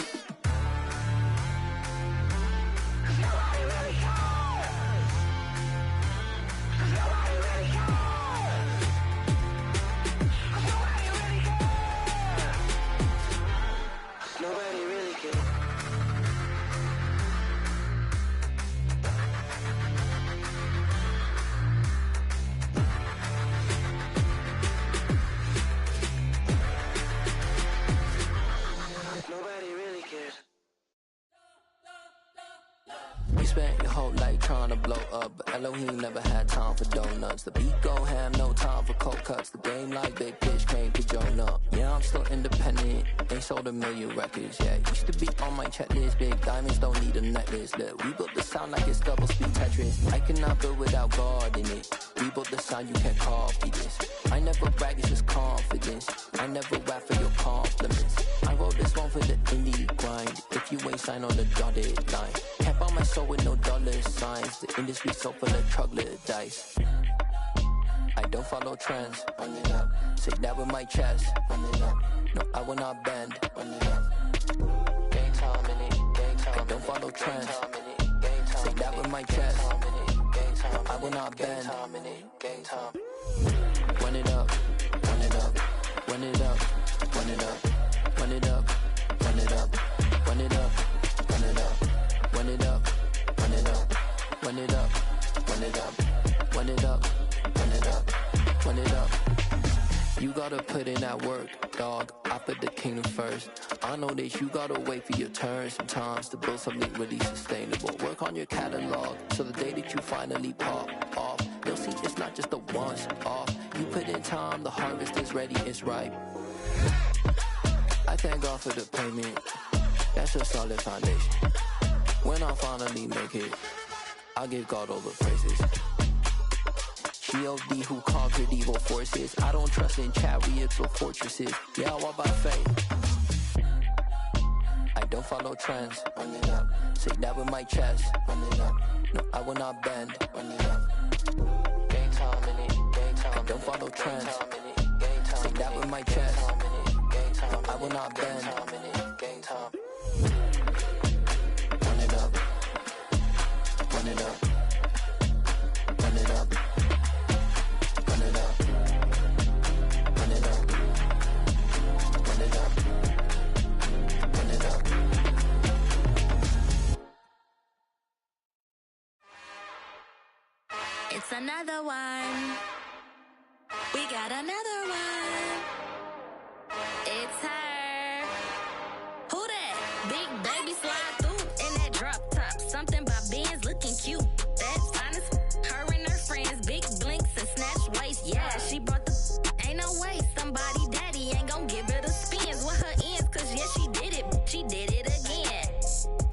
Nobody really cares. Nobody really cares. You spent your whole life trying to blow up, but Elohim never had time for donuts. The beat go ham, no time for cold cuts. The game like big pitch came to join up. Yeah, I'm still independent, ain't sold a million records. Yeah, used to be on my checklist. Big diamonds don't need a necklace. Look, we built the sound like it's double speed Tetris. I cannot build without God in it. We built the sound, you can't copy this. I never brag, it's just confidence. I never rap for your compliments. I wrote this one for the indie grind. If you ain't signed on the dotted line, can't buy my soul with no dollar signs. The industry so full of troglodytes. I don't follow trends. Run it up. Say that with my chest. Run it up. No, I will not bend. Run it up. Gang time in it. Gang time. I don't follow trends. Say that with my chest. I will not bend. Gang time. Run it up. Run it up. Run it up. Run it up. Run it up. Run it up. Run it up. Run it up. Run it up. Run it up. Run it up. Run it up. Run it up. Run it up. Run it up. You gotta put in that work, dog. I put the kingdom first. I know that you gotta wait for your turn sometimes to build something really sustainable. Work on your catalog, so the day that you finally pop off, you'll see it's not just a once off. You put in time, the harvest is ready, it's ripe. I thank God for the payment. That's a solid foundation. When I finally make it, I'll give God all the praises. G.O.D. who conquered evil forces. I don't trust in chariots or fortresses. Yeah, I walk by faith. I don't follow trends. Run it up. Say that with my chest. Run it up. No, I will not bend. Run it up. Gang time in it. Gang time. I don't follow trends. Say that with my chest. I will not bend. Gang time. Run it up. Run it up. Run it up. Run it up. Run it up. Run it up. Run it up. It's another one. We got another one. It's her. Who that? Big baby slide through in that drop top. Something by Benz looking cute. That's fine as her and her friends. Big blinks and snatch waist. Yeah, she brought the. Ain't no way somebody daddy ain't gon' give her the spins with her ends. Cause yeah, she did it. She did it again.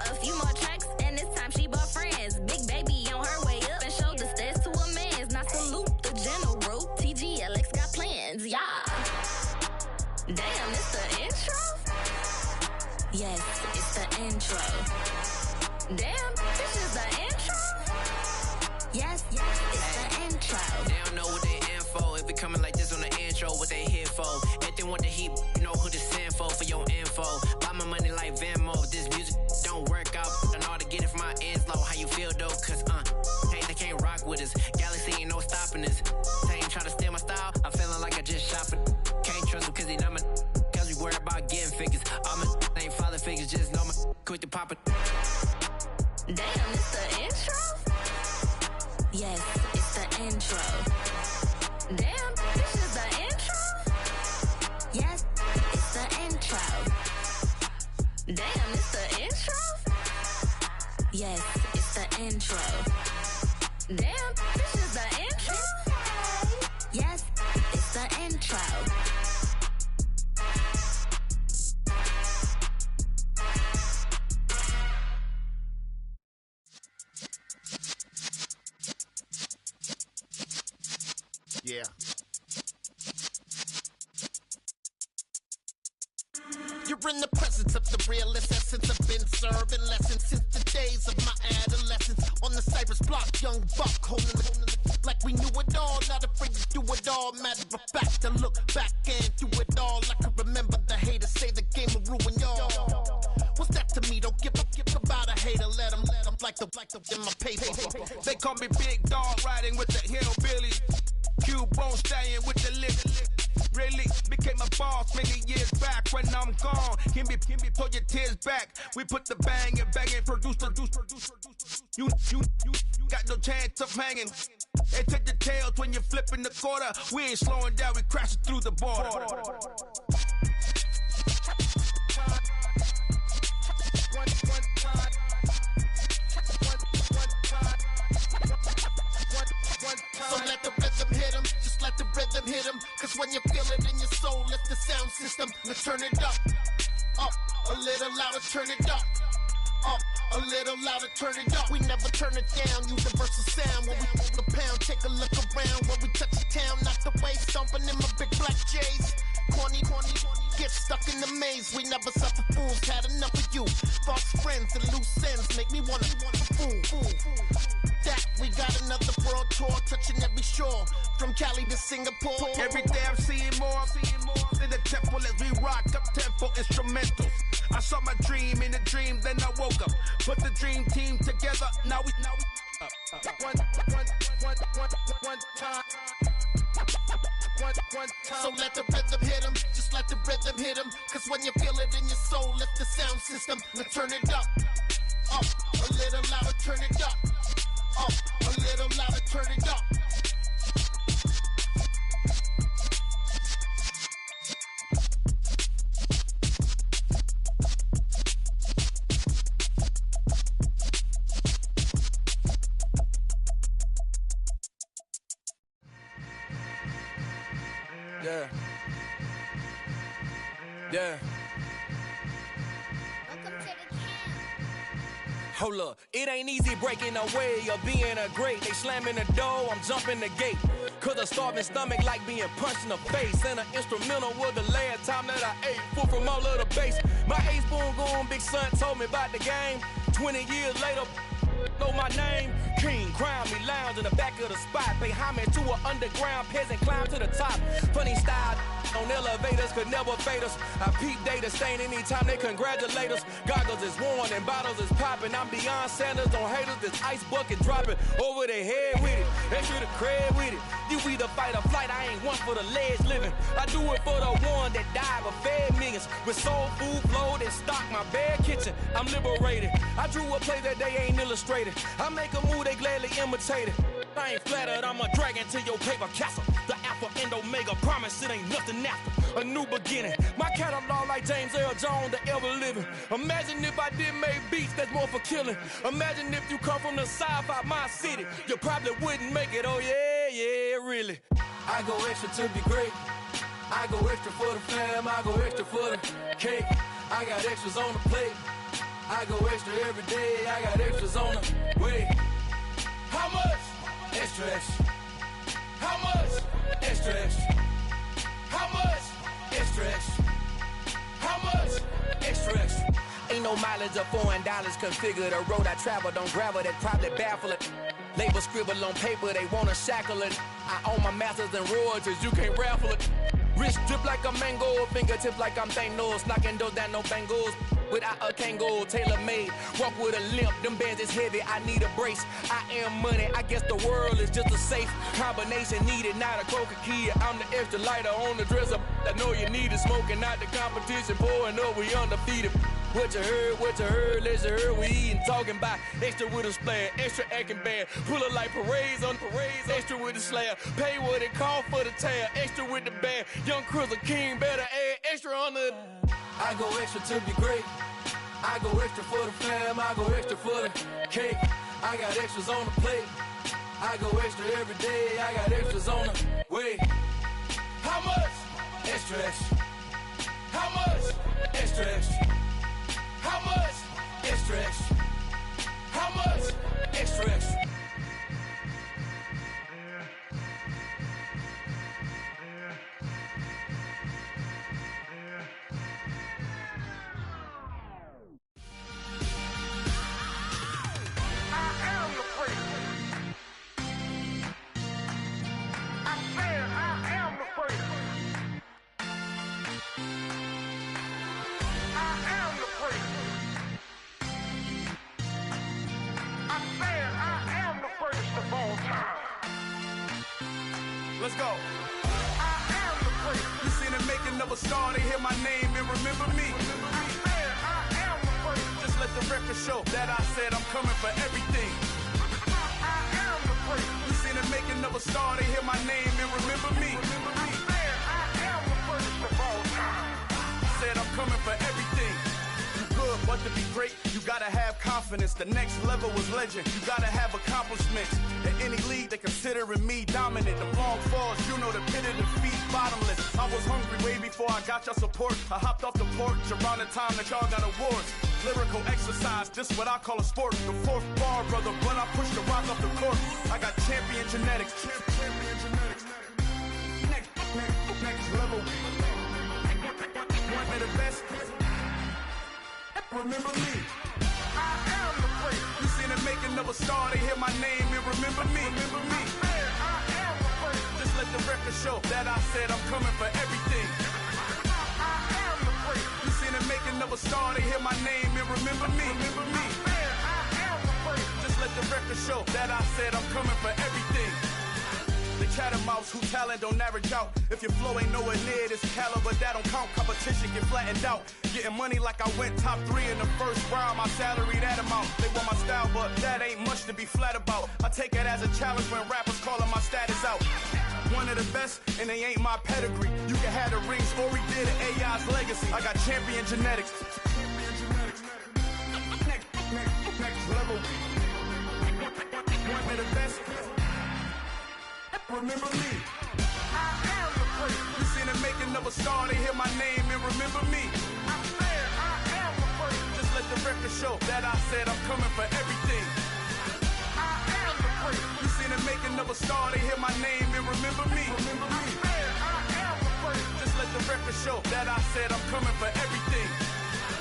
A few more tracks and this time she bought friends. Big baby on her way up and showed the stairs to a man's. Now salute the general. TGLX got plans. Yeah. Damn, it's the intro? Yes, it's the intro. Damn, this is the intro? Yes, it's the intro. They don't know what they in for. If it coming like this on the intro, what they here for? If they want the heat, you know who to send for your info. Buy my money like Venmo. If this music don't work out, and all to get it from my ends low. How you feel though? Cause hey, they can't rock with us. Galaxy ain't no stopping this. They ain't try to steal my style. I'm feeling like I just shop it. Can't trust them cause they not my. Cause we worried about getting figures. All my ain't father figures, just know my quick to pop it. Damn, it's the intro? Yes, it's the intro. Damn, this is the intro? Yes, it's the intro. Damn, it's the intro? Yes, it's the intro. Damn, this is the intro? Yes, it's the intro. Yeah. You're in the presence of the realest essence. I've been serving lessons since the days of my adolescence. On the Cypress block, young buck holding it like we knew it all. Not afraid to do it all. Matter of fact, to look back and do it all. I can remember the haters say the game will ruin y'all. What's that to me? Don't give about a hater. Let them like the in my paper. They call me Big Dog, riding with the hillbillies. Cubone stallion with the lip. Really became a boss many years back. When I'm gone, can be pull your tears back. We put the bang and produce. You got no chance of hanging. They take the tails when you're flipping the quarter. We ain't slowing down, we crashing through the border. So let the rhythm hit him, just let the rhythm hit him. Cause when you feel it in your soul, lift the sound system. Let's turn it up a little louder, turn it up a little louder, turn it up. We never turn it down, universal sound. When we move the pound, take a look around. When we touch the town, knock the way, stomping in my big black J's. Corny, get stuck in the maze. We never suffer fools, had enough of you. False friends and loose ends make me wanna fool. That we got another world tour, touching every shore, from Cali to Singapore. Every day I'm seeing more in the temple as we rock up tempo instrumentals. I saw my dream in a dream, then I woke up. Put the dream team together, now we one time. So let the rhythm hit him, just let the rhythm hit him. Cause when you feel it in your soul, lift the sound system. Let's turn it up a little louder, turn it up a little louder, turn it up. Yeah. Hold up, it ain't easy breaking away or being a great. They slamming the door, I'm jumping the gate. Cause a starving stomach like being punched in the face. And an instrumental was the last time that I ate food from all of the bass. My ace boom goon, big son told me about the game. 20 years later, know my name. King, crown me, lounge in the back of the spot. Pay homage to an underground peasant, climb to the top. Funny style on elevators could never fade us. I peep data stain anytime they congratulate us. Goggles is worn and bottles is popping. I'm beyond Sanders on haters, this ice bucket dropping over their head with it. Extra the cred with it. You either fight or flight, I ain't one for the ledge living. I do it for the one that died but fed millions. With soul food flowed and stocked my bad kitchen. I'm liberated. I drew a play that they ain't illustrated. I make a move, they gladly imitate it. I ain't flattered, I'm a dragon to your paper castle. The alpha and omega, promise it ain't nothing after. A new beginning, my catalog like James Earl Jones, the ever living. Imagine if I did make beats that's more for killing. Imagine if you come from the sci-fi, my city, you probably wouldn't make it, oh yeah, really. I go extra to be great. I go extra for the fam, I go extra for the cake. I got extras on the plate. I go extra every day, I got extras on the way. How much? Extra, extra. How much? Extra, extra. How much? Extra, extra. How much? Extra, extra. Ain't no mileage of $4 configure the road I travel. Don't gravel that probably baffle it. Label scribble on paper, they wanna shackle it. I own my masters and royalties, you can't raffle it. Wrist drip like a mango, fingertips like I'm Thanos, knocking those down no bangles. Without a Kango, tailor-made, walk with a limp, them bands is heavy, I need a brace. I am money, I guess the world is just a safe combination needed, not a coca-key. I'm the extra lighter on the dresser, I know you need it, smoking out the competition, pouring up, we undefeated. What you heard, let's heard, we eatin', talking about extra with a splash, extra acting bad, pull it like parades on parades, extra with the slab, pay what it cost for the tab, extra with the band, young Chris a king, better add extra on the. I go extra to be great. I go extra for the fam, I go extra for the cake. I got extras on the plate. I go extra every day, I got extras on the way. How much? Extra, extra. How much? Extra, extra. How much? Extra, extra. How much? Extra, extra. Let's go. You seen the making of a star, they hear my name and remember me. Just let the record show that I said I'm coming for everything. You seen the making of a star, they hear my name and remember me. Said I'm coming for everything. Good, but to be great, you gotta have confidence. The next level was legend. You gotta have accomplishments. In any league, they considering me dominant. The long falls, you know the pit of defeat, bottomless. I was hungry way before I got your support. I hopped off the porch around the time that y'all got awards. Lyrical exercise, this what I call a sport. The fourth bar, brother, when I push the rock off the court. I got champion genetics. Champion genetics. Next level. One of the best. Remember me. I am the place. You seen the making of a star, they hear my name and remember me. Remember me. I am the place. Just let the record show that I said I'm coming for everything. I am the place. You seen the making of a star, they hear my name and remember me. Remember me. I am the place. Just let the record show that I said I'm coming for everything. The catamounts who talent don't average out. If your flow ain't nowhere near this caliber, that don't count. Competition get flattened out. Getting money like I went top 3 in the first round. My salary that amount. They want my style, but that ain't much to be flat about. I take it as a challenge when rappers calling my status out. One of the best, and they ain't my pedigree. You can have the rings, or we did it, AI's legacy. I got champion genetics. Next level. One of the best. Remember me. I am the place. You seen the making of a star, they hear my name and remember me. I am the place. Just let the record show that I said I'm coming for everything. I am the place. You seen the making of a star, they hear my name and remember me. Remember me. I am the place. Just let the record show that I said I'm coming for everything.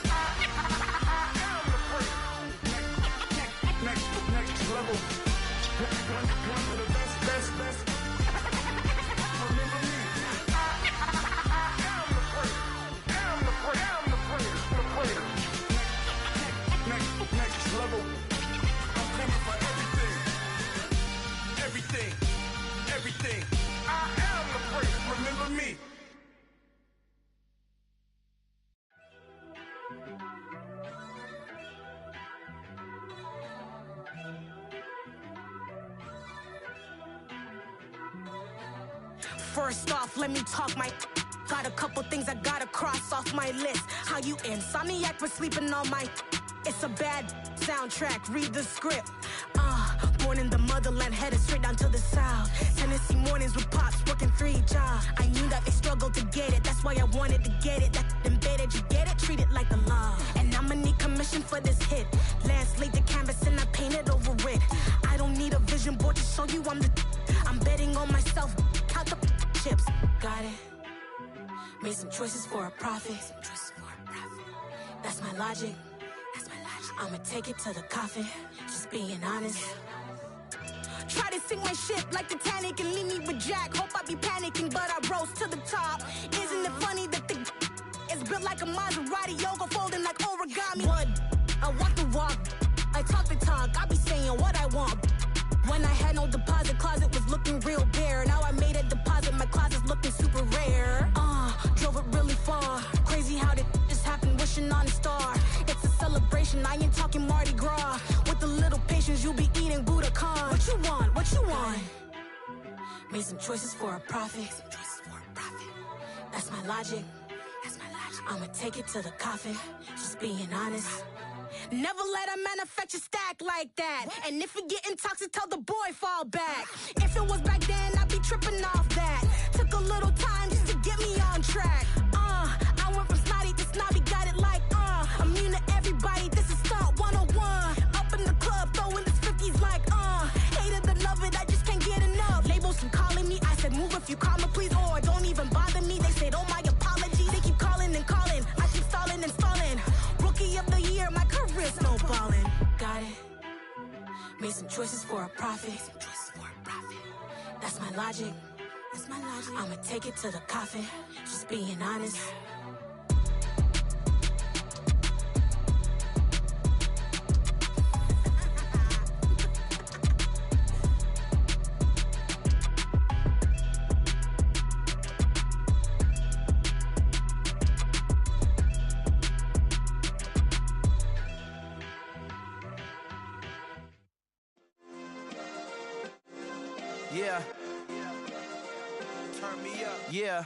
I am the place. Next level. One of the best. Level. I'm coming for everything. Everything. I am the place. Remember me. First off, let me talk my. Got a couple things I gotta cross off my list. How you insomniac for sleeping on my. It's a bad soundtrack, read the script. Born in the motherland, headed straight down to the south. Tennessee mornings with pops, working 3 jobs. I knew that they struggled to get it, that's why I wanted to get it. That embedded, you get it, treat it like a law. And I'ma need commission for this hit. Last laid the canvas and I painted over it. I don't need a vision board to show you I'm betting on myself, count the chips. Got it. Made some choices for a profit. That's my logic. I'ma take it to the coffin, just being honest. Try to sink my ship like Titanic and leave me with Jack. Hope I be panicking, but I rose to the top. Isn't it funny that the is built like a Maserati, yoga folding like origami? What? I walk the walk, I talk the talk, I be saying what I want. When I had no deposit, closet was looking real bare. Now I made a deposit, my closet's looking super rare. Drove it really far. Crazy how did just happen, wishing on a star. It's a celebration, I ain't talking Mardi Gras. With a little patience, you'll be eating Budokan. What you want? What you want? Made some choices for a profit. That's my logic. I'ma take it to the coffin, just being honest. Never let a manufacture stack like that. And if it getting toxic, tell the boy fall back. If it was back then, I'd be tripping off that. Took a little time just to get me on track. I went from snotty to snobby, got it like immune to everybody, this is stunt 101. Up in the club, throwing this 50s like hate it or love it, I just can't get enough. Labels keep calling me, I said move if you call me please, or don't even bother me. They said oh my apologies, they keep calling and calling, I keep stalling and stalling. Rookie of the year, my career snowballing. Got it. Made some choices for a profit. That's my logic. I'ma take it to the coffin, just being honest. Yeah. Turn me up. Yeah.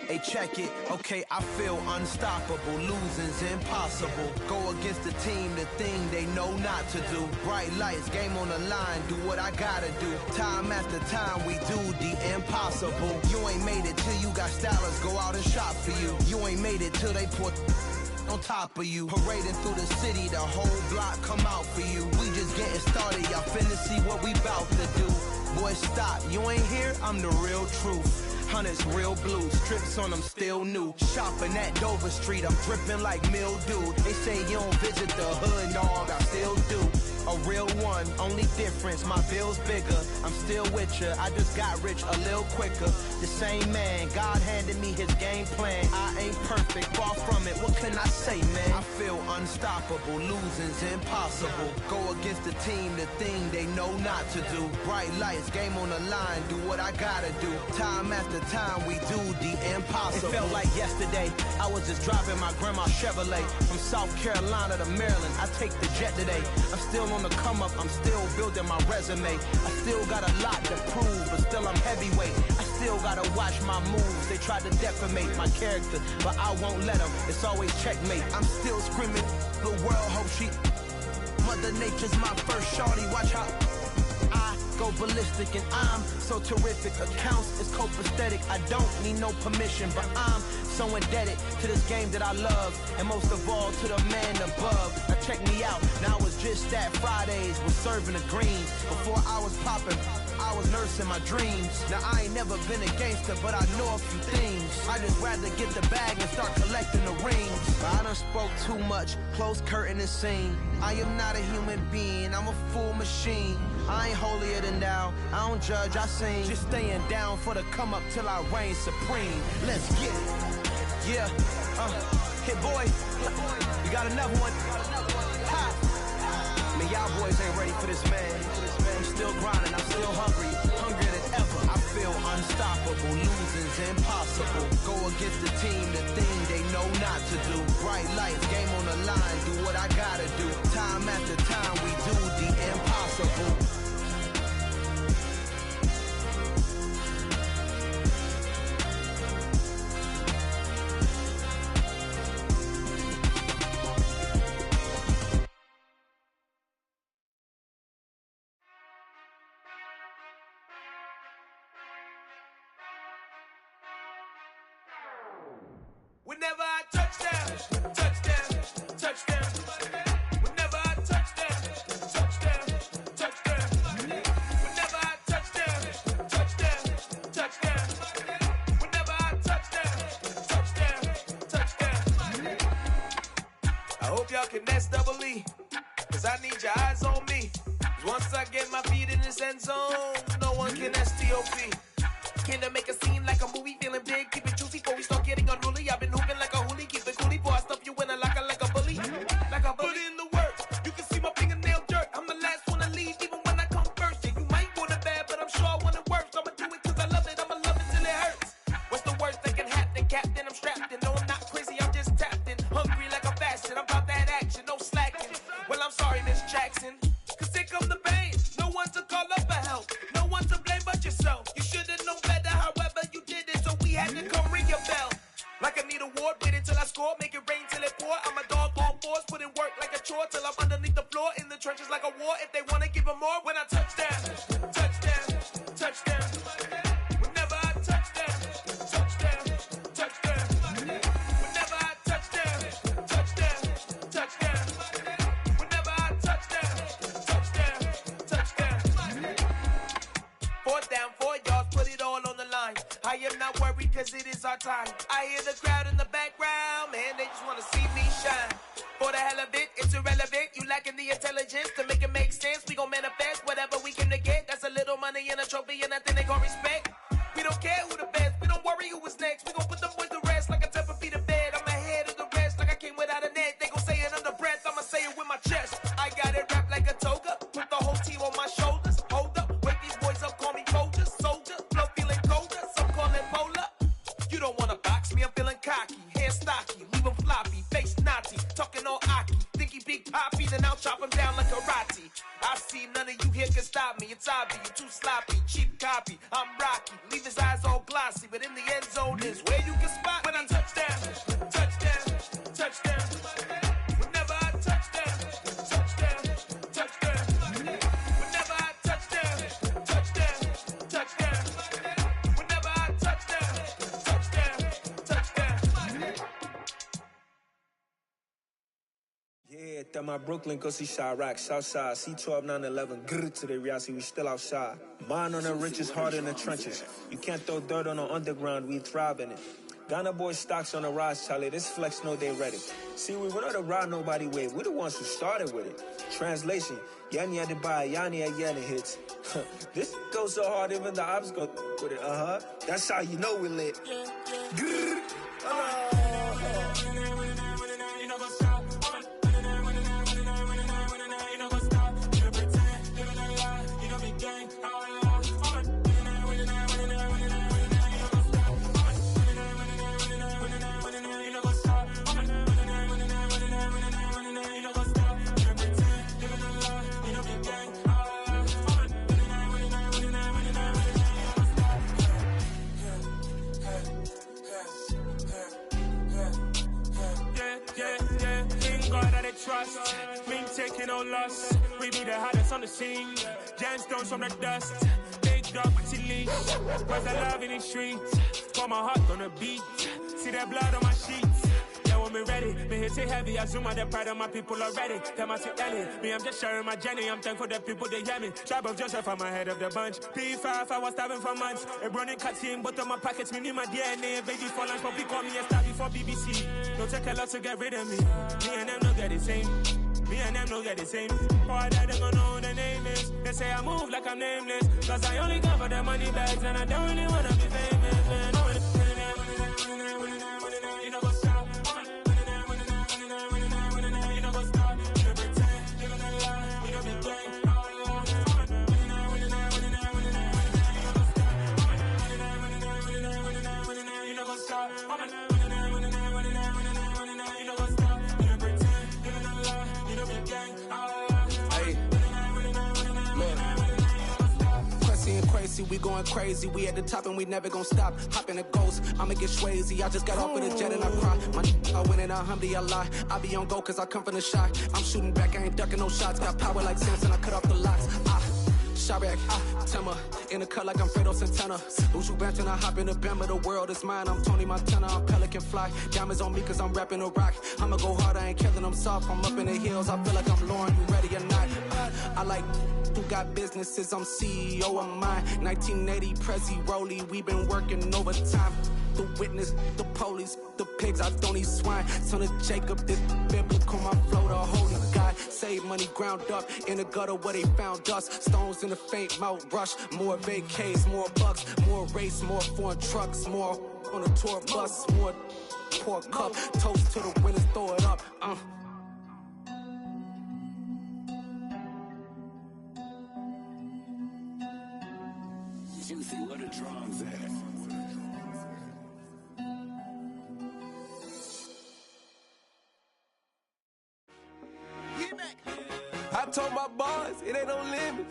Hey, check it. Okay, I feel unstoppable. Losing's impossible. Go against the team, the thing they know not to do. Bright lights, game on the line, do what I gotta do. Time after time, we do the impossible. You ain't made it till you got stylists go out and shop for you. You ain't made it till they put on top of you. Parading through the city, the whole block come out for you. We just getting started, y'all finna see what we bout to do. Boy, stop, you ain't here, I'm the real truth. Hunters, real blue, strips on them still new. Shopping at Dover Street, I'm dripping like mildew. They say you don't visit the hood, dog, I still do. A real one, only difference, my bill's bigger. I'm still with ya, I just got rich a little quicker. The same man, God handed me his game plan. I ain't perfect, far from it, what can I say, man? I feel unstoppable, losing's impossible. Go against the team, the thing they know not to do. Bright lights, game on the line, do what I gotta do. Time after time, we do the impossible. It felt like yesterday, I was just driving my grandma's Chevrolet. From South Carolina to Maryland, I take the jet today. I'm still on the come up, I'm still building my resume. I still got a lot to prove, but still I'm heavyweight. I still gotta watch my moves. They tried to defamate my character, but I won't let them. It's always checkmate. I'm still screaming, the world hope she. Mother Nature's my first shorty. Watch how I go ballistic, and I'm so terrific. Accounts is copacetic. I don't need no permission, but I'm so indebted to this game that I love, and most of all to the man above. Now check me out, now I was just at Fridays, was serving the greens. Before I was popping, I was nursing my dreams. Now I ain't never been a gangster, but I know a few things. I just rather get the bag and start collecting the rings. I done spoke too much, close curtain and scene. I am not a human being, I'm a full machine. I ain't holier than thou, I don't judge, I sing. Just staying down for the come up till I reign supreme. Let's get it. Yeah, hit boy, you got another one. Ha. Man, y'all boys ain't ready for this, man. I'm still grinding, I'm still hungry, hungrier than ever. I feel unstoppable, losing's impossible. Go against the team, the thing they know not to do. Bright lights, game on the line, do what I gotta do. Time after time, we do the impossible. Whenever I touch down, touchdown, touchdown. Whenever I touch down, touchdown, touchdown. Whenever I touch down, touchdown, touchdown. Whenever I touch down, touchdown, touchdown. I hope y'all can nest double E, cause I need your eyes on me. Once I get my feet in this end zone, no one can STOP. Can I make a scene like a movie, feeling big, keep it juicy before we start getting unruly. I've been hooping like a hoolie, keep it coolie, before I stuff you in a locker like a bully. Like a bully. Put in the work, you can see my fingernail dirt. I'm the last one to leave, even when I come first. Yeah, you might want it bad, but I'm sure I want it worse. I'ma do it cause I love it, I'ma love it till it hurts. What's the worst that can happen, Captain? I'm strapped in, no I'm not crazy, I'm just tapped in. Hungry like a fashion, I'm about that action, no slacking. Well, I'm sorry, Miss Jackson, cause here come the pain. No one to call up for help, no one to blame but yourself. You should've known better, however you did it, so we had to come ring your bell. Like I need a ward, wait until I score, make it rain till it pour. I'm a dog on force, put in work like a chore till I'm underneath the floor, in the trenches like a war. If they wanna give them more, when I touch down, touchdown, touchdown. Whenever I touch down, touchdown, touchdown. Whenever I touch down, touchdown, touchdown. Whenever I touch down, touchdown, touchdown. 4th down, 4 yards, put it all on the line. I am not worried cause it is our time. I hear the crowd in the background, man, they just wanna see me shine. For the hell of it, it's irrelevant. You lacking the intelligence to make it make sense. We gon' manifest whatever we came to get. That's a little money and a trophy and nothing they gon' respect. We don't care who the best, we don't worry who was next. We gon' put them boys to rest like a 10 feet of bed. I'm ahead of the rest like I came without a net. They gon' say it under breath, I'ma say it with my chest. I got it wrapped like a toga, put the whole team on my shoulders. Hold up, wake these boys up, call me Mojo, soldier. Flow feeling colder, some call it polar. You don't wanna box me, I'm feeling cocky. Hair stocky, leave him floppy, face naughty. Talking all aki, think he big poppy, then I'll chop him down like karate. I see none of you here can stop me. It's obvious, you too sloppy, cheap copy. I'm Rocky, leave his eyes all glossy, but in the end zone is where you can spot when I touch down, touchdown, touchdown. Whenever I touch down, touchdown, touchdown. Whenever I touch down, touchdown, touchdown. Whenever I touch down, touchdown, touchdown. Yeah, that my Brooklyn, go see Chirac, Southside, C12, 911, grrr to the reality, we still outside. Mine on the richest, heart in the trenches. You can't throw dirt on the underground, we thrive in it. Ghana boys stocks on the rise, Charlie, this flex know they ready. See, we not a ride nobody wave, we the ones who started with it. Translation, Yanni had to buy, Yanni had Yanni hits. This goes so hard, even the ops go with it, That's how you know we lit. Grrr. Trust, we ain't taking no loss. We be the hottest on the scene. Gemstones from the dust. Big dog, pretty leash. Where's the love in the streets? Pour my heart on the beat. See that blood on my sheets. Yeah, when me ready, me hit it heavy. I zoom out the pride of my people already. Tell my sweet Ellie, me I'm just sharing my journey. I'm thankful the people they hear me. Tribe of Joseph, I'm ahead of the bunch. P5, I was starving for months. A running cut team, but on my pockets, me need my DNA. Baby for lunch, but call me a star before BBC. Don't take a lot to get rid of me. Me and them don't get the same. Me and them don't get the same. All that they gonna know who the name is. They say I move like I'm nameless. Cause I only cover the money bags and I don't really wanna be famous, man. You know what's up? You know what's up? You pretend, living a lie. We don't be gang. You know what's up? Crazy, we going crazy, we at the top and we never gonna stop. Hop in a ghost, I'ma get swayzy. I just got off with a jet and I cry. My I win and alhamdulillah. I be on go cause I come from the shot. I'm shooting back, I ain't ducking no shots. Got power like Samson, I cut off the locks. Shabak, Timmer, in the cut like I'm Fredo Santana. Uju Banton, I hop in the Bama, the world is mine. I'm Tony Montana, I'm Pelican Fly. Diamonds on me cause I'm rapping a rock. I'ma go hard, I ain't killing them soft. I'm up in the hills, I feel like I'm Lauren, you ready or not? I like who got businesses, I'm CEO of mine. 1980, Prezi Rolly, we been working overtime. The witness, the police, the pigs, I don't eat swine. Son of Jacob, this biblical, my flow, the holy God. Save money ground up in the gutter where they found us. Stones in the faint mouth rush. More vacays, more bucks, more race, more foreign trucks, more on a tour bus, more pour cup. Toast to the winners, throw it up. Juicy, where the drums at? I told my boys it ain't no limit.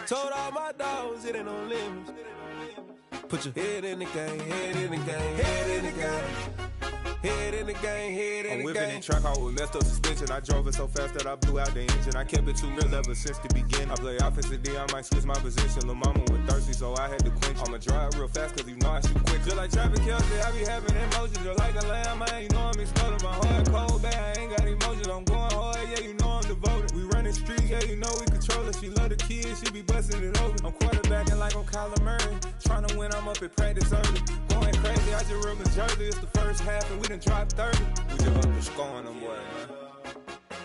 Told all my dogs it ain't no limit. Put your head in the game, head in the game, head in the game. Head in the game, head in the game. I'm whipping in track out with messed up suspension. I drove it so fast that I blew out the engine. I kept it too real ever since the beginning. I play offensive D, I might switch my position. Lil' mama was thirsty, so I had to quench. I'ma drive real fast cause you know I shoot quick. Just like traffic Kelsey, I be having emotions. Just like a lamb, man, you know I'm exploding. My heart cold, bad, I ain't got emotions. I'm going hard, yeah, you know I'm devoted. We running streets, yeah, you know we control it. She love the kids, she be busting it over. I'm quarterbacking like I'm Kyler Murray. Trying to win, I'm up at practice early. Going crazy, I just rub the jersey. It's the first half and we done dropped 30. We just up and scoring them, boy, man.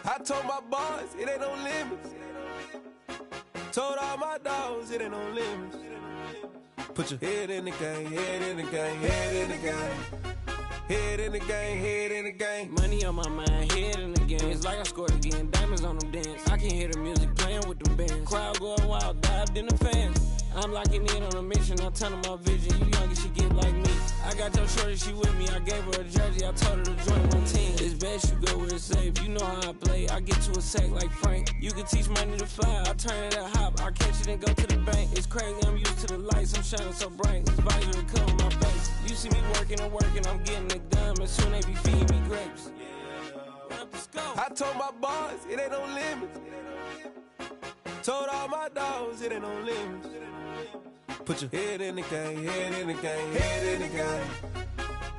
I told my boys it ain't no limits. Told all my dogs it ain't no limits. Put your head in the game, head in the game, head in the game. Head in the game, head in the game. Money on my mind, head in the game. It's like I scored again, diamonds on them dance. I can hear the music playing with them bands. Crowd going wild, dived in the fans. I'm locking in on a mission, I'm telling my vision. You young and she get like me. I got your shorty, she with me. I gave her a jersey, I told her to join my team. It's best you go where it's safe. You know how I play. I get to a sack like Frank. You can teach money to fly. I turn it at hop. I catch it and go to the bank. It's crazy, I'm used to the lights. I'm shining so bright. This visor will cover my face. You see me working and working. I'm getting it done. And soon they be feeding me grapes. I told my boys it ain't no limits. Told all my dogs it ain't no limits. Put your head in the game, head in the game, head in the game.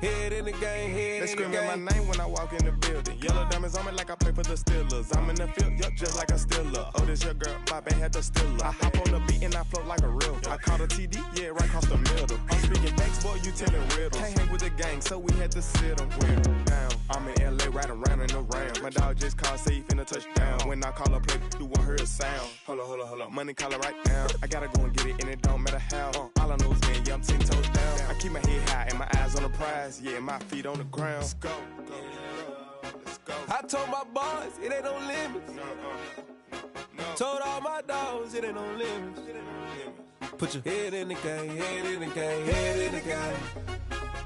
Head in the game, head in the game. They screaming my name when I walk in the building. Yellow diamonds on me like I play for the Steelers. I'm in the field, yup, just like a Steeler. Oh, this your girl, my band had the Steeler. I hop on the beat and I float like a river. I caught a TD, yeah, right across the middle. I'm speaking thanks, boy, you telling riddles. Can't hang with the gang, so we had to sit them down. I'm in LA, riding around in the round. My dog just called, say he finna touchdown. When I call a play, you won't hear a sound. Hold on, money call it right down. I gotta go and get it, and it don't matter how. All I know is man, yeah, I'm 10 toes down. I keep my head high and my eyes on the prize. Yeah, my feet on the ground. Let's go. I told my boys it ain't no limits. Told all my dogs it ain't no limits. Put your head in the game, head in the game, head in the game.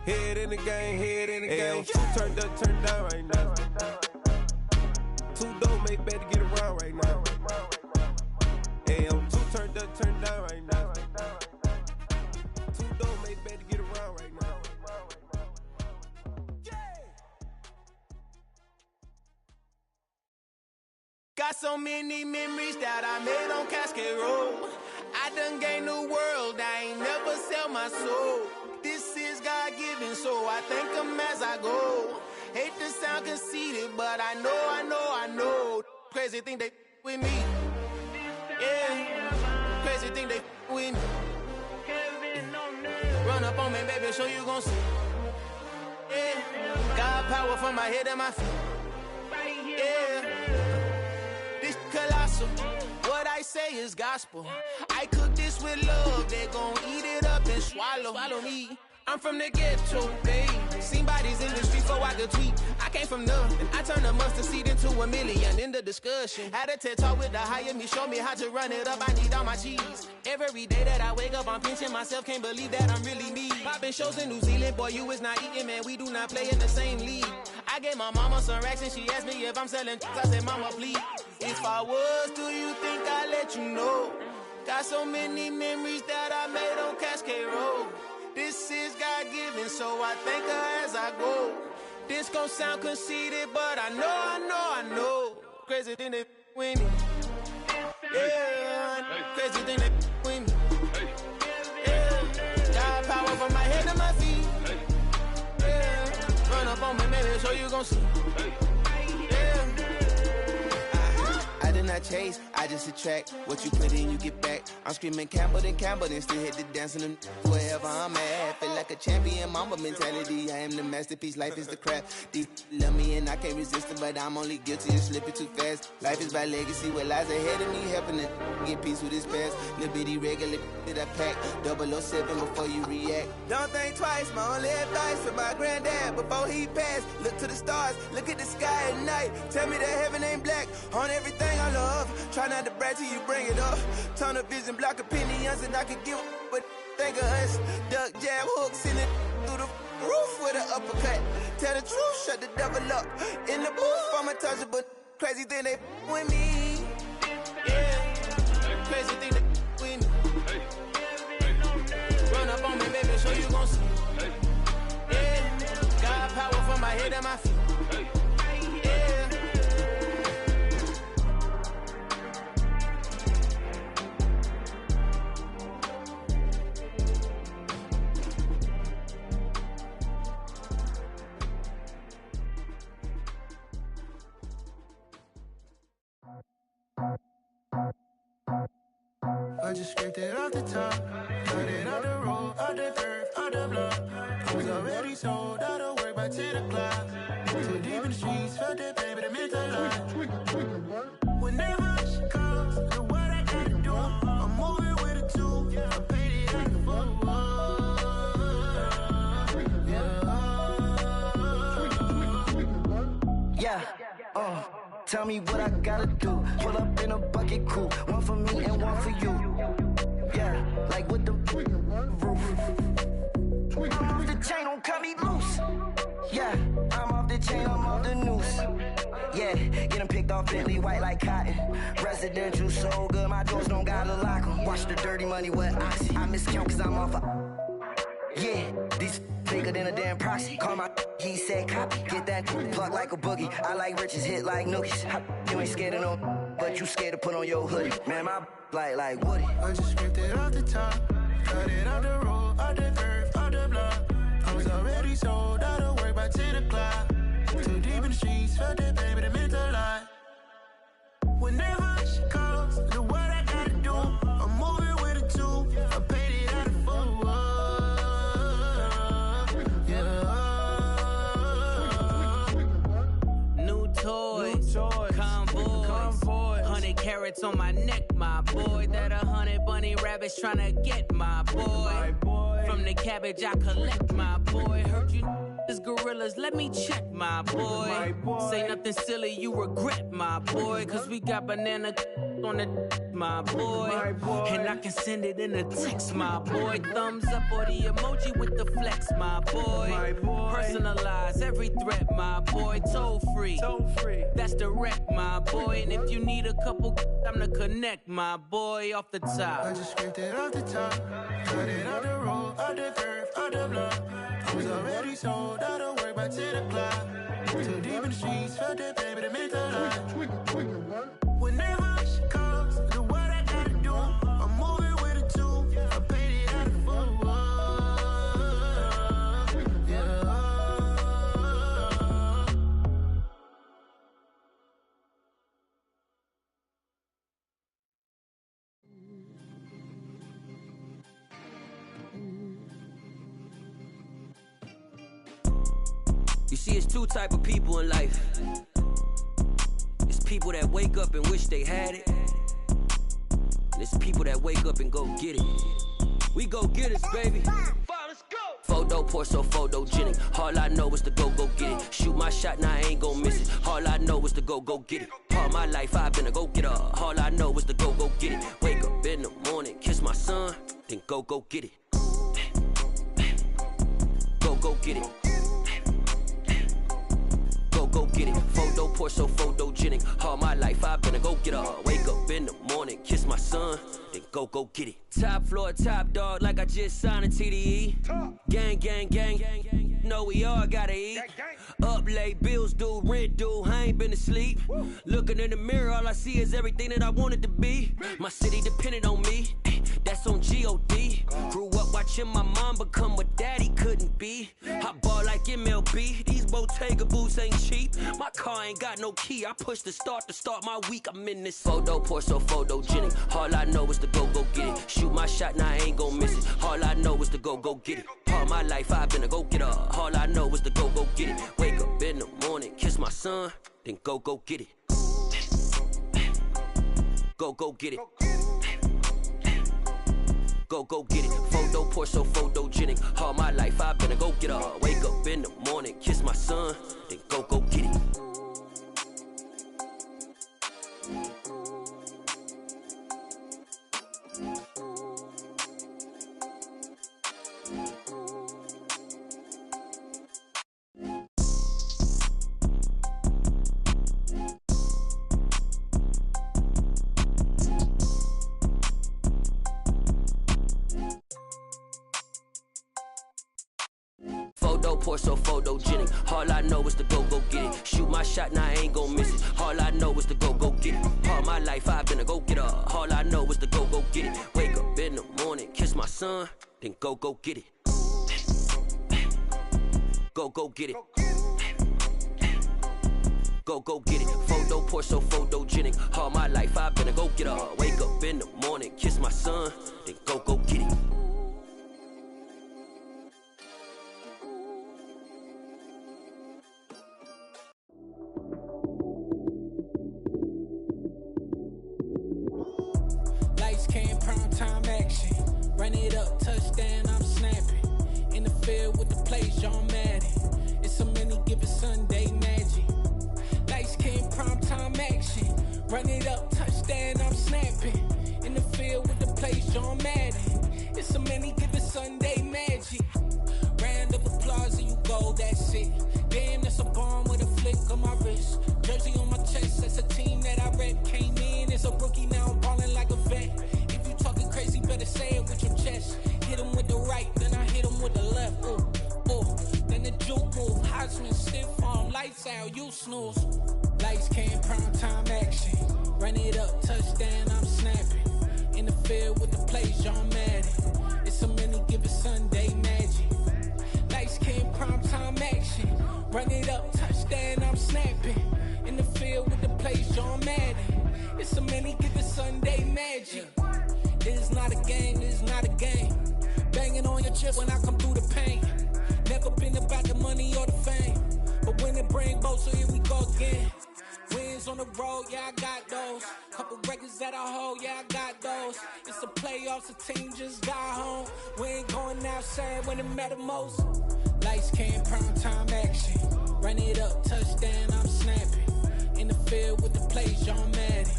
Head in the game, head in the game. Two turned up, turned down right now. Two don't make better get around right now. Hey, I'm two turned up, turned down right now. Two don't make better get around right now. Got so many memories that I made on Cascade Road. I done gained the world, I ain't never sell my soul. This is God-given, so I thank him as I go. Hate to sound conceited, but I know. Crazy thing they with me. Yeah, crazy thing they with me. Run up on me, baby, show you gon' see. Yeah, God power from my head and my feet. Yeah. This colossal, what I say is gospel. I cook this with love, they gon' eat it up and swallow me. I'm from the ghetto, babe. Seen bodies in the streets so I could tweet. I came from nothing, I turned a mustard seed into a million. In the discussion, had a TED talk with the higher me, show me how to run it up. I need all my cheese. Every day that I wake up, I'm pinching myself, can't believe that I'm really me. Popping shows in New Zealand, boy, you is not eating, man. We do not play in the same league. I gave my mama some racks and she asked me if I'm selling. I said, mama, please. If I was, do you think I'd let you know? Got so many memories that I made on Cascade Road. This is God-given, so I thank her as I go. This gon' sound conceited, but I know. Crazy thing they winning. Yeah, I crazy thing that with me. Yeah, got power from my head to my feet. Yeah, run up on me, baby, so you gon' see. I did not chase, I just attract. What you put in, you get back. I'm screaming Campbell, then still hit the dance and wherever I'm at. Feel like a champion, mamba mentality. I am the masterpiece, life is the crap. Deep love me and I can't resist it, but I'm only guilty of slipping too fast. Life is by legacy, what lies ahead of me, helping to get peace with his past. Little bitty regular that I pack, 007 before you react. Don't think twice, my only advice for my granddad before he passed. Look to the stars, look at the sky at night. Tell me that heaven ain't black on everything I love. Try not to brag till you bring it up. Tunnel vision, block opinions, and I could give but think of us. Duck, jab, hooks in it through the roof with an uppercut. Tell the truth, shut the devil up. In the booth, I'm untouchable. Crazy thing they with me. Yeah, crazy thing they with me. Run up on me, baby, so you gon' see. Yeah, got power from my head and my feet. I just scraped it off the top, cut it off the road, off the curve, off the block. I was already sold, out of work by 10 o'clock. Too deep in the streets, felt that baby, that meant a lot. Whenever she calls, look what I gotta do. I'm moving with a two, I paid it out the phone. Yeah, tell me what I gotta do. Pull up in a bucket crew, one for me and one for you. Yeah, like with the roof. I'm off the chain, don't cut me loose. Yeah, I'm off the chain, I'm off the noose. Yeah, get them picked off Bentley, white like cotton. Residential, so good, my doors don't gotta lock them. Watch the dirty money with Oxy. I miscount cause I'm off a... Yeah, these bigger than a damn proxy. Call my he said copy. Get that plug like a boogie. I like riches, hit like nookies. You ain't scared of no, but you scared to put on your hoodie. Man, my like Woody. I just scraped it off the top, cut it off the road, off the curve, off the block. I was already sold, out of work by 10 o'clock. Too deep in the streets, felt that baby, that meant a lot. Whenever she calls, look what I gotta do. I'm moving with a two, I paid it out of phone. Convoy, 100 carats on my neck, my boy. That 100 bunny rabbits tryna get my boy. From the cabbage I collect, my boy. Heard you is gorillas, let me check, my boy. Say nothing silly, you regret, my boy. Cause we got banana on the my boy. And I can send it in a text, my boy. Thumbs up or the emoji with the flex, my boy. Personalize every threat, my boy. Toll free, that's direct, my boy. And if you need a couple, I'm to connect, my boy. Off the top, I just scraped it off the top, cut it off the road, off the curve, off the block. I was already sold, out of work by 10 o'clock. Too deep in the streets, felt that baby, that meant a lot. Whenever she calls, look what I gotta do. I'm moving with a two, I paid it out of phone. You see, it's two type of people in life. It's people that wake up and wish they had it. And it's people that wake up and go get it. We go get it, baby. Photo poor, so photogenic. All I know is to go get it. Shoot my shot, now I ain't gon' miss it. All I know is to go get it. All my life I've been a go-getter. All I know is to go get it. Wake up in the morning, kiss my son, then go get it. Go get it. Go get it. Photo poor, so photogenic. All my life I've been a go-getter. Wake up in the morning, kiss my son, then go get it. Top floor, top dog, like I just signed a TDE. Gang. know we all gotta eat. Up late, bills due, rent due, I ain't been asleep. Looking in the mirror, all I see is everything that I wanted to be. My city depended on me, that's on G.O.D. Grew up watching my mom become what daddy couldn't be. I ball like MLB, these Bottega boots ain't cheap. My car ain't got no key, I push the start to start my week. I'm in this photo, pour so photogenic. All I know is to go get it. Shoot my shot, now I ain't gon' miss it. All I know is to go get it. All my life I've been a go-getter. All I know is to go get it. Wake up in the morning, kiss my son, then go get it. Go get it. Go get it. Photo, pour so photogenic. All my life I've been a go-getter. Wake up in the morning, kiss my son, then go get it. Photo, pour so photogenic. All I know is to go get it. Shoot my shot, now I ain't gon' miss it. All I know is to go get it. All my life I've been a go-getter. All I know is to go get it. Wake up in the morning, kiss my son, then go get it. Go get it. Go get it. Photo, pour so photogenic. All my life I've been a go-getter. Wake up in the morning, kiss my son, then go get it. Lights came, prime time action. Run it up, touchdown, I'm snapping. In the field with the plays, John Madden. It's a many given Sunday magic. Lights came, prime time action. Run it up, touchdown, I'm snapping. In the field with the plays, John Madden. It's a many given Sunday magic. Round of applause and you go, that's it. Damn, that's a bomb with a flick on my wrist. Jersey on my chest, that's a team that I rep. Came in as a rookie, now I'm ballin' like a vet. If you talking crazy, better say it with your chest. Hit him with the right, then I hit him with the left. Ooh, ooh, then the juke move. Heisman, stiff arm, lights out, you snooze. Lights came, prime time action. Run it up, touchdown, I'm snapping. In the field with the plays, John Madden. It's a many given Sunday magic. Lights came, prime time action. Run it up, touchdown, I'm snapping. In the field with the plays, John Madden. It's a many given Sunday magic. This is not a game, this is not a game. Banging on your chest when I come through the pain. Never been about the money or the fame. But when it bring both, so here we go again. Wins on the road, yeah, I got those. Couple records that I hold, yeah, I got those. It's the playoffs, the team just got home. We ain't going outside when it matter most. Lights came, prime time action. Run it up, touchdown, I'm snapping. In the field with the plays, John Madden.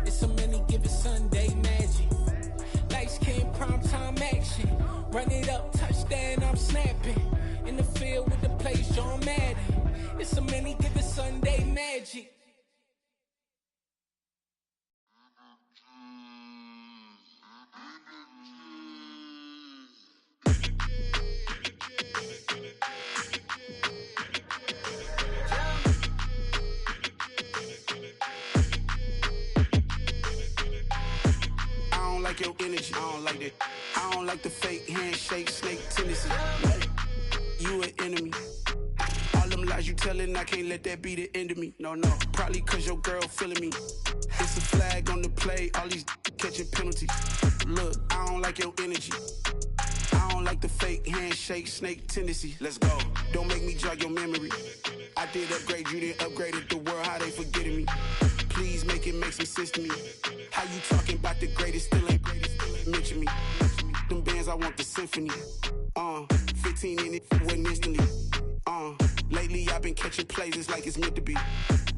It's a many given Sunday magic. Lights came, prime time action. Run it up, touchdown, I'm snapping. In the field with the plays, John Madden. It's a many given Sunday magic. I don't like your energy, I don't like that. I don't like the fake handshake, snake tendency. You an enemy. All them lies you telling, I can't let that be the end of me. No, probably cause your girl feeling me. It's a flag on the play, all these catching penalties. Look, I don't like your energy. I don't like the fake handshake, snake tendency. Let's go. Don't make me jog your memory. I did upgrade, you didn't upgrade it. The world, how they forgetting me. Please make it make some sense to me. How you talking about the greatest, still ain't greatest, still ain't mention me. Them bands, I want the symphony. 15 in it, wasn't instantly. Lately I've been catching plays, it's like it's meant to be.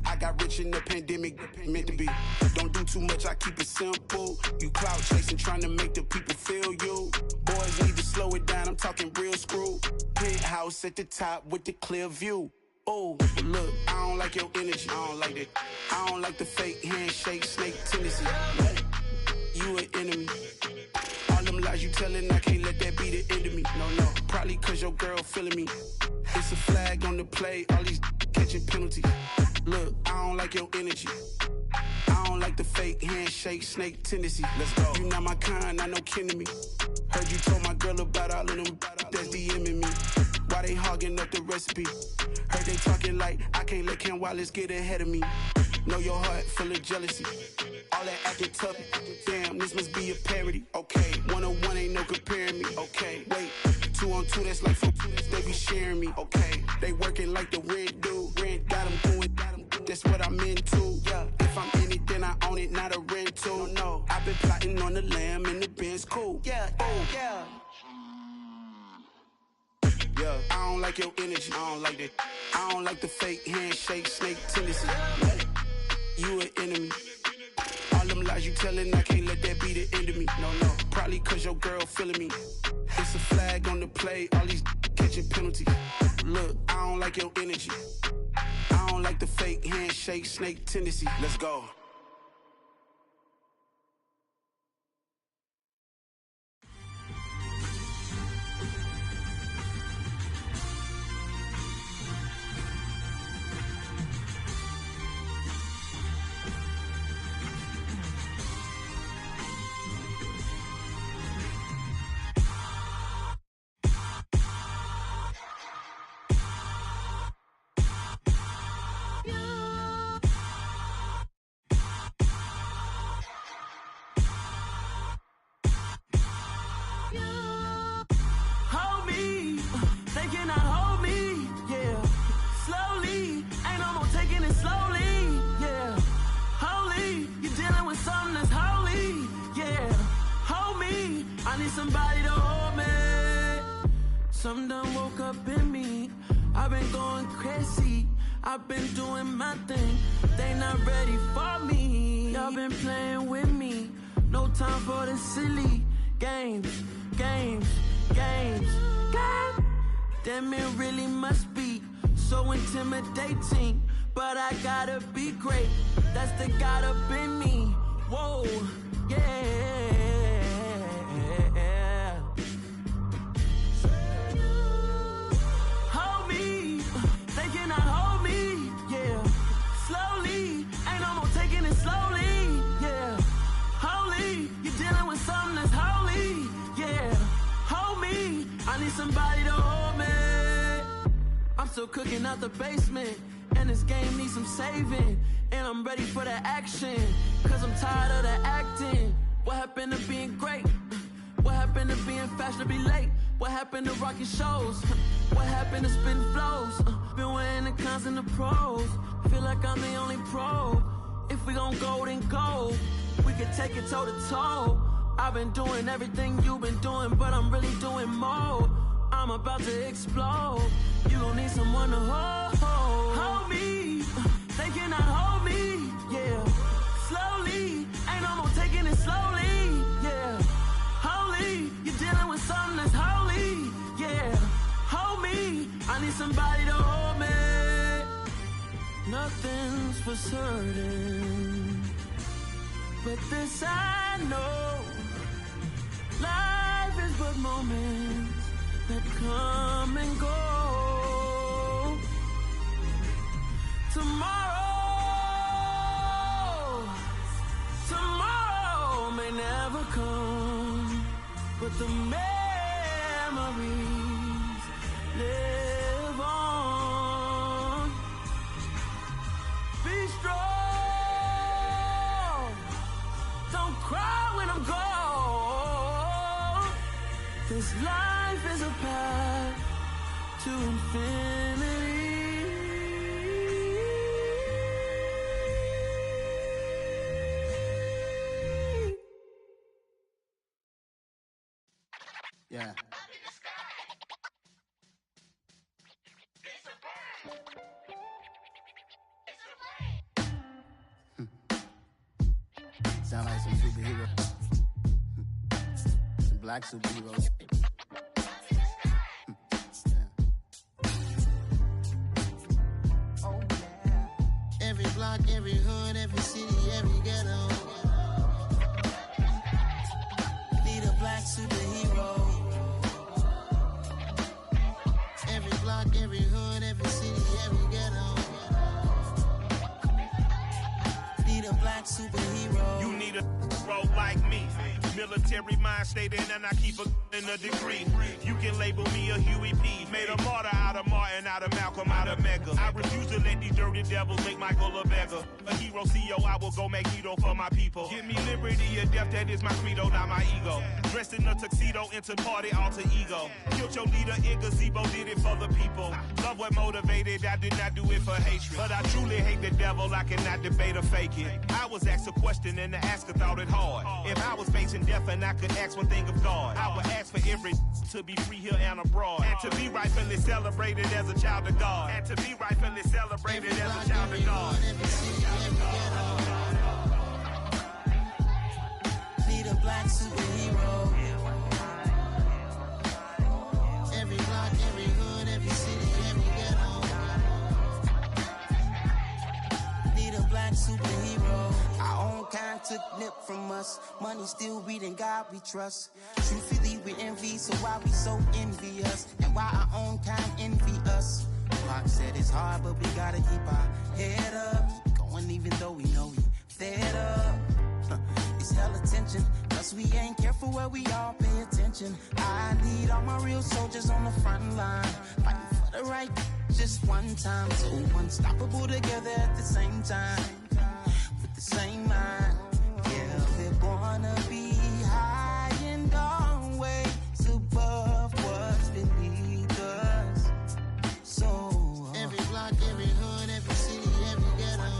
I got rich in the pandemic, meant to be. Don't do too much, I keep it simple. You clout chasing, trying to make the people feel you. Boys need to slow it down, I'm talking real screw. Penthouse at the top with the clear view. Oh, look, I don't like your energy, I don't like that. I don't like the fake handshake, snake tendency. You an enemy. All them lies you telling, I can't let that be the end of me. No, probably cause your girl feeling me. It's a flag on the play, all these catching penalties. Look, I don't like your energy. I don't like the fake handshake, snake tendency. Let's go. You not my kind, not no kin to me. Heard you told my girl about all of them that's DMing me. Why they hogging up the recipe? Heard they talking like I can't let Ken Wallace get ahead of me. Know your heart full of jealousy. All that acting tough, damn, this must be a parody. Okay, 1-on-1 ain't no comparing me. Okay, wait, 2-on-2, that's like 4, they be sharing me. Okay, they working like the rent dude. Rent got them doing, that's what I'm into. Yeah, if I'm in it, then I own it, not a rental. No, I've been plotting on the lamb and the Benz cool. Yeah, yeah. Yeah, I don't like your energy, I don't like that. I don't like the fake handshake, snake tendency. You an enemy. All them lies you telling, I can't let that be the end of me. No, probably cause your girl feeling me. It's a flag on the play, all these catching penalties. Look, I don't like your energy. I don't like the fake handshake, snake tendency. Let's go. Somebody to hold me. Some done woke up in me. I've been going crazy. I've been doing my thing. They not ready for me. Y'all been playing with me. No time for the silly games. Damn, it really must be so intimidating. But I gotta be great. That's the God up in me. Whoa, yeah. Somebody to hold me. I'm still cooking out the basement, and this game needs some saving. And I'm ready for the action, cause I'm tired of the acting. What happened to being great? What happened to being fashionably late? What happened to rocking shows? What happened to spitting flows? Been wearing the cons and the pros. Feel like I'm the only pro. If we gon' go, then go. We can take it toe to toe. I've been doing everything you've been doing, but I'm really doing more. I'm about to explode. You gon' need someone to hold me. They cannot hold me, yeah. Slowly, ain't no more taking it slowly, yeah. Holy, you're dealing with something that's holy, yeah. Hold me, I need somebody to hold me. Nothing's for certain, but this I know. Life is but moments that come and go. Tomorrow may never come, but the memories live on. Be strong, don't cry when I'm gone. This life is a path to infinity. Yeah. Sound like some superheroes. Some black superheroes. Oh, yeah. Every block, every hood, every city, every ghetto. Need a black superhero. black superhero. You need a role like me. Military mind state and I keep in a degree. You can label me a Huey P. Made a martyr out of Martin, out of Malcolm, out of Mega. I refuse to let these dirty devils make Michael a beggar. A hero CEO, I will go Magneto for my people. Give me liberty or death, that is my credo, not my ego. Dressed in a tuxedo, into party, alter ego. Killed your leader in gazebo, did it for the people. Love what motivated, I did not do it for hatred. But I truly hate the devil, I cannot debate or fake it. I was asked a question and the asker thought it hard. If I was facing death and I could ask one thing of God, I would ask for every to be free here and abroad. And to be rightfully celebrated as a child of God. And to be rightfully celebrated as a child of God. Need a black superhero. Every block, every hood, every city, every ghetto. Need a black superhero. Our own kind took nip from us. Money still reading God we trust. Truthfully we envy, so why we so envious? And why our own kind envy us? Block said it's hard, but we gotta keep our head up. Going even though we know we fed up. It's hell attention, plus we ain't careful where we all pay attention. I need all my real soldiers on the front line, fighting for the right just one time. So unstoppable together at the same time, with the same mind. Yeah, we're gonna be high and always above what's beneath us. So every block, every hood, every city, every ghetto.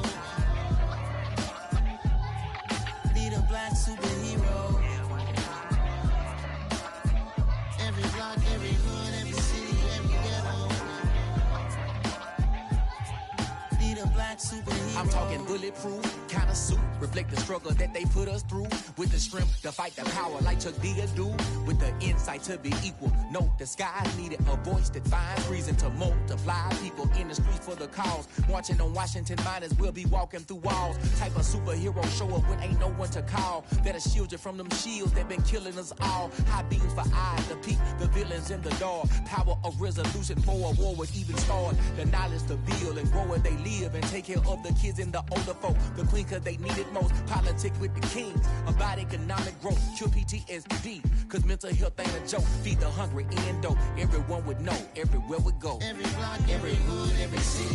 Need a black superhero. Every block, every hood, every city, every ghetto. Need a black superhero. I'm talking bulletproof, kind of suit, reflect the struggle that they put us through. With the strength to fight the power like Chuck D do. With the insight to be equal, no disguise needed. A voice that finds reason to multiply. People in the streets for the cause. Marching on Washington, might as well be walking through walls. Type of superhero show up when ain't no one to call. That'll shield you from them shields that been killing us all. High beams for eyes to peek the villains in the dark. Power of resolution for a war would even start. The knowledge to build and grow where they live and take care of the kids and the older folk. The queen cause they need it most. Politics with the kings about economic growth. Cure PTSD cause mental health ain't a joke. Feed the hungry and dope. Everyone would know everywhere we go. Every block, every hood, every city,